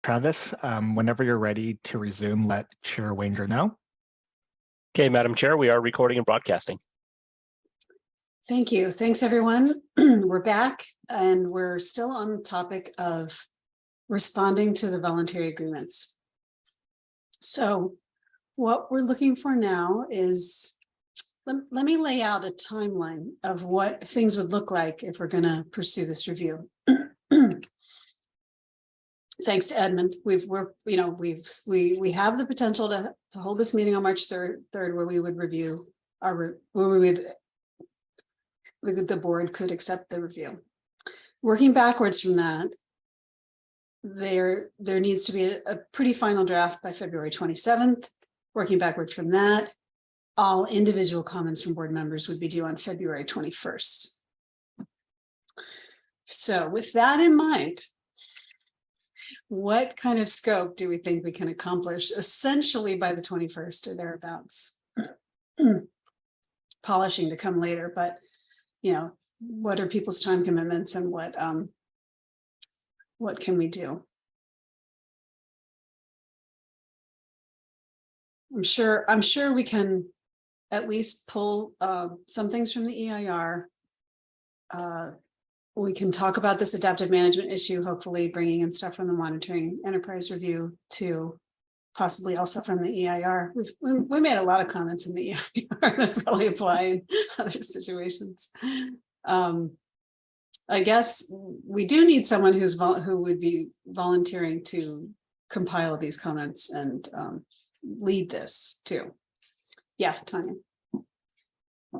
Travis, whenever you're ready to resume, let Chair Wanger know. Okay, Madam Chair, we are recording and broadcasting. Thank you. Thanks, everyone. We're back and we're still on the topic of responding to the voluntary agreements. So what we're looking for now is, let me lay out a timeline of what things would look like if we're going to pursue this review. Thanks to Edmund, we have the potential to hold this meeting on March 3rd where we would review the board could accept the review. Working backwards from that, there needs to be a pretty final draft by February 27th. Working backwards from that, all individual comments from board members would be due on February 21st. So with that in mind, what kind of scope do we think we can accomplish essentially by the 21st or thereabouts? Polishing to come later, but what are people's time commitments and what can we do? I'm sure we can at least pull some things from the EIR. We can talk about this adaptive management issue, hopefully bringing in stuff from the monitoring enterprise review to possibly also from the EIR. We made a lot of comments in the EIR that probably apply in other situations. I guess we do need someone who would be volunteering to compile these comments and lead this too. Yeah, Tanya.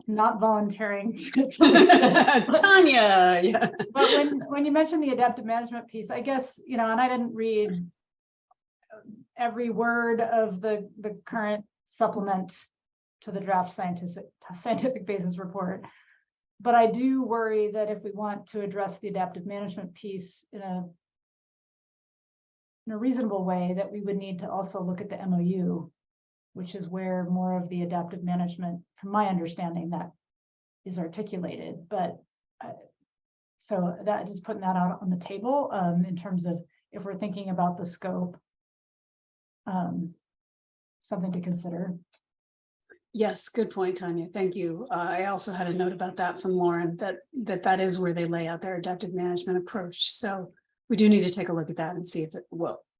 Not volunteering. Tanya, yeah. But when you mentioned the adaptive management piece, I guess, and I didn't read every word of the current supplement to the draft scientific basis report. But I do worry that if we want to address the adaptive management piece in a reasonable way, that we would need to also look at the MOU, which is where more of the adaptive management, from my understanding, that is articulated. But so that just putting that out on the table in terms of if we're thinking about the scope, something to consider. Yes, good point, Tanya. Thank you. I also had a note about that from Lauren, that is where they lay out their adaptive management approach. So we do need to take a look at that and see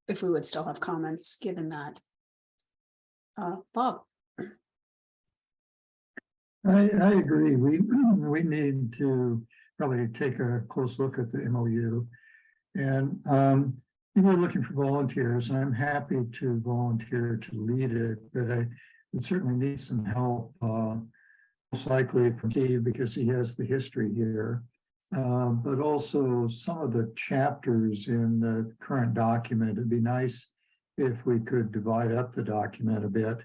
if we would still have comments given that. Bob. I agree. We need to probably take a close look at the MOU. And we're looking for volunteers, and I'm happy to volunteer to lead it, but I would certainly need some help, most likely from Steve, because he has the history here. But also some of the chapters in the current document, it'd be nice if we could divide up the document a bit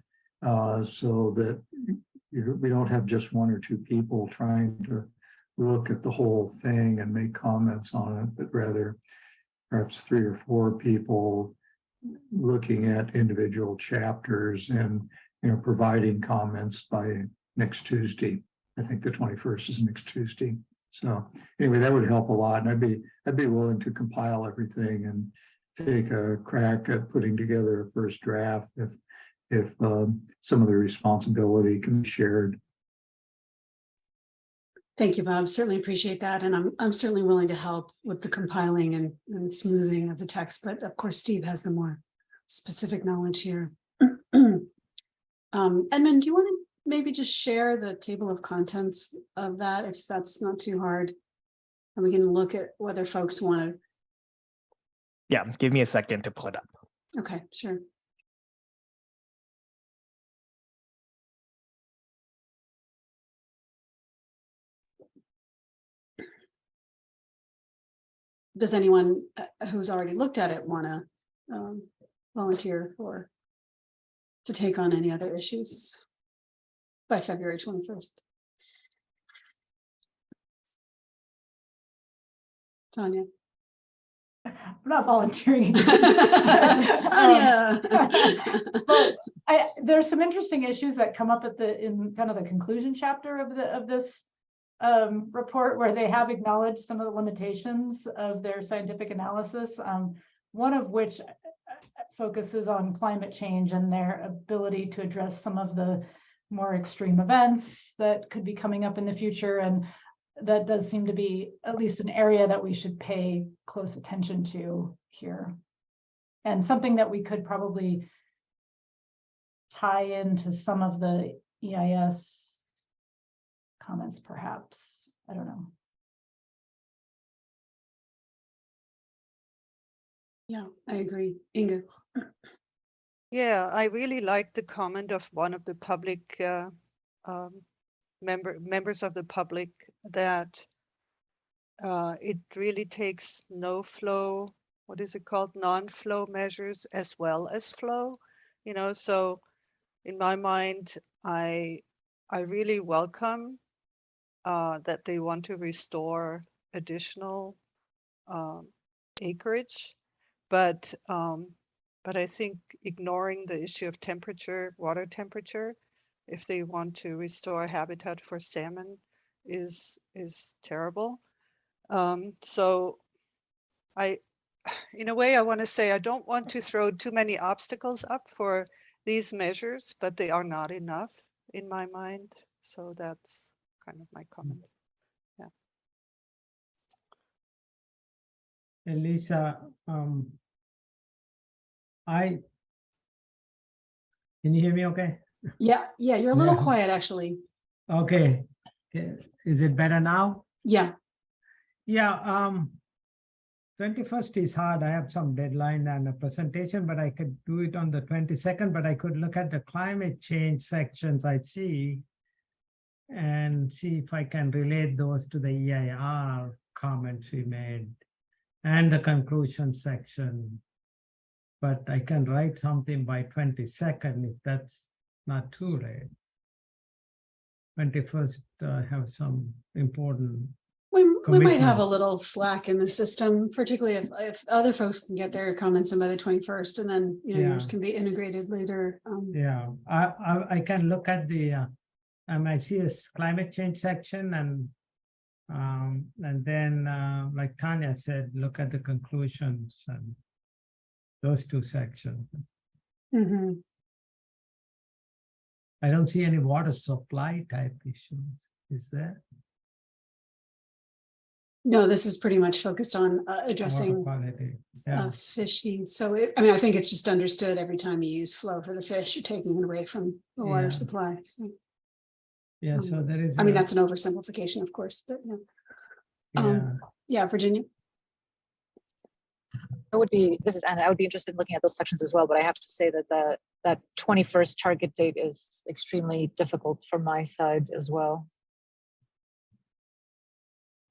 so that we don't have just 1 or 2 people trying to look at the whole thing and make comments on it, but rather perhaps 3 or 4 people looking at individual chapters and providing comments by next Tuesday. I think the 21st is next Tuesday. So anyway, that would help a lot, and I'd be willing to compile everything and take a crack at putting together a first draft if some of the responsibility can be shared. Thank you, Bob. Certainly appreciate that. And I'm certainly willing to help with the compiling and smoothing of the text, but of course, Steve has the more specific knowledge here. Edmund, do you want to maybe just share the table of contents of that, if that's not too hard? And we can look at whether folks want to. Yeah, give me a second to pull it up. Okay, sure. does anyone who's already looked at it want to volunteer to take on any other issues by February 21st? Tanya. I'm not volunteering. Tanya. But there's some interesting issues that come up in kind of the conclusion chapter of this report, where they have acknowledged some of the limitations of their scientific analysis. One of which focuses on climate change and their ability to address some of the more extreme events that could be coming up in the future. And that does seem to be at least an area that we should pay close attention to here. And something that we could probably tie into some of the EIS comments, perhaps. I don't know. Yeah, I agree. Inga. Yeah, I really like the comment of one of the public members of the public that it really takes no flow, what is it called, non-flow measures as well as flow, you know. So in my mind, I really welcome that they want to restore additional acreage, but I think ignoring the issue of temperature, water temperature, if they want to restore habitat for salmon, is terrible. So in a way, I want to say I don't want to throw too many obstacles up for these measures, but they are not enough in my mind. So that's kind of my comment. Yeah. Elisa, can you hear me okay? Yeah, you're a little Yeah. quiet actually. Okay. Is it better now? Yeah. Yeah, 21st is hard. I have some deadline and a presentation, but I could do it on the 22nd, but I could look at the climate change sections I see and see if I can relate those to the EIR comments we made and the conclusion section. But I can write something by 22nd if that's not too late. 21st, I have some important. We might have a commitments. little slack in the system, particularly if other folks can get their comments in by the 21st, and then yours can be integrated later. Yeah, I can look at the I see a climate change section and then like Tanya said, look at the conclusions and those two sections. Mm-hmm. I don't see any water supply type issues. Is there? No, this is pretty much focused on addressing quality. Yeah. fish needs. So I think it's just understood every time you use flow for the fish, you're taking it away from the water Yeah. supply. So, Yeah, so there is. I mean, that's an oversimplification, of course, but yeah, Virginia. This is Anna. I would be interested in looking at those sections as well, but I have to say that that 21st target date is extremely difficult from my side as well.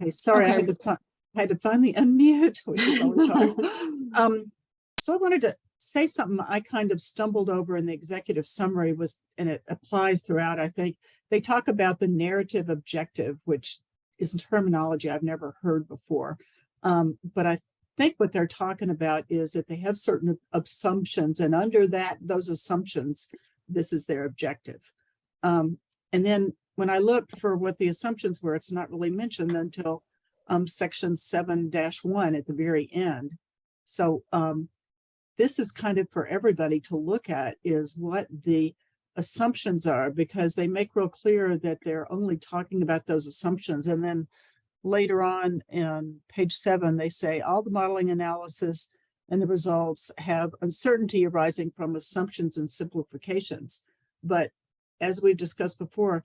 Okay, sorry, Okay. I had to finally unmute, which is always hard. So I wanted to say something I kind of stumbled over in the executive summary and it applies throughout, I think. They talk about the narrative objective, which is terminology I've never heard before. But I think what they're talking about is that they have certain assumptions, and under those assumptions, this is their objective. And then when I looked for what the assumptions were, it's not really mentioned until section 7-1 at the very end. So this is kind of for everybody to look at, is what the assumptions are, because they make real clear that they're only talking about those assumptions. And then later on in page 7, they say all the modeling analysis and the results have uncertainty arising from assumptions and simplifications. But as we've discussed before,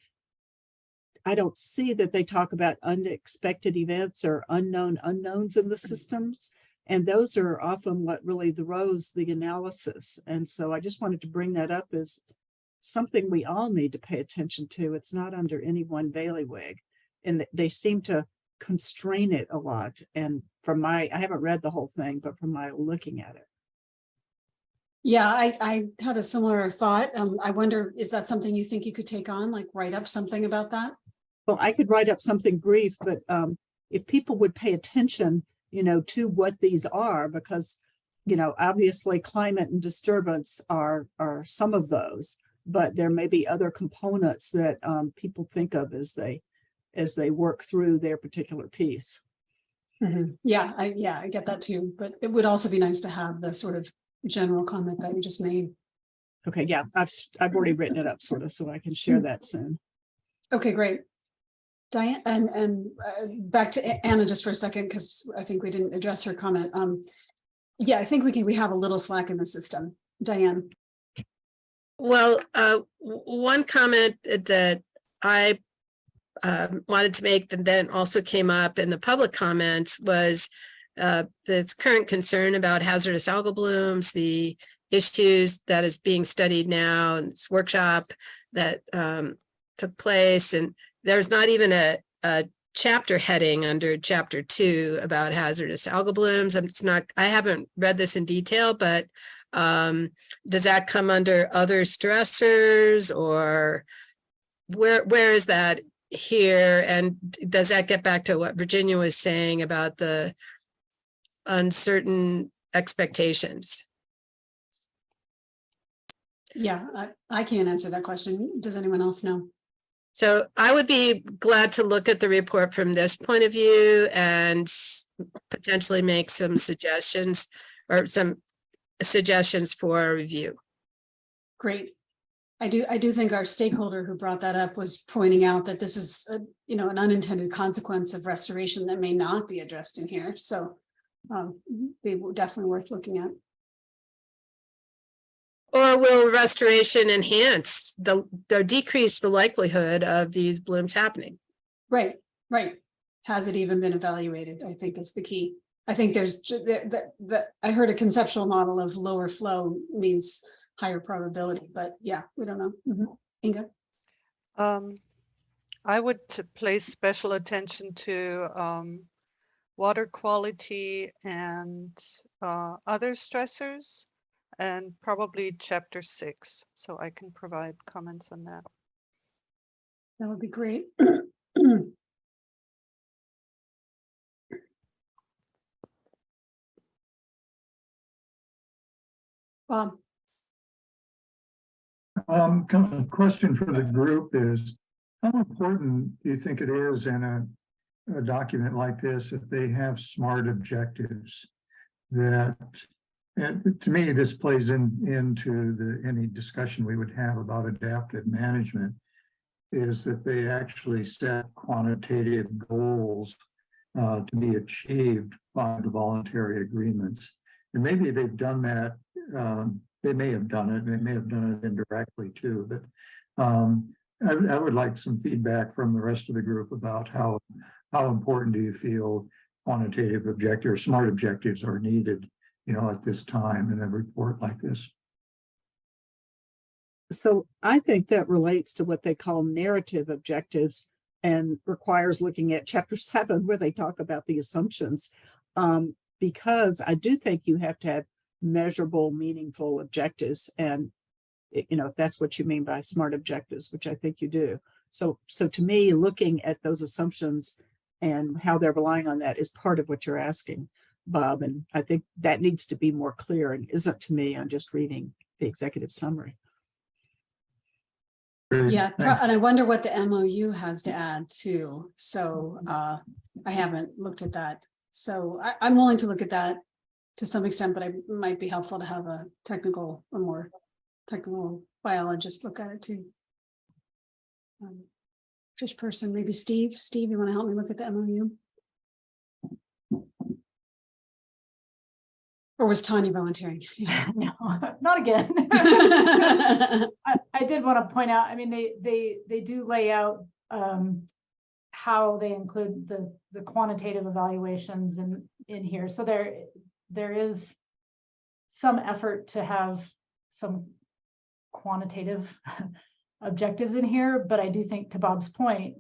I don't see that they talk about unexpected events or unknown unknowns in the systems. And those are often what really throws the analysis. And so I just wanted to bring that up as something we all need to pay attention to. It's not under any one bailiwick. And they seem to constrain it a lot. And I haven't read the whole thing, but from my looking at it. Yeah, I had a similar thought. I wonder, is that something you think you could take on, like write up something about that? Well, I could write up something brief, but if people would pay attention, to what these are, because, obviously climate and disturbance are some of those, but there may be other components that people think of as they work through their particular piece. Yeah, I get that too, but it would also be nice to have the sort of general comment that you just made. Okay, yeah, I've already written it up sort of, so I can share that soon. Okay, great. Diane, and back to Anna just for a second, because I think we didn't address her comment. Yeah, I think we have a little slack in the system. Diane. Well, one comment that I wanted to make that then also came up in the public comments was this current concern about hazardous algal blooms, the issues that is being studied now, and this workshop that took place. And there's not even a chapter heading under chapter 2 about hazardous algal blooms. I haven't read this in detail, but does that come under other stressors, or where is that here? And does that get back to what Virginia was saying about the uncertain expectations? Yeah, I can't answer that question. Does anyone else know? So I would be glad to look at the report from this point of view and potentially make some suggestions or some suggestions for a review. Great. I do think our stakeholder who brought that up was pointing out that this is an unintended consequence of restoration that may not be addressed in here. So they were definitely worth looking at. Or will restoration enhance or decrease the likelihood of these blooms happening? Right. Has it even been evaluated? I think is the key. I think there's I heard a conceptual model of lower flow means higher probability, but yeah, we don't know. Inga? I would place special attention to water quality and other stressors, and probably chapter 6, so I can provide comments on that. That would be great. Bob. Kind of a question for the group is, how important do you think it is in a document like this if they have SMART objectives? That, and to me, this plays into any discussion we would have about adaptive management, is that they actually set quantitative goals to be achieved by the voluntary agreements. And maybe they've done that. They may have done it. They may have done it indirectly too. But I would like some feedback from the rest of the group about how important do you feel quantitative objectives or SMART objectives are needed, at this time in a report like this. So I think that relates to what they call narrative objectives and requires looking at chapter 7 where they talk about the assumptions. Because I do think you have to have measurable, meaningful objectives. And, if that's what you mean by SMART objectives, which I think you do. So to me, looking at those assumptions and how they're relying on that is part of what you're asking, Bob. And I think that needs to be more clear and isn't to me. I'm just reading the executive summary. Yeah, and I wonder what the MOU has to add too. So I haven't looked at that. So I'm willing to look at that to some extent, but it might be helpful to have a more technical biologist look at it too. Fish person, maybe Steve. Steve, you want to help me look at the MOU? Or was Tanya volunteering? Yeah. No, not again. I did want to point out, I mean, they do lay out how they include the quantitative evaluations in here. So there is some effort to have some quantitative objectives in here, but I do think, to Bob's point,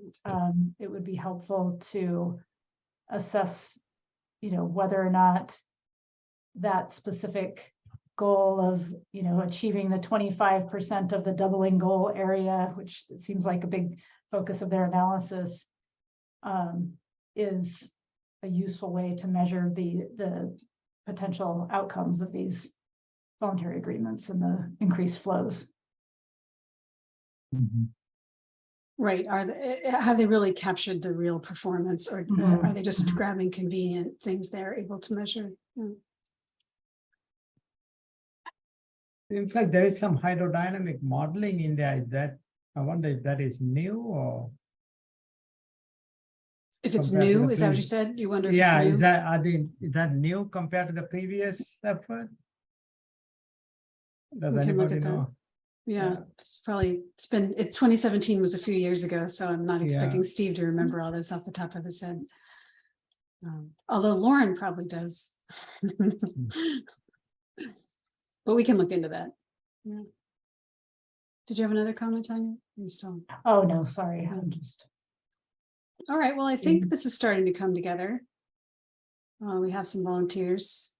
it would be helpful to assess, whether or not that specific goal of, achieving the 25% of the doubling goal area, which it seems like a big focus of their analysis, is a useful way to measure the potential outcomes of these voluntary agreements and the increased flows. Right. Have they really captured the real performance, or are they just grabbing convenient things they're able to measure? Seems like there is some hydrodynamic modeling in there. I wonder if that is new or. If it's compared to new, the is that what you previous- said? You wonder if Yeah, it's new? is that new compared to the previous effort? Does We can look anybody at that. know? Yeah, it's probably, 2017 was a few years ago, so I'm not expecting Yeah. Steve to remember all this off the top of his head. Although Lauren probably does. But we can look into that. Yeah. Did you have another comment, Tanya? You still? Oh, no, sorry. I'm just. All right, well, I think this is starting to come together. We have some volunteers.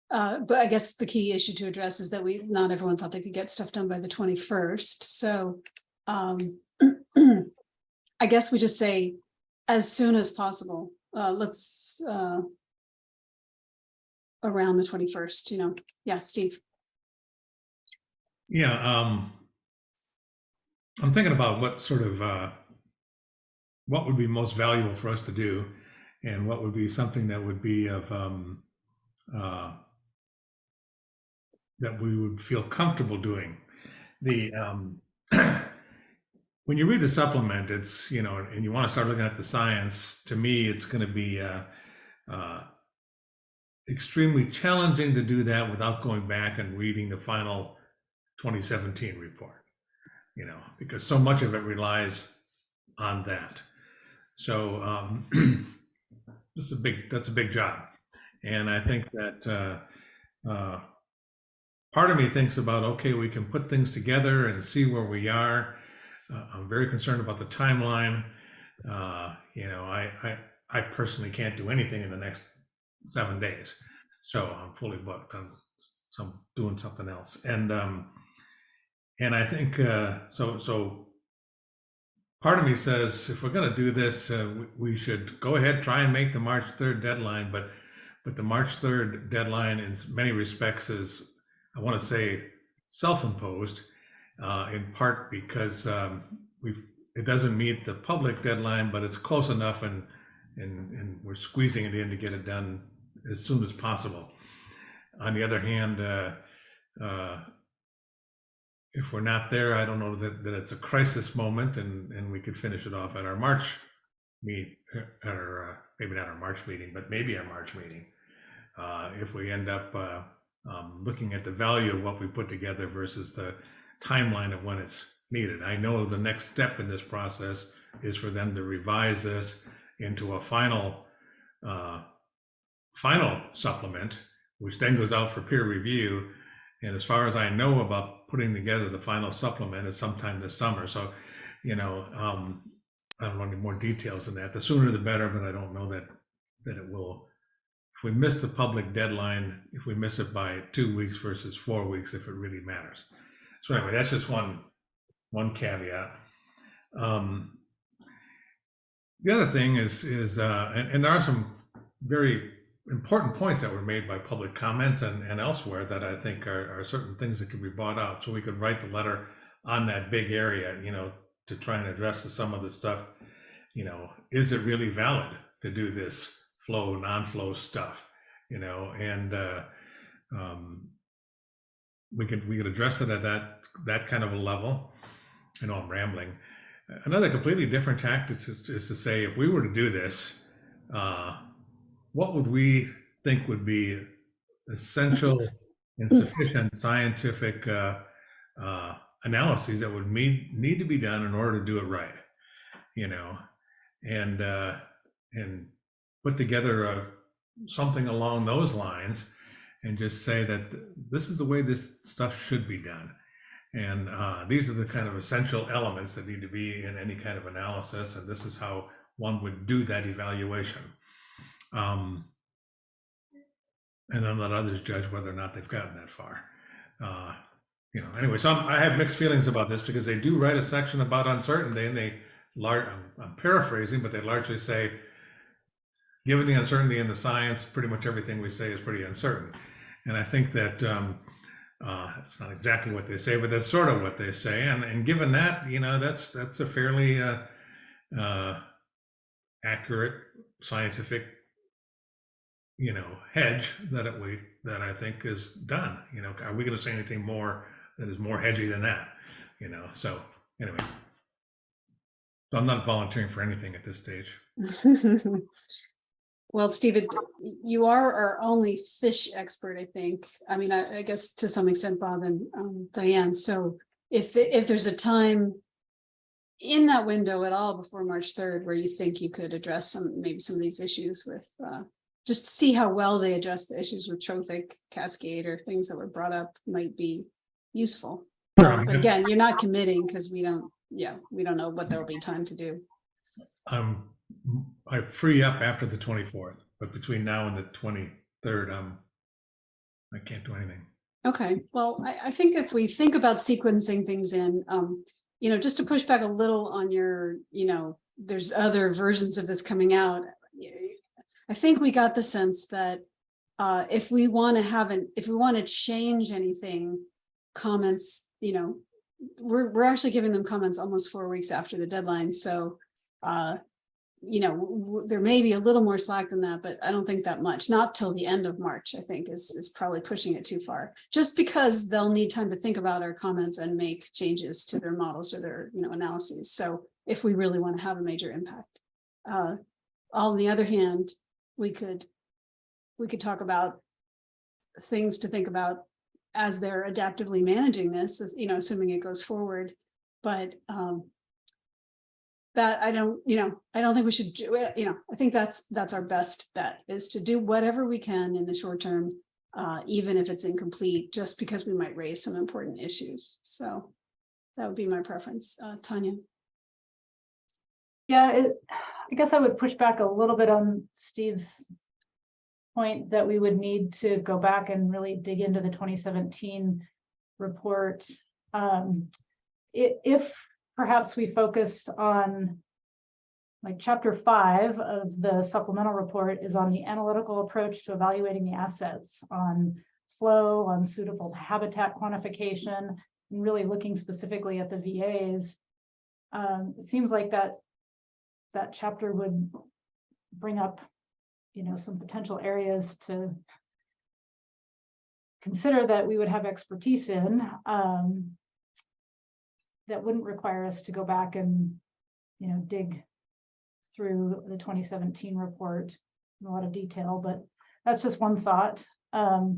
But I guess the key issue to address is that not everyone thought they could get stuff done by the 21st. So I guess we just say as soon as possible. Let's around the 21st, Yeah, Steve. Yeah, I'm thinking about what sort of what would be most valuable for us to do, and what would be something that would be of that we would feel comfortable doing. The when you read the supplement, it's and you want to start looking at the science. To me, it's going to be extremely challenging to do that without going back and reading the final 2017 report. Because so much of it relies on that. So that's a big job, and I think that part of me thinks about, okay, we can put things together and see where we are. I'm very concerned about the timeline. I personally can't do anything in the next 7 days, so I'm fully booked. I'm doing something else, and I think so. Part of me says, if we're going to do this, we should go ahead, try and make the March 3rd deadline. But the March 3rd deadline, in many respects, is, I want to say, self-imposed, in part because it doesn't meet the public deadline, but it's close enough, and we're squeezing it in to get it done as soon as possible. On the other hand, if we're not there, I don't know that it's a crisis moment, and we could finish it off at our March meet, or maybe not our March meeting, but maybe our March meeting. If we end up looking at the value of what we put together versus the timeline of when it's needed. I know the next step in this process is for them to revise this into a final supplement, which then goes out for peer review. And as far as I know about putting together the final supplement is sometime this summer. So, I don't know any more details than that. The sooner the better, but I don't know that it will. If we miss the public deadline, if we miss it by 2 weeks versus 4 weeks, if it really matters. So anyway, that's just one caveat. The other thing is and there are some very important points that were made by public comments and elsewhere that I think are certain things that could be brought out. So we could write the letter on that big area, to try and address some of the stuff. Is it really valid to do this flow, non-flow stuff? And we could address it at that kind of a level. I know I'm rambling. Another completely different tactic is to say, if we were to do this, what would we think would be essential and sufficient scientific analyses that would need to be done in order to do it right, and put together something along those lines, and just say that this is the way this stuff should be done. And these are the kind of essential elements that need to be in any kind of analysis, and this is how one would do that evaluation. And then let others judge whether or not they've gotten that far. Anyway, so I have mixed feelings about this because they do write a section about uncertainty, and I'm paraphrasing, but they largely say, given the uncertainty in the science, pretty much everything we say is pretty uncertain. And I think that it's not exactly what they say, but that's sort of what they say. And given that, that's a fairly accurate scientific hedge that I think is done. Are we going to say anything more that is more hedgy than that? So anyway, so I'm not volunteering for anything at this stage. Well, Steve, you are our only fish expert, I think. I mean, I guess to some extent, Bob and Diane. So if there's a time in that window at all before March 3rd where you think you could address maybe some of these issues with just to see how well they address the issues with trophic cascade or things that were brought up might be useful. Sure. But again, you're not committing because we don't know what there'll be time to do. I free up after the 24th, but between now and the 23rd, I can't do anything. Okay, well, I think if we think about sequencing things in, just to push back a little on your, there's other versions of this coming out. I think we got the sense that if we want to change anything, comments, we're actually giving them comments almost 4 weeks after the deadline. So, there may be a little more slack than that, but I don't think that much. Not till the end of March, I think is probably pushing it too far. Just because they'll need time to think about our comments and make changes to their models or their analyses. So if we really want to have a major impact, on the other hand, we could talk about things to think about as they're adaptively managing this, assuming it goes forward. But that I don't think we should do it. I think that's our best bet, is to do whatever we can in the short term, even if it's incomplete, just because we might raise some important issues. So that would be my preference. Tanya. Yeah, I guess I would push back a little bit on Steve's point that we would need to go back and really dig into the 2017 report. If perhaps we focused on, like, chapter 5 of the supplemental report is on the analytical approach to evaluating the assets, on flow, on suitable habitat quantification, and really looking specifically at the VAs. It seems like that chapter would bring up, some potential areas to consider that we would have expertise in, that wouldn't require us to go back and, dig through the 2017 report in a lot of detail, but that's just one thought. Or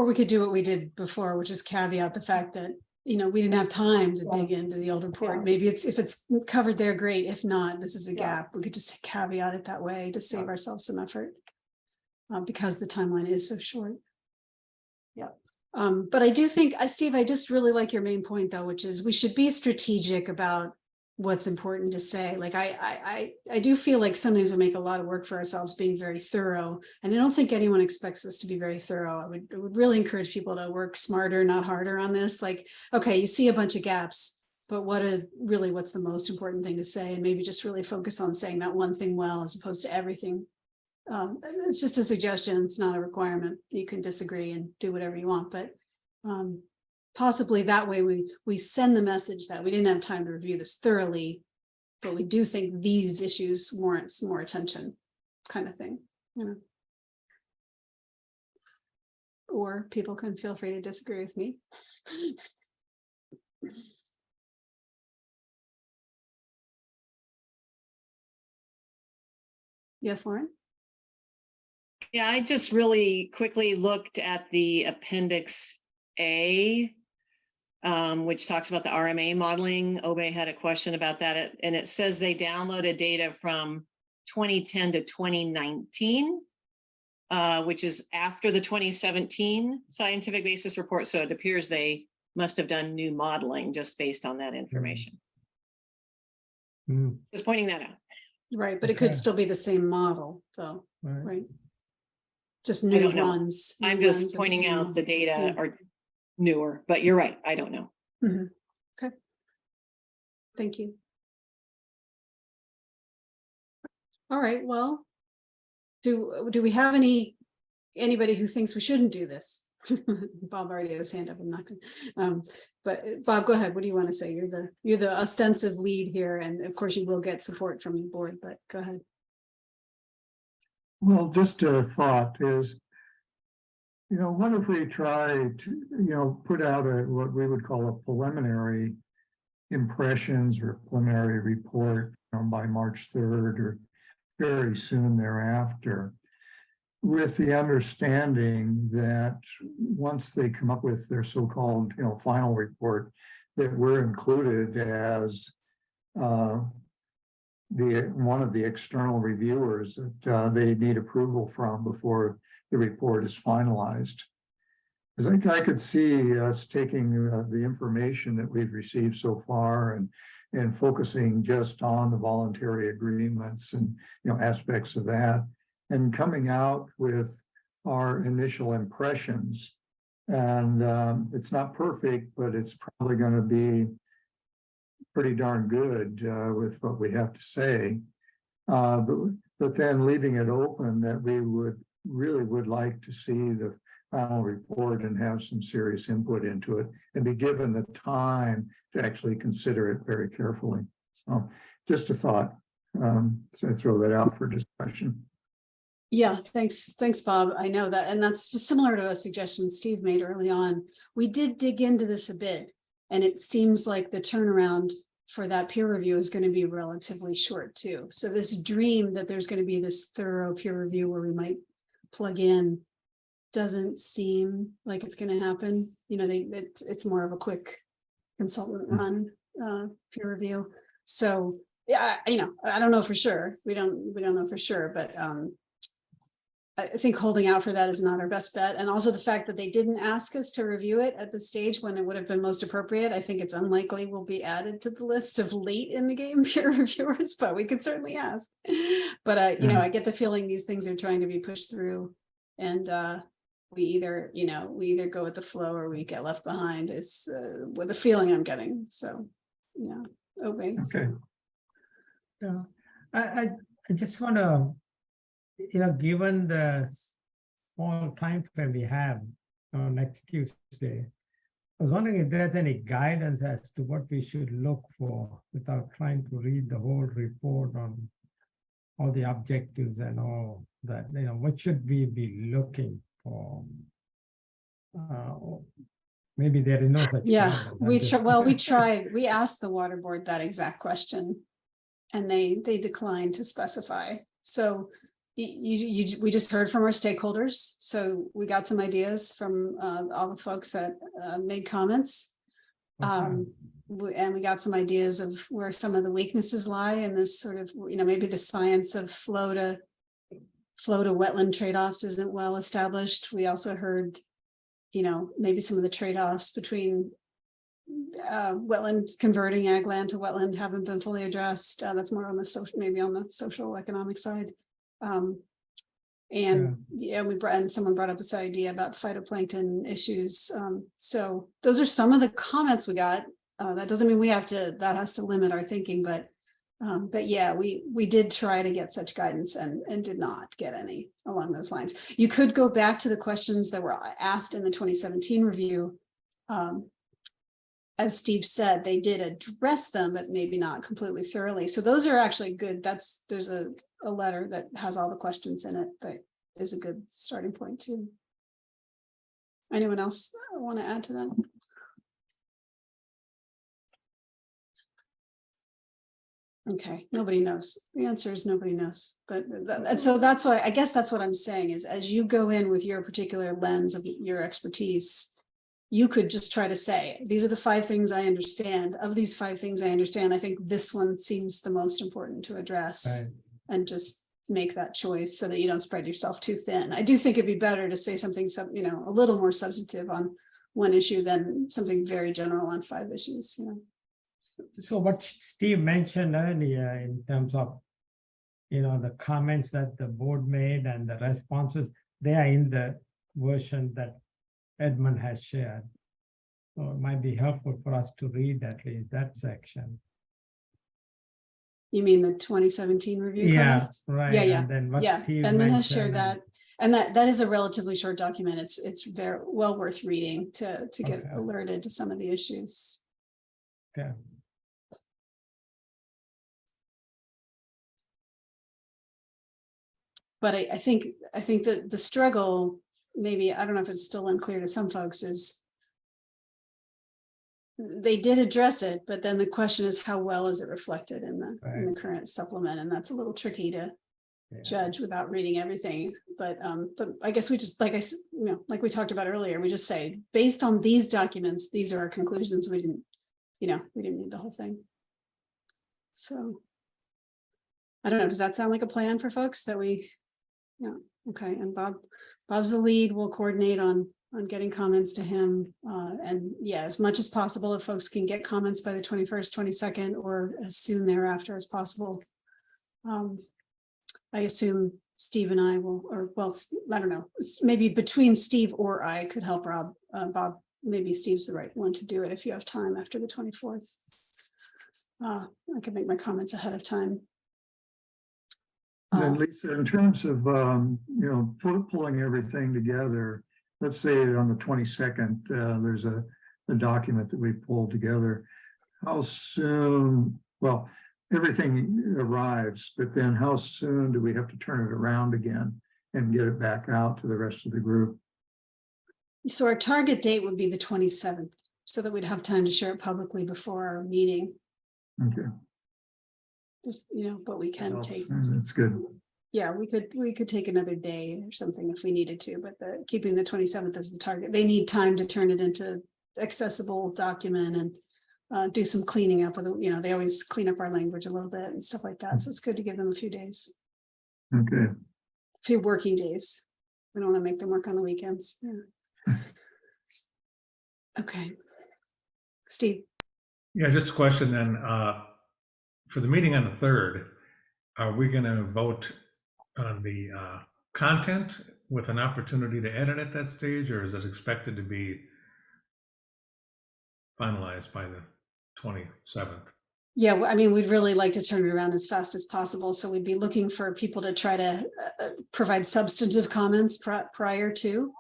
we could do what we did before, which is caveat the fact that, we didn't have time to dig into the old report. Maybe if it's covered there, great. If not, this is a gap. We could just caveat it that way to save ourselves some effort, because the timeline is so short. Yeah. But I do think, Steve, I just really like your main point, though, which is we should be strategic about what's important to say. Like, I do feel like sometimes we make a lot of work for ourselves being very thorough, and I don't think anyone expects us to be very thorough. I would really encourage people to work smarter, not harder on this. Like, okay, you see a bunch of gaps, but what's the most important thing to say? And maybe just really focus on saying that one thing well, as opposed to everything. It's just a suggestion. It's not a requirement. You can disagree and do whatever you want, but possibly that way we send the message that we didn't have time to review this thoroughly, but we do think these issues warrants more attention, kind of thing, Or people can feel free to disagree with me. Yes, Lauren? Yeah, I just really quickly looked at the Appendix A, which talks about the RMA modeling. Obey had a question about that, and it says they downloaded data from 2010 to 2019, which is after the 2017 scientific basis report. So it appears they must have done new modeling just based on that information. Mm, Just pointing that out. Right, but it could Okay. still be the same model, though, right. right? Just I new don't know. runs. I'm new just runs of pointing same out the model. data Yeah. are newer, but you're right. I don't know. Mhm. Okay. Thank you. All right, well, do we have anybody who thinks we shouldn't do this? Bob already had his hand up. I'm not gonna, but Bob, go ahead. What do you want to say? You're the ostensive lead here, and of course you will get support from the board, but go ahead. Well, just a thought is, what if we try to, put out what we would call a preliminary impressions or preliminary report, by March 3rd or very soon thereafter, with the understanding that once they come up with their so-called, final report, that we're included as one of the external reviewers that they need approval from before the report is finalized. Because I could see us taking the information that we've received so far and focusing just on the voluntary agreements and aspects of that, and coming out with our initial impressions. And it's not perfect, but it's probably going to be pretty darn good with what we have to say. But then leaving it open that we would like to see the final report and have some serious input into it and be given the time to actually consider it very carefully. So just a thought. So I throw that out for discussion. Yeah, thanks, Bob. I know that, and that's similar to a suggestion Steve made early on. We did dig into this a bit, and it seems like the turnaround for that peer review is going to be relatively short too. So this dream that there's going to be this thorough peer review where we might plug in doesn't seem like it's going to happen. It's more of a quick consultant run peer review. So yeah, I don't know for sure. We don't know for sure, but I think holding out for that is not our best bet. And also the fact that they didn't ask us to review it at the stage when it would have been most appropriate, I think it's unlikely will be added to the list of late in the game peer reviewers, but we could certainly ask. But I get the feeling these things are trying to be pushed through, and we either go with the flow or we get left behind is with the feeling I'm getting. So yeah, okay. Yeah, I just want to, given the small time frame we have next Tuesday, I was wondering if there's any guidance as to what we should look for without trying to read the whole report on all the objectives and all that. What should we be looking for? Maybe there is no such. Yeah, guidance. we asked the water board that exact question, and they declined to specify. So we just heard from our stakeholders. So we got some ideas from all the folks that made comments. And we got some ideas of where some of the weaknesses lie in this sort of, maybe the science of flow to wetland trade-offs isn't well established. We also heard, maybe some of the trade-offs between wetland, converting ag land to wetland haven't been fully addressed. That's more on the social, maybe on the social economic side. And someone brought up this idea about phytoplankton issues. So those are some of the comments we got. That doesn't mean that has to limit our thinking, but yeah, we did try to get such guidance and did not get any along those lines. You could go back to the questions that were asked in the 2017 review. As Steve said, they did address them, but maybe not completely thoroughly. So those are actually good. There's a letter that has all the questions in it that is a good starting point too. Anyone else want to add to that? Okay, nobody knows. The answer is nobody knows. But so that's why, I guess that's what I'm saying is, as you go in with your particular lens of your expertise, you could just try to say, these are the 5 things I understand. Of these 5 things I understand, I think this one seems the most important to address. Right. And just make that choice so that you don't spread yourself too thin. I do think it'd be better to say something, a little more substantive on one issue than something very general on 5 issues. So what Steve mentioned earlier in terms of, the comments that the board made and the responses, they are in the version that Edmund has shared. So it might be helpful for us to read at least that section. You mean the 2017 review Yeah, comments? right. Yeah. And then what Yeah, Steve Edmund has shared mentioned that. And that is a relatively short document. It's very well worth reading to get Okay. alerted to some of the issues. Okay. But I think that the struggle, maybe, I don't know if it's still unclear to some folks, is they did address it, but then the question is how well is it reflected in the current supplement, and that's a little tricky to judge without reading everything. But I guess we just, like we talked about earlier, we just say based on these documents, these are our conclusions. We didn't need the whole thing. So I don't know. Does that sound like a plan for folks that we? Yeah. Okay. And Bob's the lead. We'll coordinate on getting comments to him. And yeah, as much as possible, if folks can get comments by the 21st, 22nd, or as soon thereafter as possible. I assume Steve and I will, or well, I don't know, maybe between Steve or I could help Rob. Bob, maybe Steve's the right one to do it if you have time after the 24th. I could make my comments ahead of time. And Lisa, in terms of, pulling everything together, let's say on the 22nd, there's a document that we pulled together. How soon, well, everything arrives, but then how soon do we have to turn it around again and get it back out to the rest of the group? So our target date would be the 27th, so that we'd have time to share it publicly before our meeting. Okay. Just, but we can take. That's good. Yeah, we could take another day or something if we needed to, but keeping the 27th as the target. They need time to turn it into accessible document and do some cleaning up with it. They always clean up our language a little bit and stuff like that. So it's good to give them a few days. Okay. A few working days. We don't want to make them work on the weekends. Yeah. Okay. Steve. Yeah, just a question then. For the meeting on the 3rd, are we going to vote on the content with an opportunity to edit at that stage, or is it expected to be finalized by the 27th? Yeah, I mean, we'd really like to turn it around as fast as possible. So we'd be looking for people to try to provide substantive comments prior to.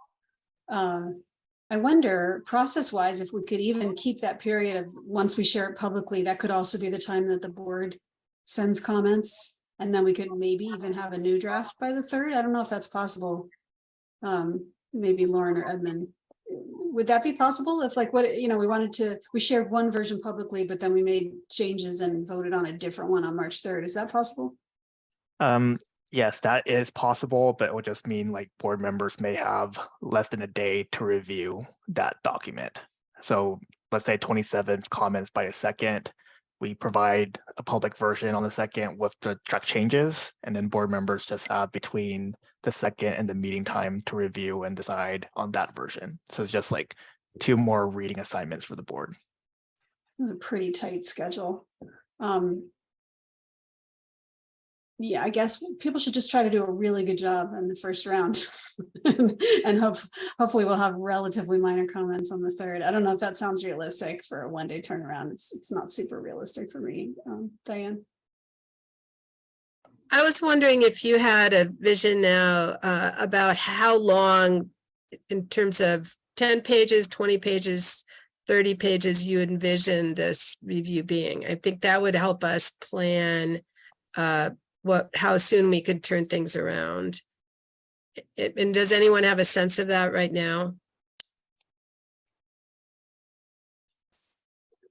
I wonder, process-wise, if we could even keep that period of once we share it publicly, that could also be the time that the board sends comments. And then we could maybe even have a new draft by the 3rd. I don't know if that's possible. Maybe Lauren or Edmund. Would that be possible if we shared one version publicly, but then we made changes and voted on a different one on March 3rd? Is that possible? Yes, that is possible, but it would just mean like board members may have less than a day to review that document. So let's say 27 comments by the 2nd. We provide a public version on the 2nd with the track changes, and then board members just have between the 2nd and the meeting time to review and decide on that version. So it's just like 2 more reading assignments for the board. It's a pretty tight schedule. Yeah, I guess people should just try to do a really good job in the first round and hopefully we'll have relatively minor comments on the 3rd. I don't know if that sounds realistic for a one-day turnaround. It's not super realistic for me. Diane? I was wondering if you had a vision now about how long, in terms of 10 pages, 20 pages, 30 pages, you envision this review being. I think that would help us plan how soon we could turn things around. And does anyone have a sense of that right now?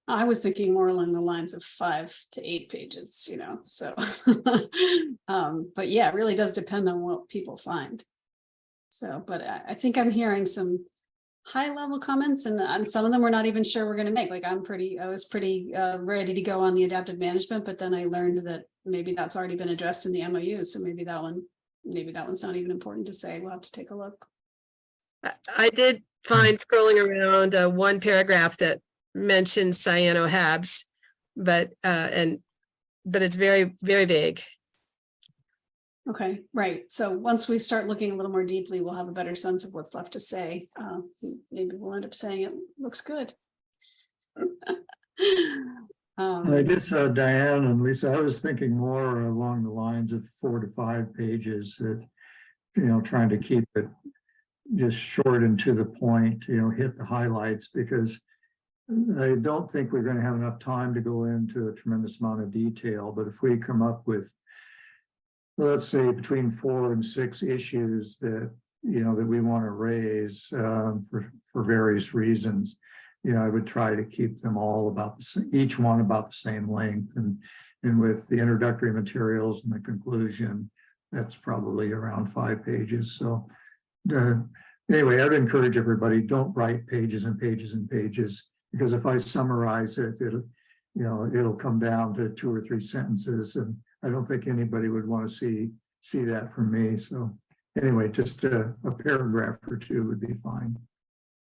I was thinking more along the lines of 5 to 8 pages, so, but yeah, it really does depend on what people find. So, but I think I'm hearing some high level comments and some of them we're not even sure we're going to make. Like I was pretty ready to go on the adaptive management, but then I learned that maybe that's already been addressed in the MOU. So maybe that one's not even important to say. We'll have to take a look. I did find scrolling around one paragraph that mentions cyanohabs. but it's very, very big. Okay, right. So once we start looking a little more deeply, we'll have a better sense of what's left to say. Maybe we'll end up saying it looks good. I guess Diane and Lisa, I was thinking more along the lines of 4 to 5 pages that, trying to keep it just short and to the point, hit the highlights, because I don't think we're going to have enough time to go into a tremendous amount of detail. But if we come up with, let's say, between 4 and 6 issues that, that we want to raise for various reasons, I would try to keep them all about each one about the same length, and with the introductory materials and the conclusion, that's probably around 5 pages. So anyway, I'd encourage everybody, don't write pages and pages and pages, because if I summarize it, it'll come down to 2 or 3 sentences, and I don't think anybody would want to see that from me. So anyway, just a paragraph or 2 would be fine.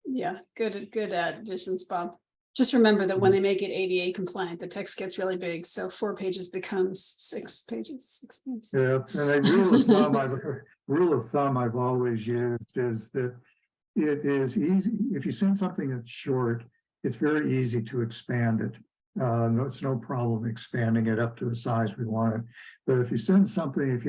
Yeah, good additions, Bob. Just remember that when they make it ADA compliant, the text gets really big. So 4 pages becomes 6 pages. 6 things. Yeah, and a rule of thumb I've always used is that it is easy. If you send something that's short, it's very easy to expand it. It's no problem expanding it up to the size we want it. But if you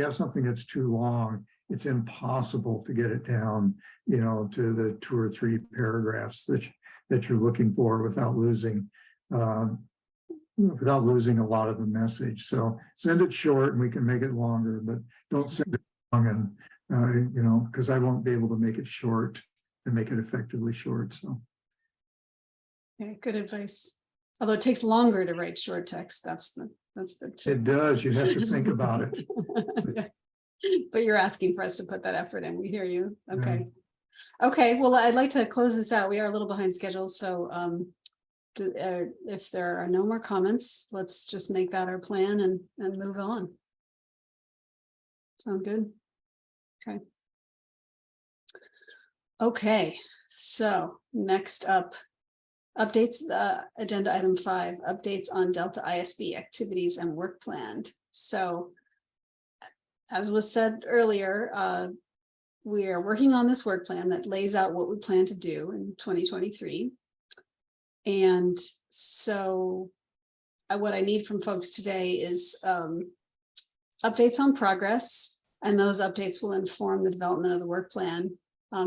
have something that's too long, it's impossible to get it down, to the 2 or 3 paragraphs that you're looking for without losing a lot of the message. So send it short and we can make it longer, but don't send it long, and because I won't be able to make it short and make it effectively short. So Okay, good advice. Although it takes longer to write short text, that's the tip. It does. You have to think about it. Yeah. But you're asking for us to put that effort in. We hear you. Okay. Okay. Well, I'd like to close this out. We are a little behind schedule. So if there are no more comments, let's just make that our plan and move on. Sound good? Okay. Okay. So next up, updates, agenda item 5, updates on Delta ISB activities and work plan. So as was said earlier, we are working on this work plan that lays out what we plan to do in 2023. And so what I need from folks today is updates on progress, and those updates will inform the development of the work plan.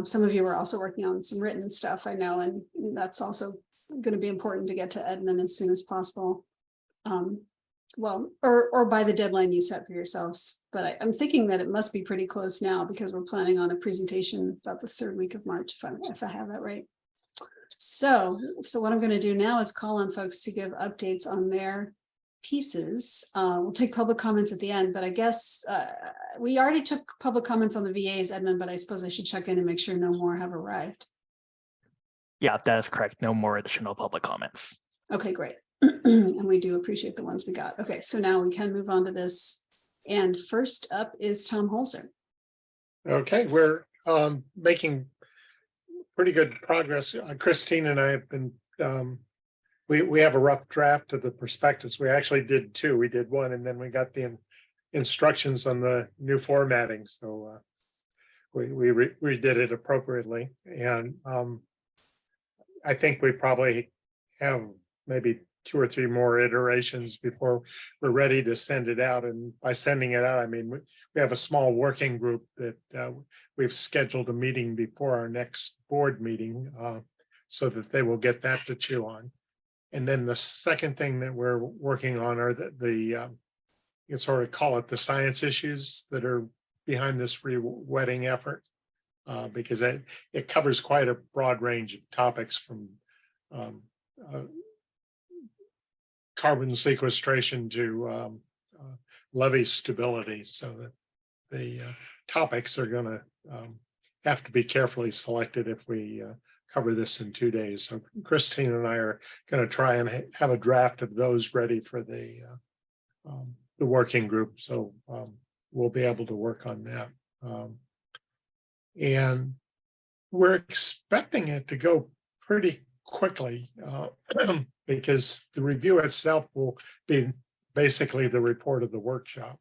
Some of you are also working on some written stuff, I know, and that's also going to be important to get to Edmund as soon as possible. Well, or by the deadline you set for yourselves. But I'm thinking that it must be pretty close now, because we're planning on a presentation about the 3rd week of March, if I have that right. So what I'm going to do now is call on folks to give updates on their pieces. We'll take public comments at the end, but I guess we already took public comments on the VAs, Edmund, but I suppose I should check in and make sure no more have arrived. Yeah, that is correct. No more additional public comments. Okay, great. And we do appreciate the ones we got. Okay, so now we can move on to this. And first up is Tom Holzer. Okay, we're making pretty good progress. Christine and I have been, we have a rough draft of the prospectus. We actually did 2. We did 1, and then we got the instructions on the new formatting. So we redid it appropriately. And I think we probably have maybe 2 or 3 more iterations before we're ready to send it out. And by sending it out, I mean, we have a small working group that we've scheduled a meeting before our next board meeting so that they will get that to chew on. And then the second thing that we're working on are you can sort of call it the science issues that are behind this re-wetting effort, because it covers quite a broad range of topics, from carbon sequestration to levee stability. So that the topics are going to have to be carefully selected if we cover this in 2 days. So Christine and I are going to try and have a draft of those ready for the working group. So we'll be able to work on that. And we're expecting it to go pretty quickly. because the review itself will be basically the report of the workshop.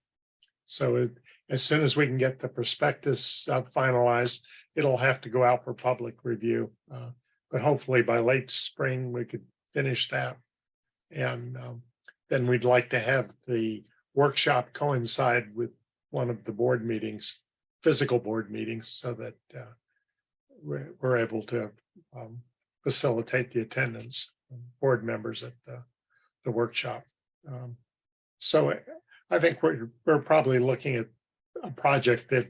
So as soon as we can get the prospectus finalized, it'll have to go out for public review. But hopefully by late spring, we could finish that. And then we'd like to have the workshop coincide with one of the board meetings, physical board meetings, so that we're able to facilitate the attendance of board members at the workshop. So I think we're probably looking at a project that,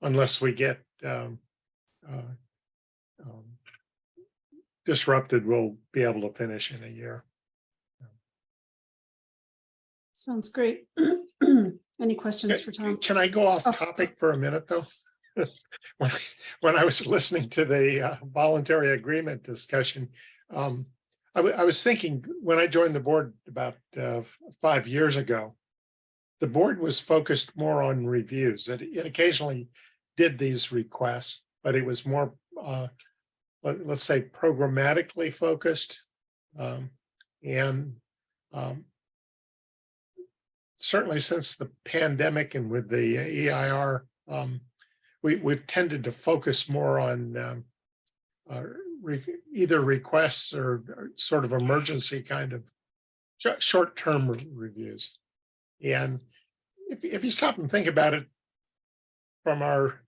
unless we get disrupted, we'll be able to finish in a year. Sounds great. Any questions for Tom? Can I go off topic for a minute, though? When I was listening to the voluntary agreement discussion, I was thinking, when I joined the board about 5 years ago, the board was focused more on reviews. It occasionally did these requests, but it was more, let's say, programmatically focused. Certainly since the pandemic and with the EIR, we've tended to focus more on either requests or sort of emergency kind of short-term reviews. And if you stop and think about it, from our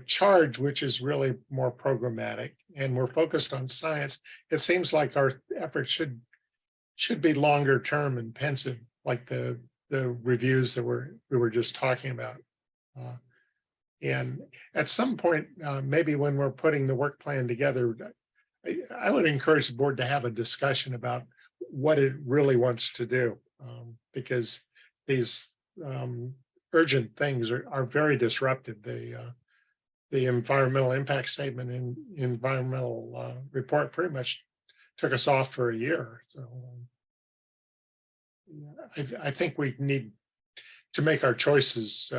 charge, which is really more programmatic, and we're focused on science, it seems like our efforts should be longer term and pensive, like the reviews that we were just talking about. And at some point, maybe when we're putting the work plan together, I would encourage the board to have a discussion about what it really wants to do, because these urgent things are very disruptive. The environmental impact statement and environmental report pretty much took us off for a year. So I think we need to make our choices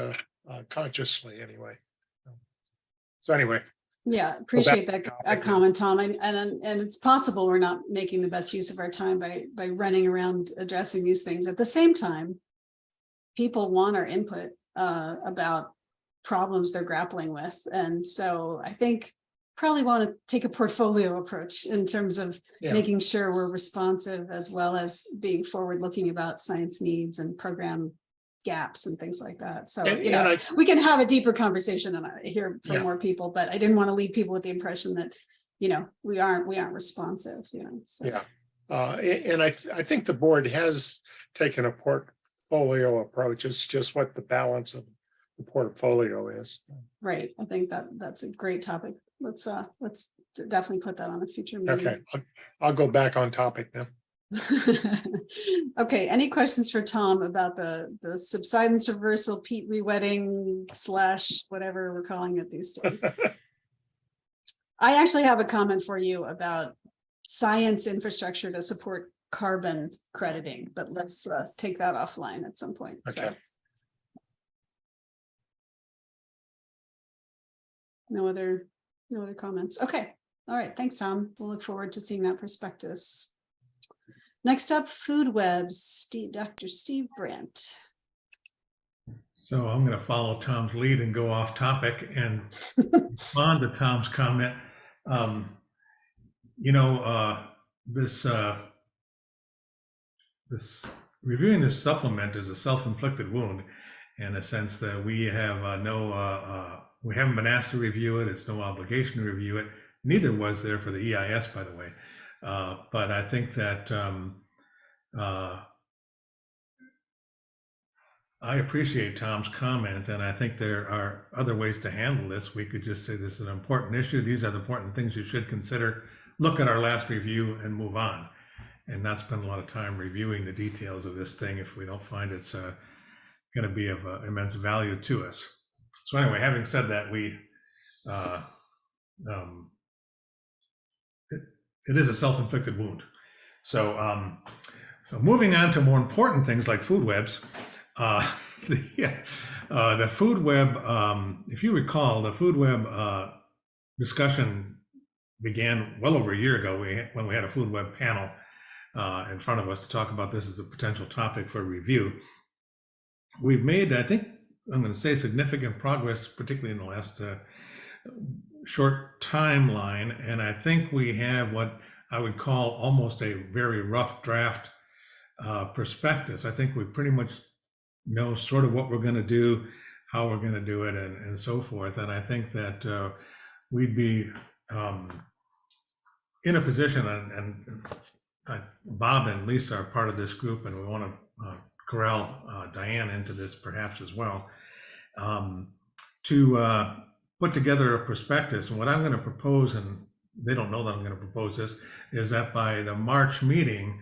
consciously anyway. So anyway. Yeah, appreciate that comment, Tom. And it's possible we're not making the best use of our time by running around addressing these things. At the same time, people want our input about problems they're grappling with. And so I think probably want to take a portfolio approach in terms of making sure we're responsive, as well as being forward-looking about science needs and program gaps and things like that. So, we can have a deeper conversation and I hear from more people, but I didn't want to leave people with the impression that, we aren't responsive, so. Yeah. And I think the board has taken a portfolio approach. It's just what the balance of the portfolio is. Right. I think that's a great topic. Let's definitely put that on a future meeting. Okay. I'll go back on topic now. Okay, any questions for Tom about the subsidence reversal, peat rewetting / whatever we're calling it these days? I actually have a comment for you about science infrastructure to support carbon crediting, but let's take that offline at some point. Okay. So. No other comments. Okay. All right. Thanks, Tom. We'll look forward to seeing that prospectus. Next up, food webs, Dr. Steve Brandt. So I'm going to follow Tom's lead and go off topic and respond to Tom's comment. This reviewing this supplement is a self-inflicted wound, in a sense that we have we haven't been asked to review it. It's no obligation to review it. Neither was there for the EIS, by the way. But I think that I appreciate Tom's comment, and I think there are other ways to handle this. We could just say this is an important issue. These are the important things you should consider. Look at our last review and move on, and not spend a lot of time reviewing the details of this thing if we don't find it's going to be of immense value to us. So anyway, having said that, it is a self-inflicted wound. So so moving on to more important things like food webs. The food web, if you recall, the food web discussion began well over a year ago when we had a food web panel in front of us to talk about this as a potential topic for review. We've made, I think, I'm going to say significant progress, particularly in the last short timeline. And I think we have what I would call almost a very rough draft prospectus. I think we pretty much know sort of what we're going to do, how we're going to do it, and so forth. And I think that we'd be in a position, and Bob and Lisa are part of this group, and we want to corral Diane into this perhaps as well, to put together a prospectus. And what I'm going to propose, and they don't know that I'm going to propose this, is that by the March meeting,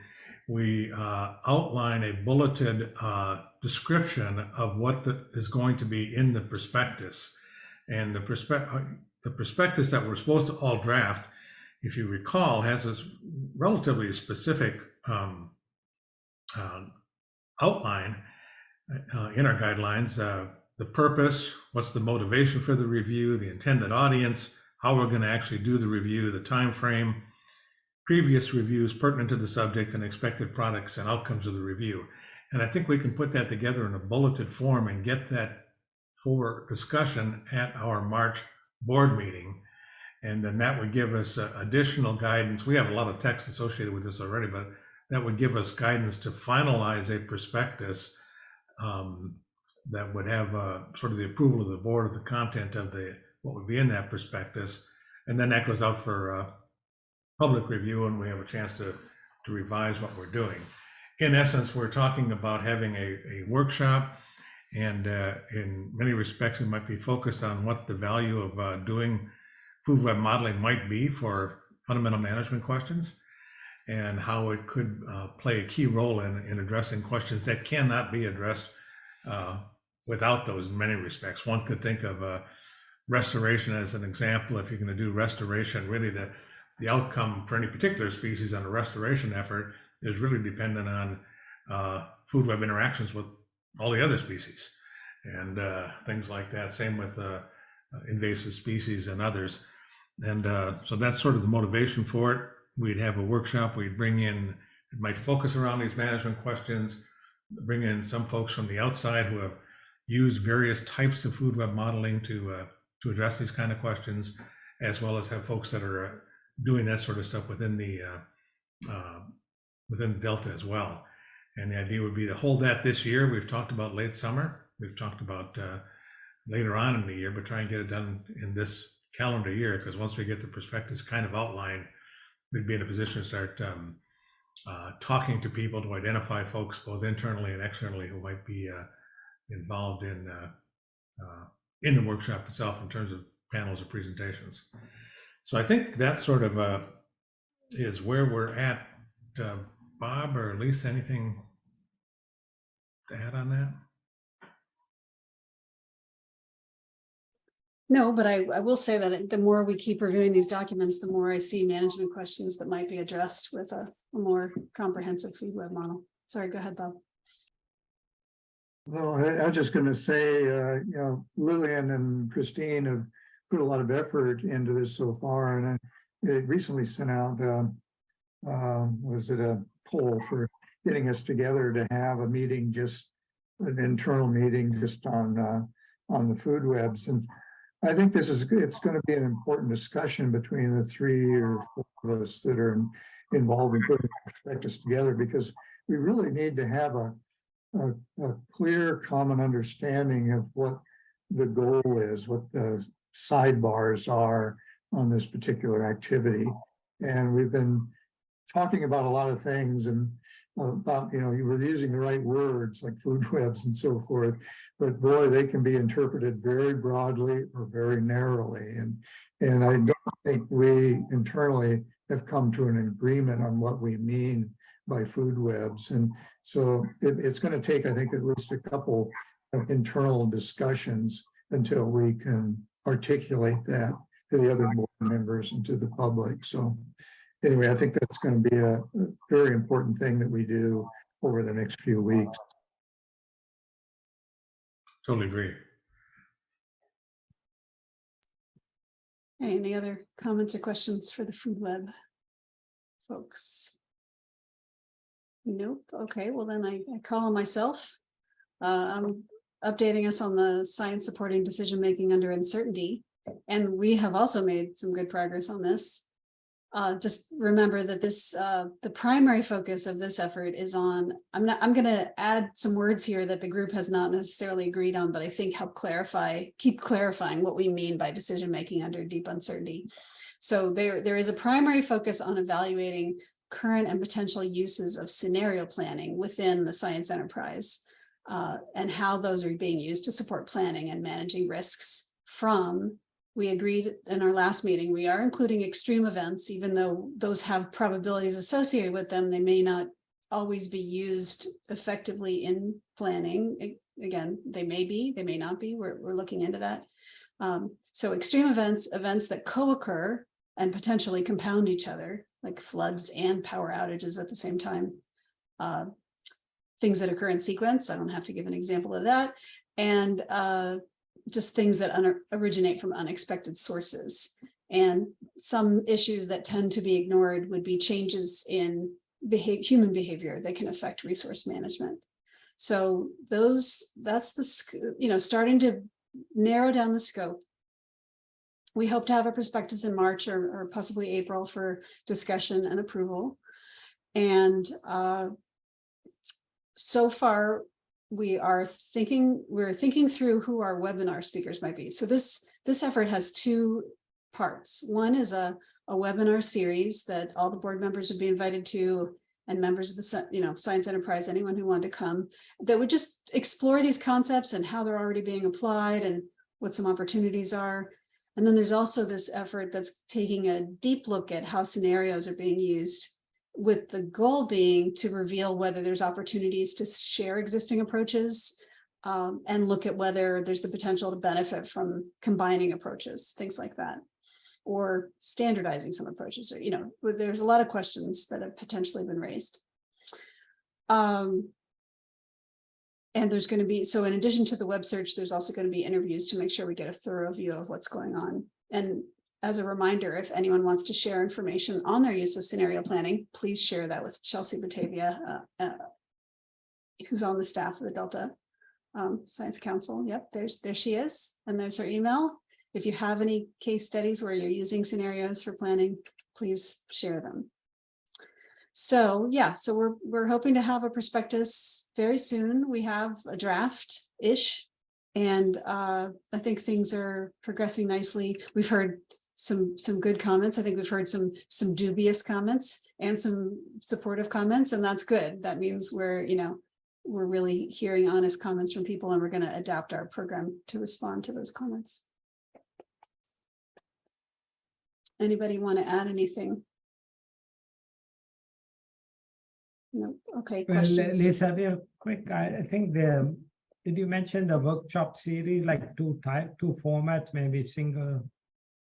we outline a bulleted description of what is going to be in the prospectus. And the prospectus that we're supposed to all draft, if you recall, has this relatively specific outline in our guidelines. The purpose, what's the motivation for the review, the intended audience, how we're going to actually do the review, the time frame, previous reviews pertinent to the subject, and expected products and outcomes of the review. And I think we can put that together in a bulleted form and get that for discussion at our March board meeting. And then that would give us additional guidance. We have a lot of text associated with this already, but that would give us guidance to finalize a prospectus that would have sort of the approval of the board of the content of what would be in that prospectus. And then that goes out for public review, and we have a chance to revise what we're doing. In essence, we're talking about having a workshop, and in many respects, it might be focused on what the value of doing food web modeling might be for fundamental management questions, and how it could play a key role in addressing questions that cannot be addressed without those in many respects. One could think of restoration as an example. If you're going to do restoration, really the outcome for any particular species on a restoration effort is really dependent on food web interactions with all the other species and things like that. Same with invasive species and others. And so that's sort of the motivation for it. We'd have a workshop, we'd bring in, it might focus around these management questions, bring in some folks from the outside who have used various types of food web modeling to address these kind of questions, as well as have folks that are doing that sort of stuff within the Delta as well. And the idea would be to hold that this year. We've talked about late summer. We've talked about later on in the year, but try and get it done in this calendar year, because once we get the prospectus kind of outlined, we'd be in a position to start talking to people to identify folks both internally and externally who might be involved in the workshop itself in terms of panels or presentations. So I think that sort of is where we're at. Bob or Lisa, anything to add on that? No, but I will say that the more we keep reviewing these documents, the more I see management questions that might be addressed with a more comprehensive food web model. Sorry, go ahead, Bob. Well, I was just going to say, Lillian and Christine have put a lot of effort into this so far, and I recently sent out, was it a poll for getting us together to have a meeting, just an internal meeting, just on the food webs. And I think it's going to be an important discussion between the 3 or 4 of us that are involved in putting the prospectus together, because we really need to have a clear common understanding of what the goal is, what the sidebars are on this particular activity. And we've been talking about a lot of things, and about, you were using the right words like food webs and so forth, but boy, they can be interpreted very broadly or very narrowly. And I don't think we internally have come to an agreement on what we mean by food webs. And so it's going to take, I think, at least a couple of internal discussions until we can articulate that to the other board members and to the public. So anyway, I think that's going to be a very important thing that we do over the next few weeks. Totally agree. Any other comments or questions for the food web folks? Nope. Okay, well then I call on myself. I'm updating us on the science supporting decision-making under uncertainty. And we have also made some good progress on this. Just remember that this, the primary focus of this effort is on, I'm gonna add some words here that the group has not necessarily agreed on, but I think help keep clarifying what we mean by decision-making under deep uncertainty. So there is a primary focus on evaluating current and potential uses of scenario planning within the science enterprise, and how those are being used to support planning and managing risks from, we agreed in our last meeting, we are including extreme events, even though those have probabilities associated with them, they may not always be used effectively in planning. Again, they may be, they may not be, we're looking into that. So extreme events that co-occur and potentially compound each other, like floods and power outages at the same time. Things that occur in sequence, I don't have to give an example of that. And just things that originate from unexpected sources. And some issues that tend to be ignored would be changes in human behavior that can affect resource management. So that's the, starting to narrow down the scope. We hope to have a prospectus in March or possibly April for discussion and approval. And so far, we're thinking through who our webinar speakers might be. So this effort has two parts. One is a webinar series that all the board members would be invited to, and members of the science enterprise, anyone who wanted to come, that would just explore these concepts and how they're already being applied and what some opportunities are. And then there's also this effort that's taking a deep look at how scenarios are being used, with the goal being to reveal whether there's opportunities to share existing approaches, and look at whether there's the potential to benefit from combining approaches, things like that, or standardizing some approaches, or, there's a lot of questions that have potentially been raised. And there's going to be, so in addition to the web search, there's also going to be interviews to make sure we get a thorough view of what's going on. And as a reminder, if anyone wants to share information on their use of scenario planning, please share that with Chelsea Batavia, who's on the staff of the Delta Science Council. Yep, there she is, and there's her email. If you have any case studies where you're using scenarios for planning, please share them. So yeah, so we're hoping to have a prospectus very soon. We have a draft-ish, and I think things are progressing nicely. We've heard some good comments. I think we've heard some dubious comments and some supportive comments, and that's good. That means we're really hearing honest comments from people, and we're going to adapt our program to respond to those comments. Anybody want to add anything? No. Okay. Well, Questions? Lisa, real quick, I think did you mention the workshop series, like two formats, maybe single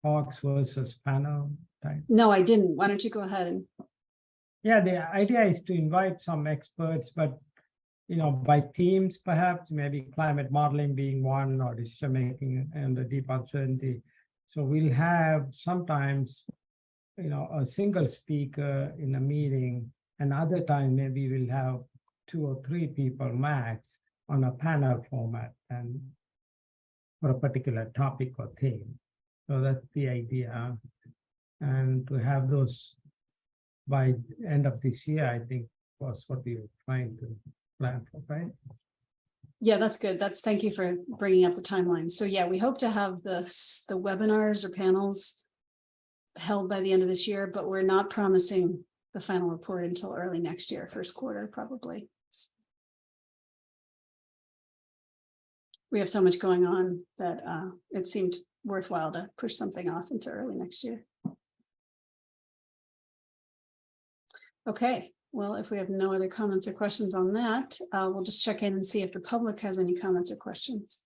talks versus panel type? No, I didn't. Why don't you go ahead? Yeah, the idea is to invite some experts, but by themes, perhaps, maybe climate modeling being one, or decision making and the deep uncertainty. So we'll have sometimes, a single speaker in a meeting. Another time, maybe we'll have 2 or 3 people max on a panel format and for a particular topic or theme. So that's the idea. And to have those by end of this year, I think was what we were trying to plan for, right? Yeah, that's good. Thank you for bringing up the timeline. So yeah, we hope to have the webinars or panels held by the end of this year, but we're not promising the final report until early next year, first quarter, probably. We have so much going on that it seemed worthwhile to push something off into early next year. Okay, well, if we have no other comments or questions on that, we'll just check in and see if the public has any comments or questions.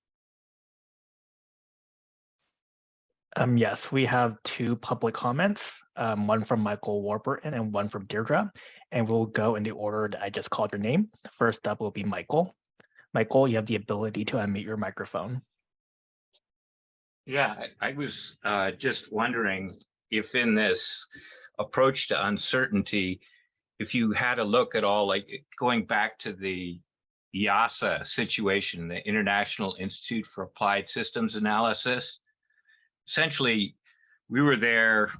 Yes, we have 2 public comments, one from Michael Warburton and one from Deirdre, and we'll go in the order that I just called your name. First up will be Michael. Michael, you have the ability to unmute your microphone. Yeah, I was just wondering if in this approach to uncertainty, if you had a look at all, like going back to the IASA situation, the International Institute for Applied Systems Analysis, essentially, we were there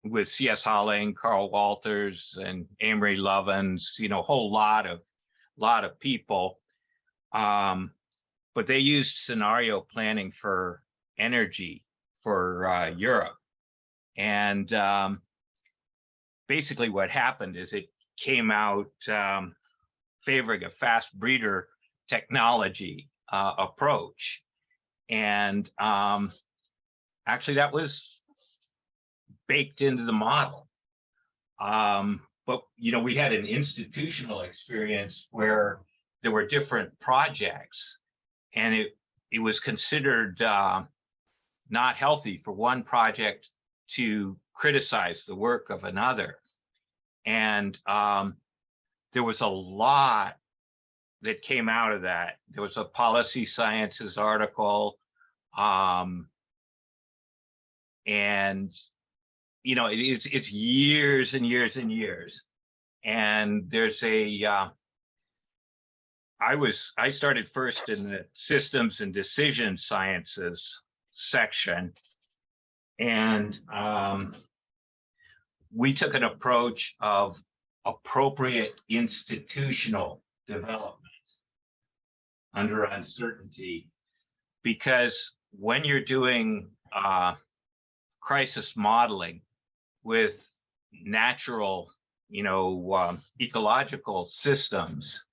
with C.S. Holling, Carl Walters, and Amory Lovins, you know, a whole lot of people. But they used scenario planning for energy for Europe. And basically what happened is it came out favoring a fast breeder technology approach. And actually that was baked into the model. But, you know, we had an institutional experience where there were different projects, and it was considered not healthy for one project to criticize the work of another. And there was a lot that came out of that. There was a Policy Sciences article, and you know, it's years and years and years. And there's a I started first in the systems and decision sciences section, and we took an approach of appropriate institutional development under uncertainty, because when you're doing crisis modeling with natural, you know, ecological systems,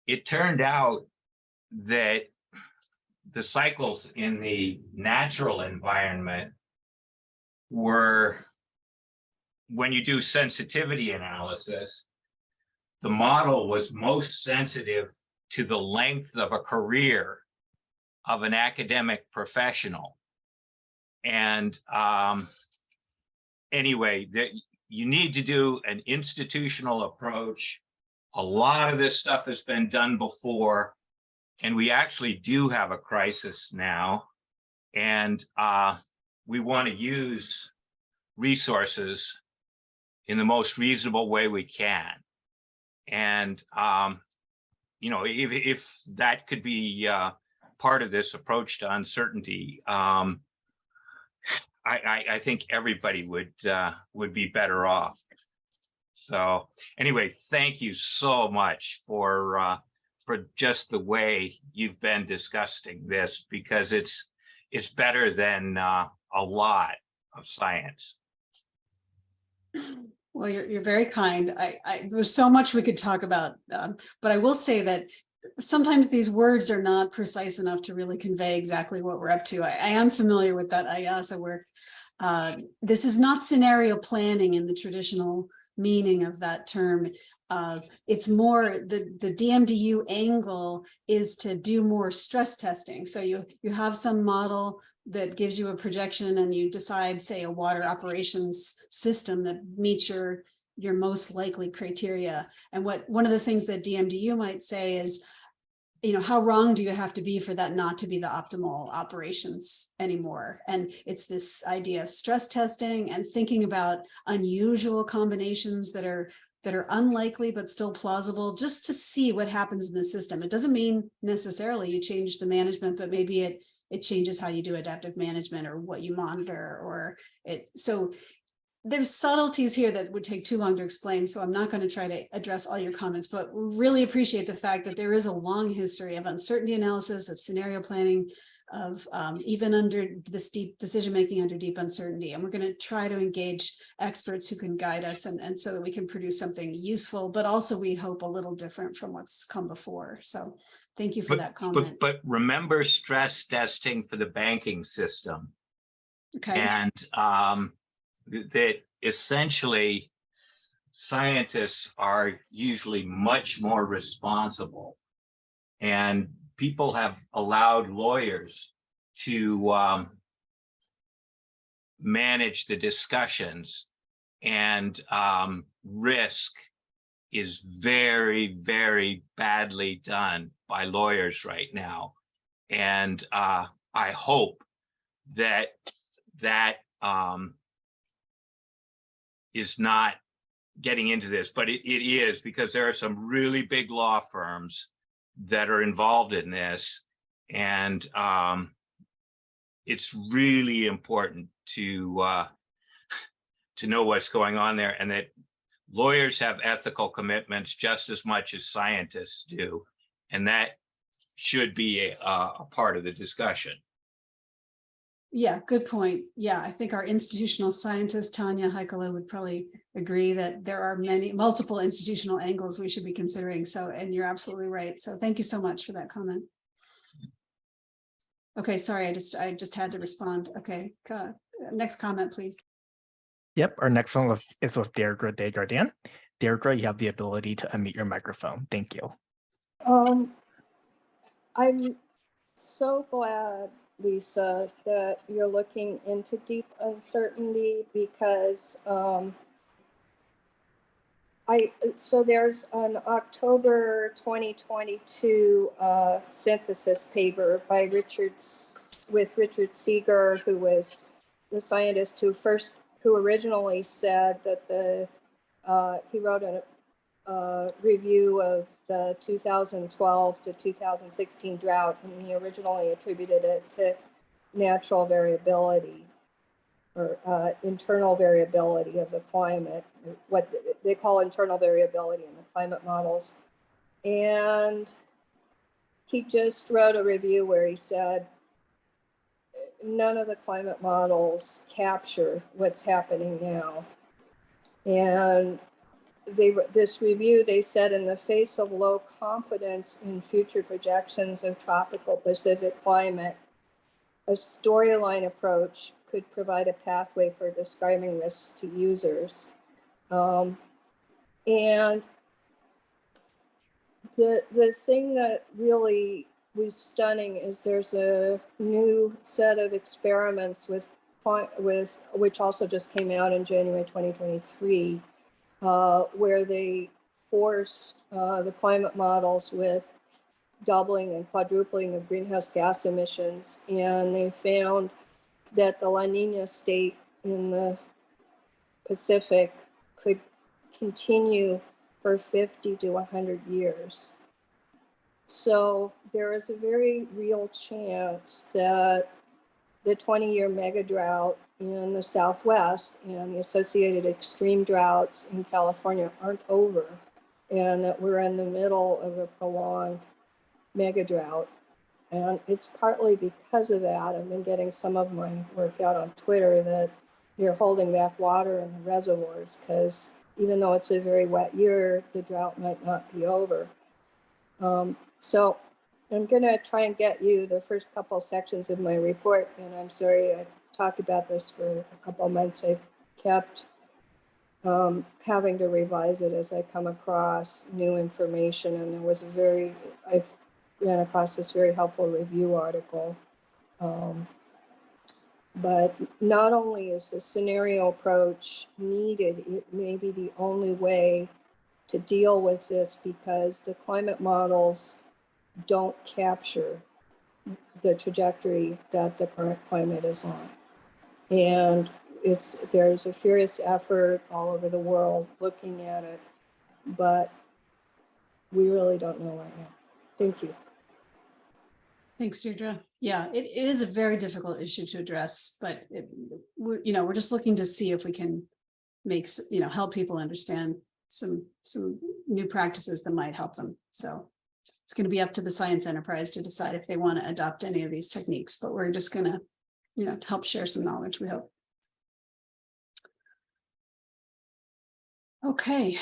it turned out that the cycles in the natural environment were, when you do sensitivity analysis, the model was most sensitive to the length of a career of an academic professional. And anyway, you need to do an institutional approach. A lot of this stuff has been done before, and we actually do have a crisis now. And we want to use resources in the most reasonable way we can. And, you know, if that could be part of this approach to uncertainty, I think everybody would be better off. So anyway, thank you so much for just the way you've been discussing this, because it's better than a lot of science. Well, you're very kind. There's so much we could talk about, but I will say that sometimes these words are not precise enough to really convey exactly what we're up to. I am familiar with that IASA work. This is not scenario planning in the traditional meaning of that term. It's more the DMDU angle is to do more stress testing. So you have some model that gives you a projection, and you decide, say, a water operations system that meets your most likely criteria. And one of the things that DMDU might say is, you know, how wrong do you have to be for that not to be the optimal operations anymore? And it's this idea of stress testing and thinking about unusual combinations that are unlikely but still plausible, just to see what happens in the system. It doesn't mean necessarily you change the management, but maybe it changes how you do adaptive management or what you monitor, or it. So there's subtleties here that would take too long to explain, so I'm not going to try to address all your comments, but really appreciate the fact that there is a long history of uncertainty analysis, of scenario planning, of even under this deep decision-making under deep uncertainty. And we're going to try to engage experts who can guide us, and so that we can produce something useful, but also we hope a little different from what's come before. So thank you for that comment. But remember stress testing for the banking system. Okay. And that essentially scientists are usually much more responsible, and people have allowed lawyers to manage the discussions, and risk is very, very badly done by lawyers right now. And I hope that is not getting into this, but it is because there are some really big law firms that are involved in this, and it's really important to know what's going on there, and that lawyers have ethical commitments just as much as scientists do, and that should be a part of the discussion. Yeah, good point. Yeah, I think our institutional scientist, Tanya Heikela, would probably agree that there are multiple institutional angles we should be considering. So, and you're absolutely right. So thank you so much for that comment. Okay, sorry, I just had to respond. Okay, next comment, please. Yep, our next one is with Deirdre Desjardins. Deirdre, you have the ability to unmute your microphone. Thank you. I'm so glad, Lisa, that you're looking into deep uncertainty, because so there's an October 2022 synthesis paper by Richard Seeger, who was the scientist who originally said that he wrote a review of the 2012 to 2016 drought, and he originally attributed it to natural variability or internal variability of the climate, what they call internal variability in the climate models. And he just wrote a review where he said none of the climate models capture what's happening now. And this review, they said, in the face of low confidence in future projections of tropical Pacific climate, a storyline approach could provide a pathway for describing risks to users. And the thing that really was stunning is there's a new set of experiments with which also just came out in January 2023, where they forced the climate models with doubling and quadrupling of greenhouse gas emissions, and they found that the La Nina state in the Pacific could continue for 50 to 100 years. So there is a very real chance that the 20-year mega drought in the Southwest and the associated extreme droughts in California aren't over, and that we're in the middle of a prolonged mega drought. And it's partly because of that. I've been getting some of my work out on Twitter that you're holding back water in the reservoirs, because even though it's a very wet year, the drought might not be over. So I'm going to try and get you the first couple sections of my report. And I'm sorry, I talked about this for a couple months. I've kept having to revise it as I come across new information. And there was I ran across this very helpful review article. But not only is the scenario approach needed, it may be the only way to deal with this, because the climate models don't capture the trajectory that the current climate is on. And there's a furious effort all over the world looking at it, but we really don't know right now. Thank you. Thanks, Deirdre. Yeah, it is a very difficult issue to address, but we're just looking to see if we can help people understand some new practices that might help them. So it's going to be up to the science enterprise to decide if they want to adopt any of these techniques, but we're just going to help share some knowledge, we hope. Okay.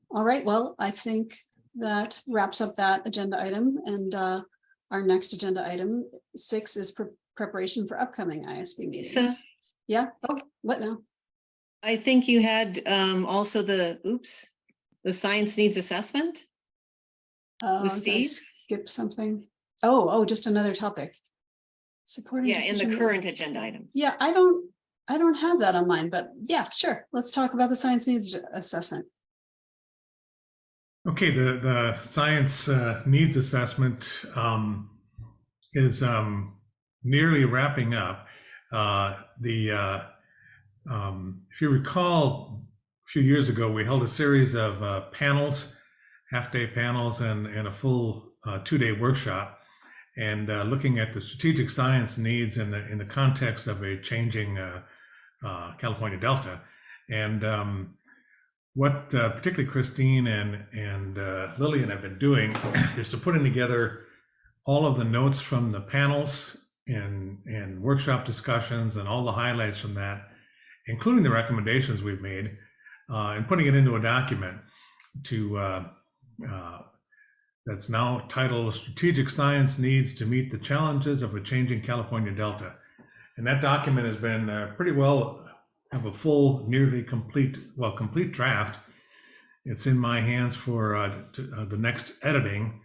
All right. Well, I think that wraps up that agenda item, and our next agenda item 6 is preparation for upcoming ISB meetings. Yeah. Oh, what now? I think you had also the science needs assessment. Did I skip something? Oh, just another topic. Supporting. Yeah, in the current agenda item. Yeah, I don't have that on mine, but yeah, sure. Let's talk about the science needs assessment. Okay, the science needs assessment is nearly wrapping up. If you recall, few years ago, we held a series of panels, half-day panels and a full 2-day workshop, and looking at the strategic science needs in the context of a changing California Delta. And what particularly Christine and Lillian have been doing is to putting together all of the notes from the panels and workshop discussions and all the highlights from that, including the recommendations we've made, and putting it into a document that's now titled Strategic Science Needs to Meet the Challenges of a Changing California Delta. And that document has been pretty well, have a full, nearly complete draft. It's in my hands for the next editing.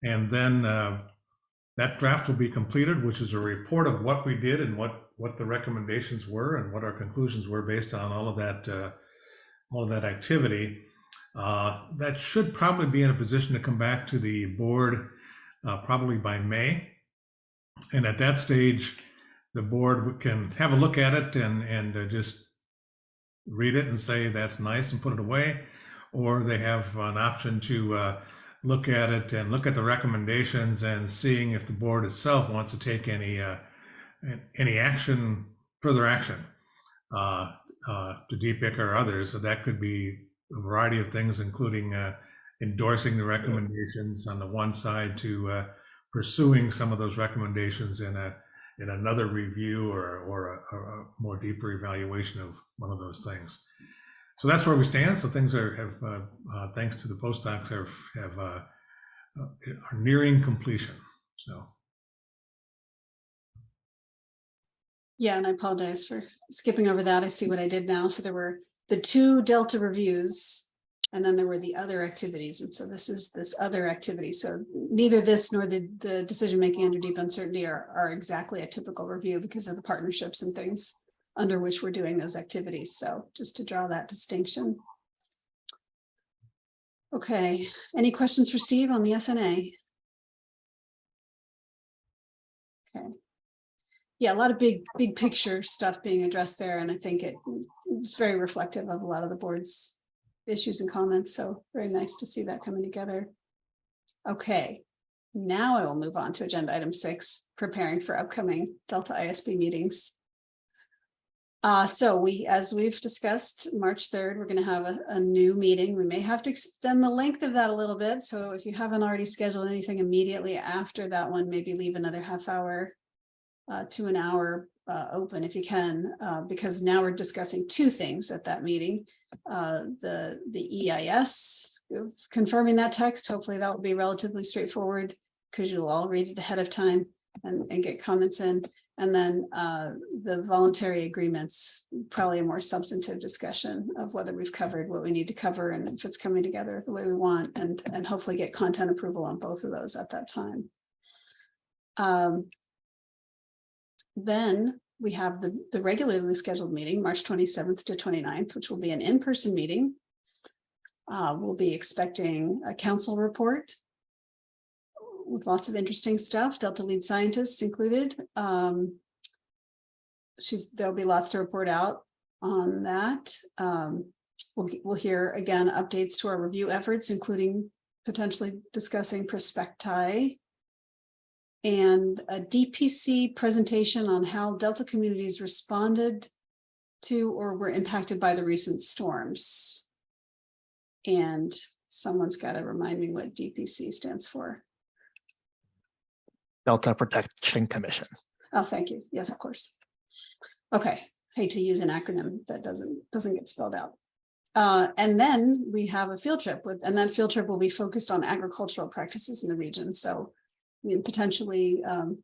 And then that draft will be completed, which is a report of what we did and what the recommendations were and what our conclusions were based on all of that activity. That should probably be in a position to come back to the board probably by May. And at that stage, the board can have a look at it and just read it and say, that's nice, and put it away. Or they have an option to look at it and look at the recommendations and seeing if the board itself wants to take any action, further action to DPIC or others. So that could be a variety of things, including endorsing the recommendations on the one side to pursuing some of those recommendations in another review or a more deeper evaluation of one of those things. So that's where we stand. So things have thanks to the postdocs, are nearing completion. So. Yeah, and I apologize for skipping over that. I see what I did now. So there were the 2 Delta reviews, and then there were the other activities. And so this is this other activity. So neither this nor the decision-making under deep uncertainty are exactly a typical review because of the partnerships and things under which we're doing those activities. So just to draw that distinction. Okay, any questions for Steve on the SNA? Okay. Yeah, a lot of big picture stuff being addressed there. And I think it's very reflective of a lot of the board's issues and comments. So very nice to see that coming together. Okay, now I will move on to agenda item 6, preparing for upcoming Delta ISB meetings. So as we've discussed, March 3rd, we're going to have a new meeting. We may have to extend the length of that a little bit. So if you haven't already scheduled anything immediately after that one, maybe leave another half hour to an hour open if you can, because now we're discussing 2 things at that meeting. The EIS, confirming that text. Hopefully that will be relatively straightforward because you'll all read it ahead of time and get comments in. And then the voluntary agreements, probably a more substantive discussion of whether we've covered what we need to cover and if it's coming together the way we want, and hopefully get content approval on both of those at that time. Then we have the regularly scheduled meeting, March 27th to 29th, which will be an in-person meeting. We'll be expecting a council report with lots of interesting stuff, Delta lead scientists included. There'll be lots to report out on that. We'll hear again updates to our review efforts, including potentially discussing prospecti, and a DPC presentation on how Delta communities responded to or were impacted by the recent storms. And someone's got to remind me what DPC stands for. Delta Protection Commission. Oh, thank you. Yes, of course. Okay, hate to use an acronym that doesn't get spelled out. And then we have a field trip and that field trip will be focused on agricultural practices in the region. So potentially, an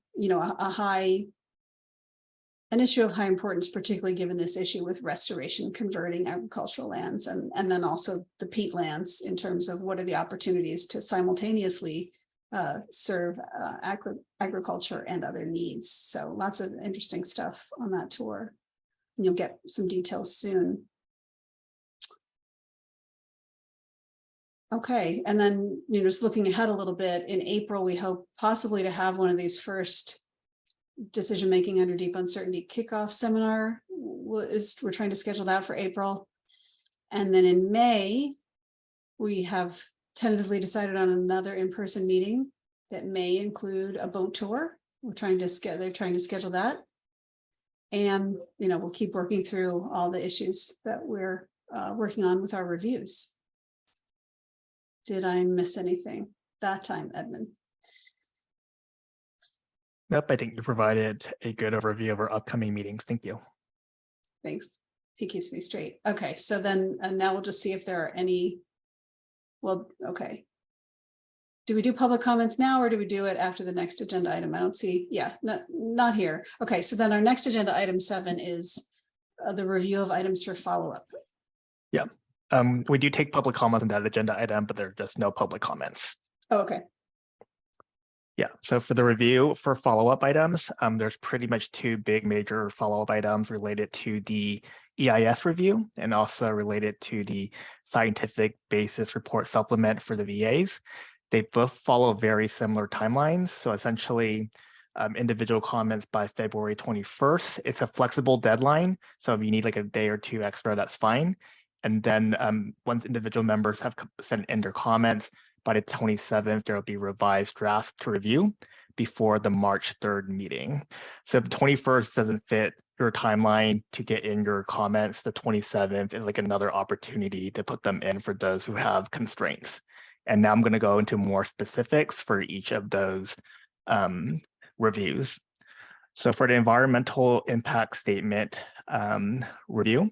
issue of high importance, particularly given this issue with restoration, converting agricultural lands, and then also the peat lands in terms of what are the opportunities to simultaneously serve agriculture and other needs. So lots of interesting stuff on that tour. And you'll get some details soon. Okay, and then just looking ahead a little bit, in April, we hope possibly to have one of these first decision-making under deep uncertainty kickoff seminar. We're trying to schedule that for April. And then in May, we have tentatively decided on another in-person meeting that may include a boat tour. They're trying to schedule that. And, we'll keep working through all the issues that we're working on with our reviews. Did I miss anything that time, Edmund? Nope, I think you provided a good overview of our upcoming meetings. Thank you. Thanks. He keeps me straight. Okay, so then now we'll just see if there are any. Well, okay. Do we do public comments now or do we do it after the next agenda item? I don't see. Yeah, not here. Okay, so then our next agenda item 7 is the review of items for follow-up. Yeah, we do take public comments on that agenda item, but there are just no public comments. Oh, okay. Yeah, so for the review for follow-up items, there's pretty much 2 big major follow-up items related to the EIS review and also related to the scientific basis report supplement for the VAs. They both follow very similar timelines. So essentially, individual comments by February 21st. It's a flexible deadline. So if you need like a day or 2 extra, that's fine. And then once individual members have sent in their comments, by the 27th, there will be revised drafts to review before the March 3rd meeting. So if the 21st doesn't fit your timeline to get in your comments, the 27th is like another opportunity to put them in for those who have constraints. And now I'm going to go into more specifics for each of those reviews. So for the environmental impact statement review,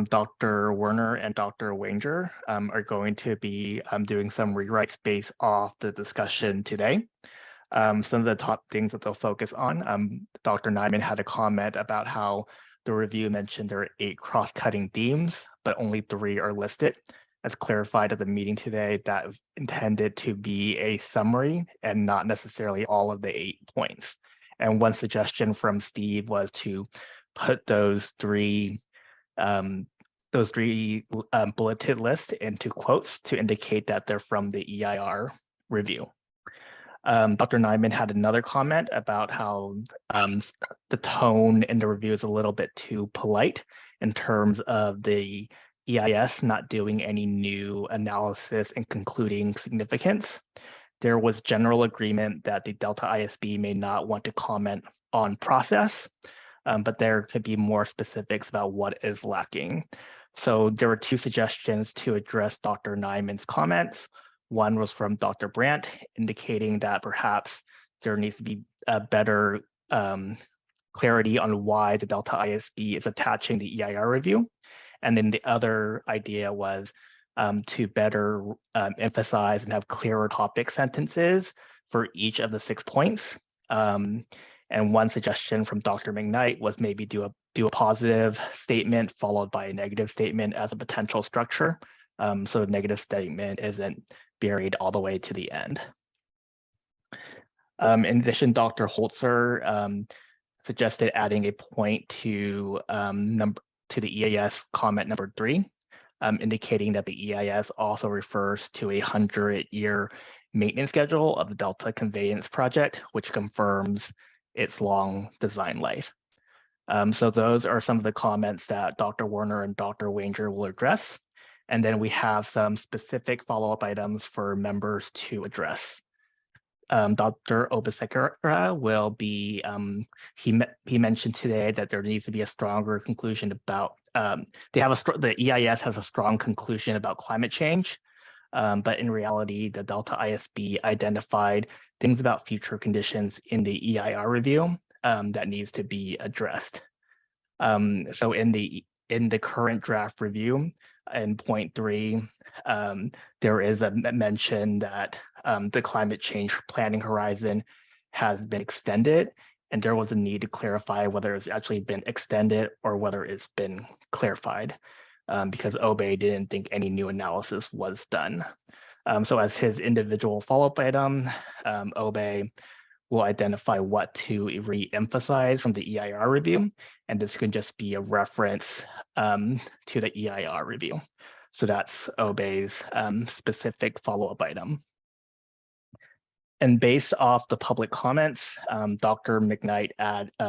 Dr. Werner and Dr. Wanger are going to be doing some rewrites based off the discussion today. Some of the top things that they'll focus on, Dr. Nyman had a comment about how the review mentioned there are 8 cross-cutting themes, but only 3 are listed. As clarified at the meeting today, that is intended to be a summary and not necessarily all of the 8 points. And one suggestion from Steve was to put those three bulleted lists into quotes to indicate that they're from the EIR review. Dr. Nyman had another comment about how the tone in the review is a little bit too polite in terms of the EIS not doing any new analysis and concluding significance. There was general agreement that the Delta ISB may not want to comment on process, but there could be more specifics about what is lacking. So there were 2 suggestions to address Dr. Nyman's comments. One was from Dr. Brandt, indicating that perhaps there needs to be a better clarity on why the Delta ISB is attaching the EIR review. And then the other idea was to better emphasize and have clearer topic sentences for each of the 6 points. And one suggestion from Dr. McKnight was maybe do a positive statement followed by a negative statement as a potential structure. So the negative statement isn't buried all the way to the end. In addition, Dr. Holzer suggested adding a point to the EIS comment number 3, indicating that the EIS also refers to a 100-year maintenance schedule of the Delta Conveyance Project, which confirms its long design life. So those are some of the comments that Dr. Werner and Dr. Wanger will address. And then we have some specific follow-up items for members to address. Dr. Obasekara will be, he mentioned today that there needs to be a stronger conclusion about, the EIS has a strong conclusion about climate change, but in reality, the Delta ISB identified things about future conditions in the EIR review that needs to be addressed. So in the current draft review, in point 3, there is a mention that the climate change planning horizon has been extended, and there was a need to clarify whether it's actually been extended or whether it's been clarified, because OBE didn't think any new analysis was done. So as his individual follow-up item, OBE will identify what to re-emphasize from the EIR review, and this can just be a reference to the EIR review. So that's OBE's specific follow-up item. And based off the public comments, Dr. McKnight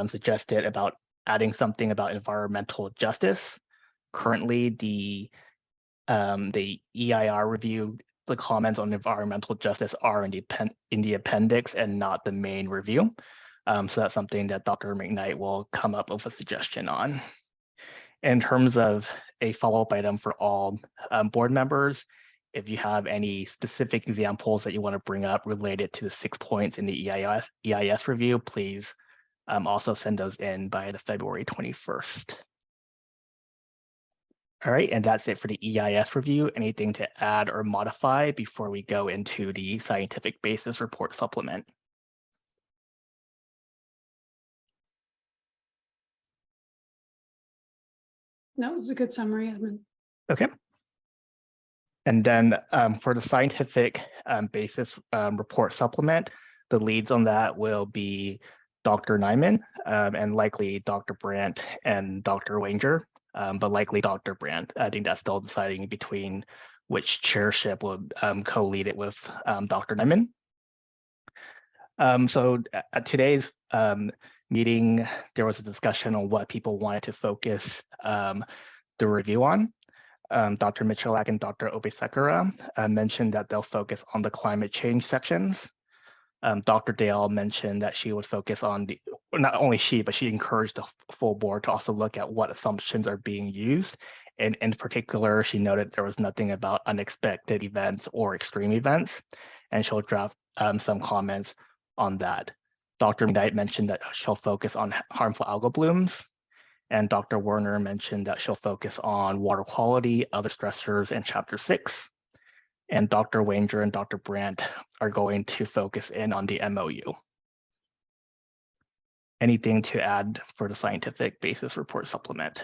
suggested about adding something about environmental justice. Currently, the the EIR review, the comments on environmental justice are in the appendix and not the main review. So that's something that Dr. McKnight will come up with a suggestion on. In terms of a follow-up item for all board members, if you have any specific examples that you want to bring up related to the 6 points in the EIS review, please also send those in by the February 21st. All right, and that's it for the EIS review. Anything to add or modify before we go into the scientific basis report supplement? No, it was a good summary, Edmund. Okay. And then for the scientific basis report supplement, the leads on that will be Dr. Nyman and likely Dr. Brandt and Dr. Wanger, but likely Dr. Brandt. I think that's still deciding between which chairship would co-lead it with Dr. Nyman. So at today's meeting, there was a discussion on what people wanted to focus the review on. Dr. Michalak and Dr. Obesekara mentioned that they'll focus on the climate change sections. Dr. Dale mentioned that she would focus on the, not only she, but she encouraged the full board to also look at what assumptions are being used. And in particular, she noted there was nothing about unexpected events or extreme events, and she'll draft some comments on that. Dr. Knight mentioned that she'll focus on harmful algal blooms. And Dr. Werner mentioned that she'll focus on water quality, other stressors in Chapter 6. And Dr. Wanger and Dr. Brandt are going to focus in on the MOU. Anything to add for the scientific basis report supplement?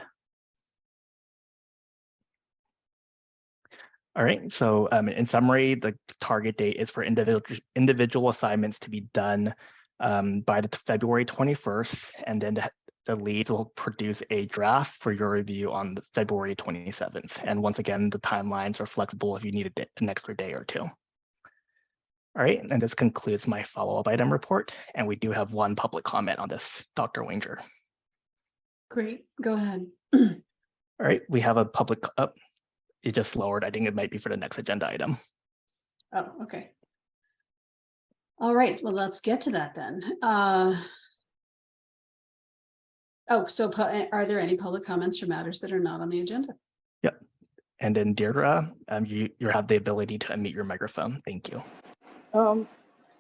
All right, so in summary, the target date is for individual assignments to be done by the February 21st, and then the leads will produce a draft for your review on the February 27th. And once again, the timelines are flexible if you need an extra day or two. All right, and this concludes my follow-up item report. And we do have one public comment on this, Dr. Wanger. Great, go ahead. All right, we have a public, it just lowered. I think it might be for the next agenda item. Oh, okay. All right, well, let's get to that then. So are there any public comments for matters that are not on the agenda? Yep. And then Deirdre, you have the ability to unmute your microphone. Thank you.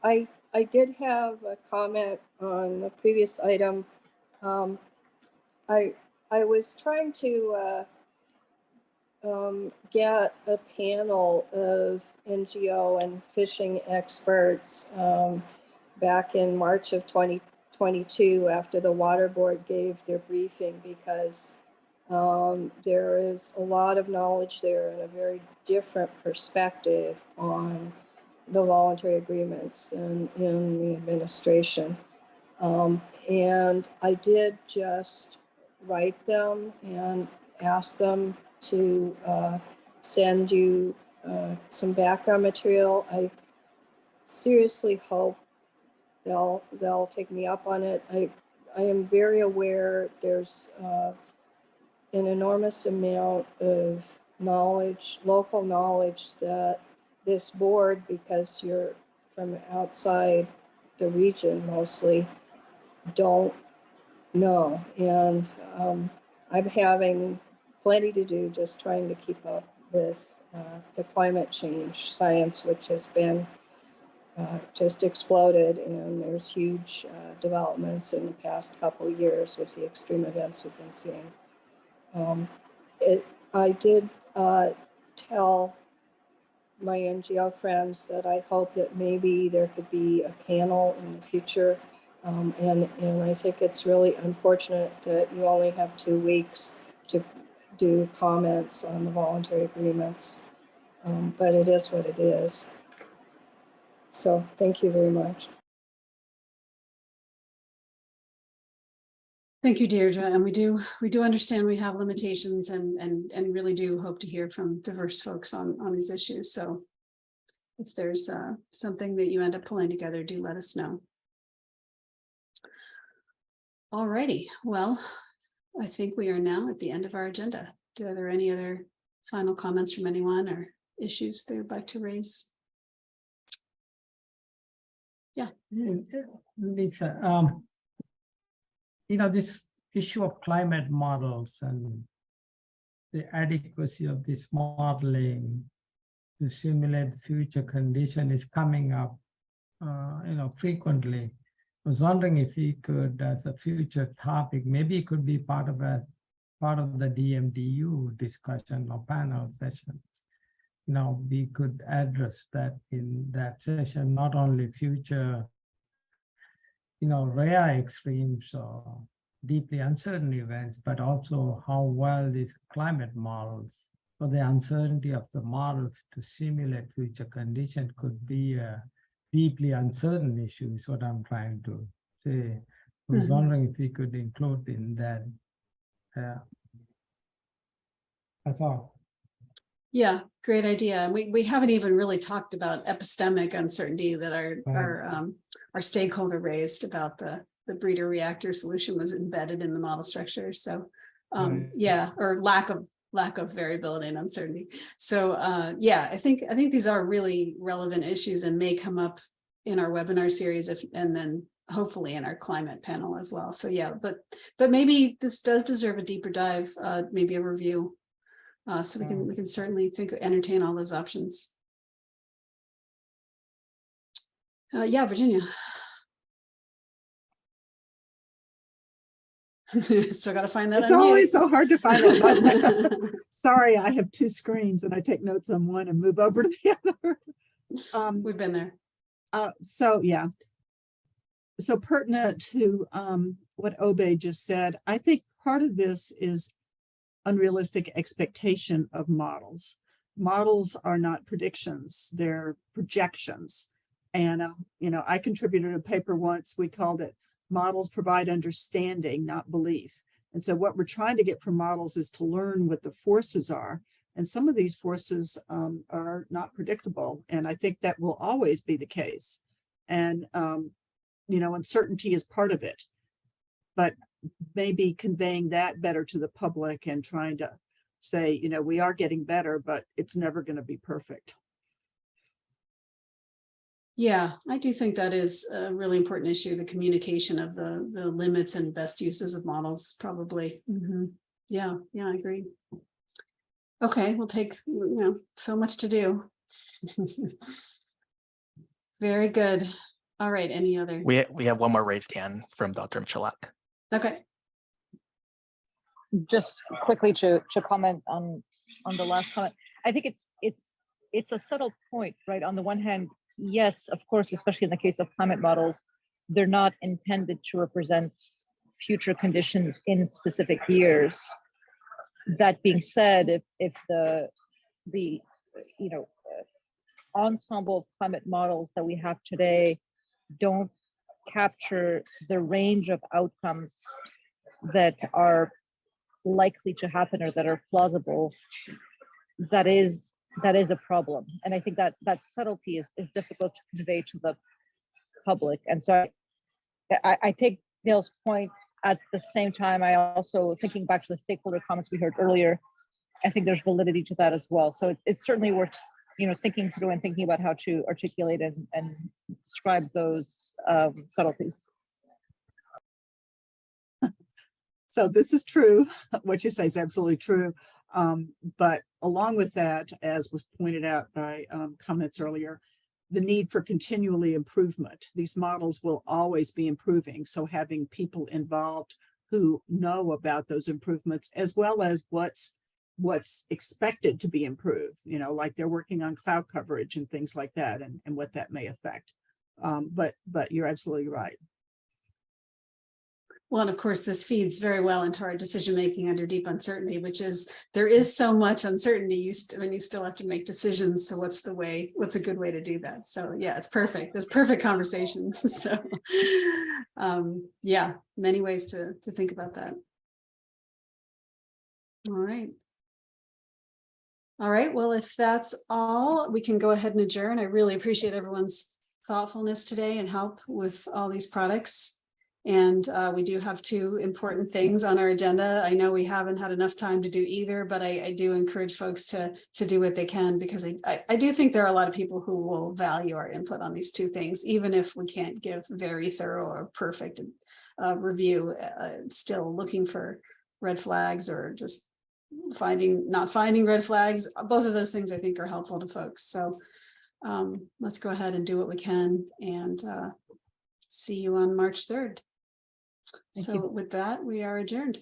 I did have a comment on the previous item. I was trying to get a panel of NGO and fishing experts back in March of 2022 after the Water Board gave their briefing, because there is a lot of knowledge there and a very different perspective on the voluntary agreements in the administration. And I did just write them and ask them to send you some background material. I seriously hope they'll take me up on it. I am very aware there's an enormous amount of knowledge, local knowledge, that this board, because you're from outside the region mostly, don't know. And I'm having plenty to do just trying to keep up with the climate change science, which has been just exploded, and there's huge developments in the past couple of years with the extreme events we've been seeing. I did tell my NGO friends that I hope that maybe there could be a panel in the future, and I think it's really unfortunate that you only have 2 weeks to do comments on the voluntary agreements, but it is what it is. So thank you very much. Thank you, Deirdre. And we do understand we have limitations, and really do hope to hear from diverse folks on these issues. So if there's something that you end up pulling together, do let us know. All righty. Well, I think we are now at the end of our agenda. Are there any other final comments from anyone or issues they'd like to raise? Yeah. Lisa, this issue of climate models and the adequacy of this modeling to simulate future condition is coming up, frequently. I was wondering if we could, as a future topic, maybe it could be part of the DMDU discussion or panel sessions. We could address that in that session, not only future, rare extremes or deeply uncertain events, but also how well these climate models or the uncertainty of the models to simulate future condition could be a deeply uncertain issue is what I'm trying to say. I was wondering if we could include in that. That's all. Yeah, great idea. We haven't even really talked about epistemic uncertainty that our stakeholder raised about the breeder reactor solution was embedded in the model structure. So yeah, or lack of variability and uncertainty. So yeah, I think these are really relevant issues and may come up in our webinar series and then hopefully in our climate panel as well. So yeah, but maybe this does deserve a deeper dive, maybe a review. So we can certainly entertain all those options. Yeah, Virginia. Still got to find that. It's always so hard to find it. Sorry, I have two screens and I take notes on one and move over to the other. We've been there. So yeah. So pertinent to what Obey just said, I think part of this is unrealistic expectation of models. Models are not predictions, they're projections. And, I contributed a paper once, we called it Models Provide Understanding, Not Belief. And so what we're trying to get from models is to learn what the forces are. And some of these forces are not predictable. And I think that will always be the case. And, uncertainty is part of it. But maybe conveying that better to the public and trying to say, we are getting better, but it's never going to be perfect. Yeah, I do think that is a really important issue, the communication of the limits and best uses of models, probably. Yeah, I agree. Okay, we'll take, so much to do. Very good. All right, any other? We have one more raised hand from Dr. Michalak. Okay. Just quickly to comment on the last comment. I think it's a subtle point, right? On the one hand, yes, of course, especially in the case of climate models, they're not intended to represent future conditions in specific years. That being said, if the ensemble of climate models that we have today don't capture the range of outcomes that are likely to happen or that are plausible, that is a problem. And I think that subtlety is difficult to convey to the public. And so I take Dale's point. At the same time, I also, thinking back to the stakeholder comments we heard earlier, I think there's validity to that as well. So it's certainly worth thinking through and thinking about how to articulate and describe those subtleties. So this is true. What you say is absolutely true. But along with that, as was pointed out by comments earlier, the need for continually improvement. These models will always be improving. So having people involved who know about those improvements, as well as what's expected to be improved, like they're working on cloud coverage and things like that, and what that may affect. But you're absolutely right. Well, and of course, this feeds very well into our decision-making under deep uncertainty, which is there is so much uncertainty. You still have to make decisions. So what's a good way to do that? So yeah, it's perfect. It's perfect conversation. So yeah, many ways to think about that. All right. All right. Well, if that's all, we can go ahead and adjourn. I really appreciate everyone's thoughtfulness today and help with all these products. And we do have two important things on our agenda. I know we haven't had enough time to do either, but I do encourage folks to do what they can, because I do think there are a lot of people who will value our input on these two things, even if we can't give very thorough or perfect review. Still looking for red flags or just not finding red flags. Both of those things I think are helpful to folks. So let's go ahead and do what we can, and see you on March 3rd. So with that, we are adjourned.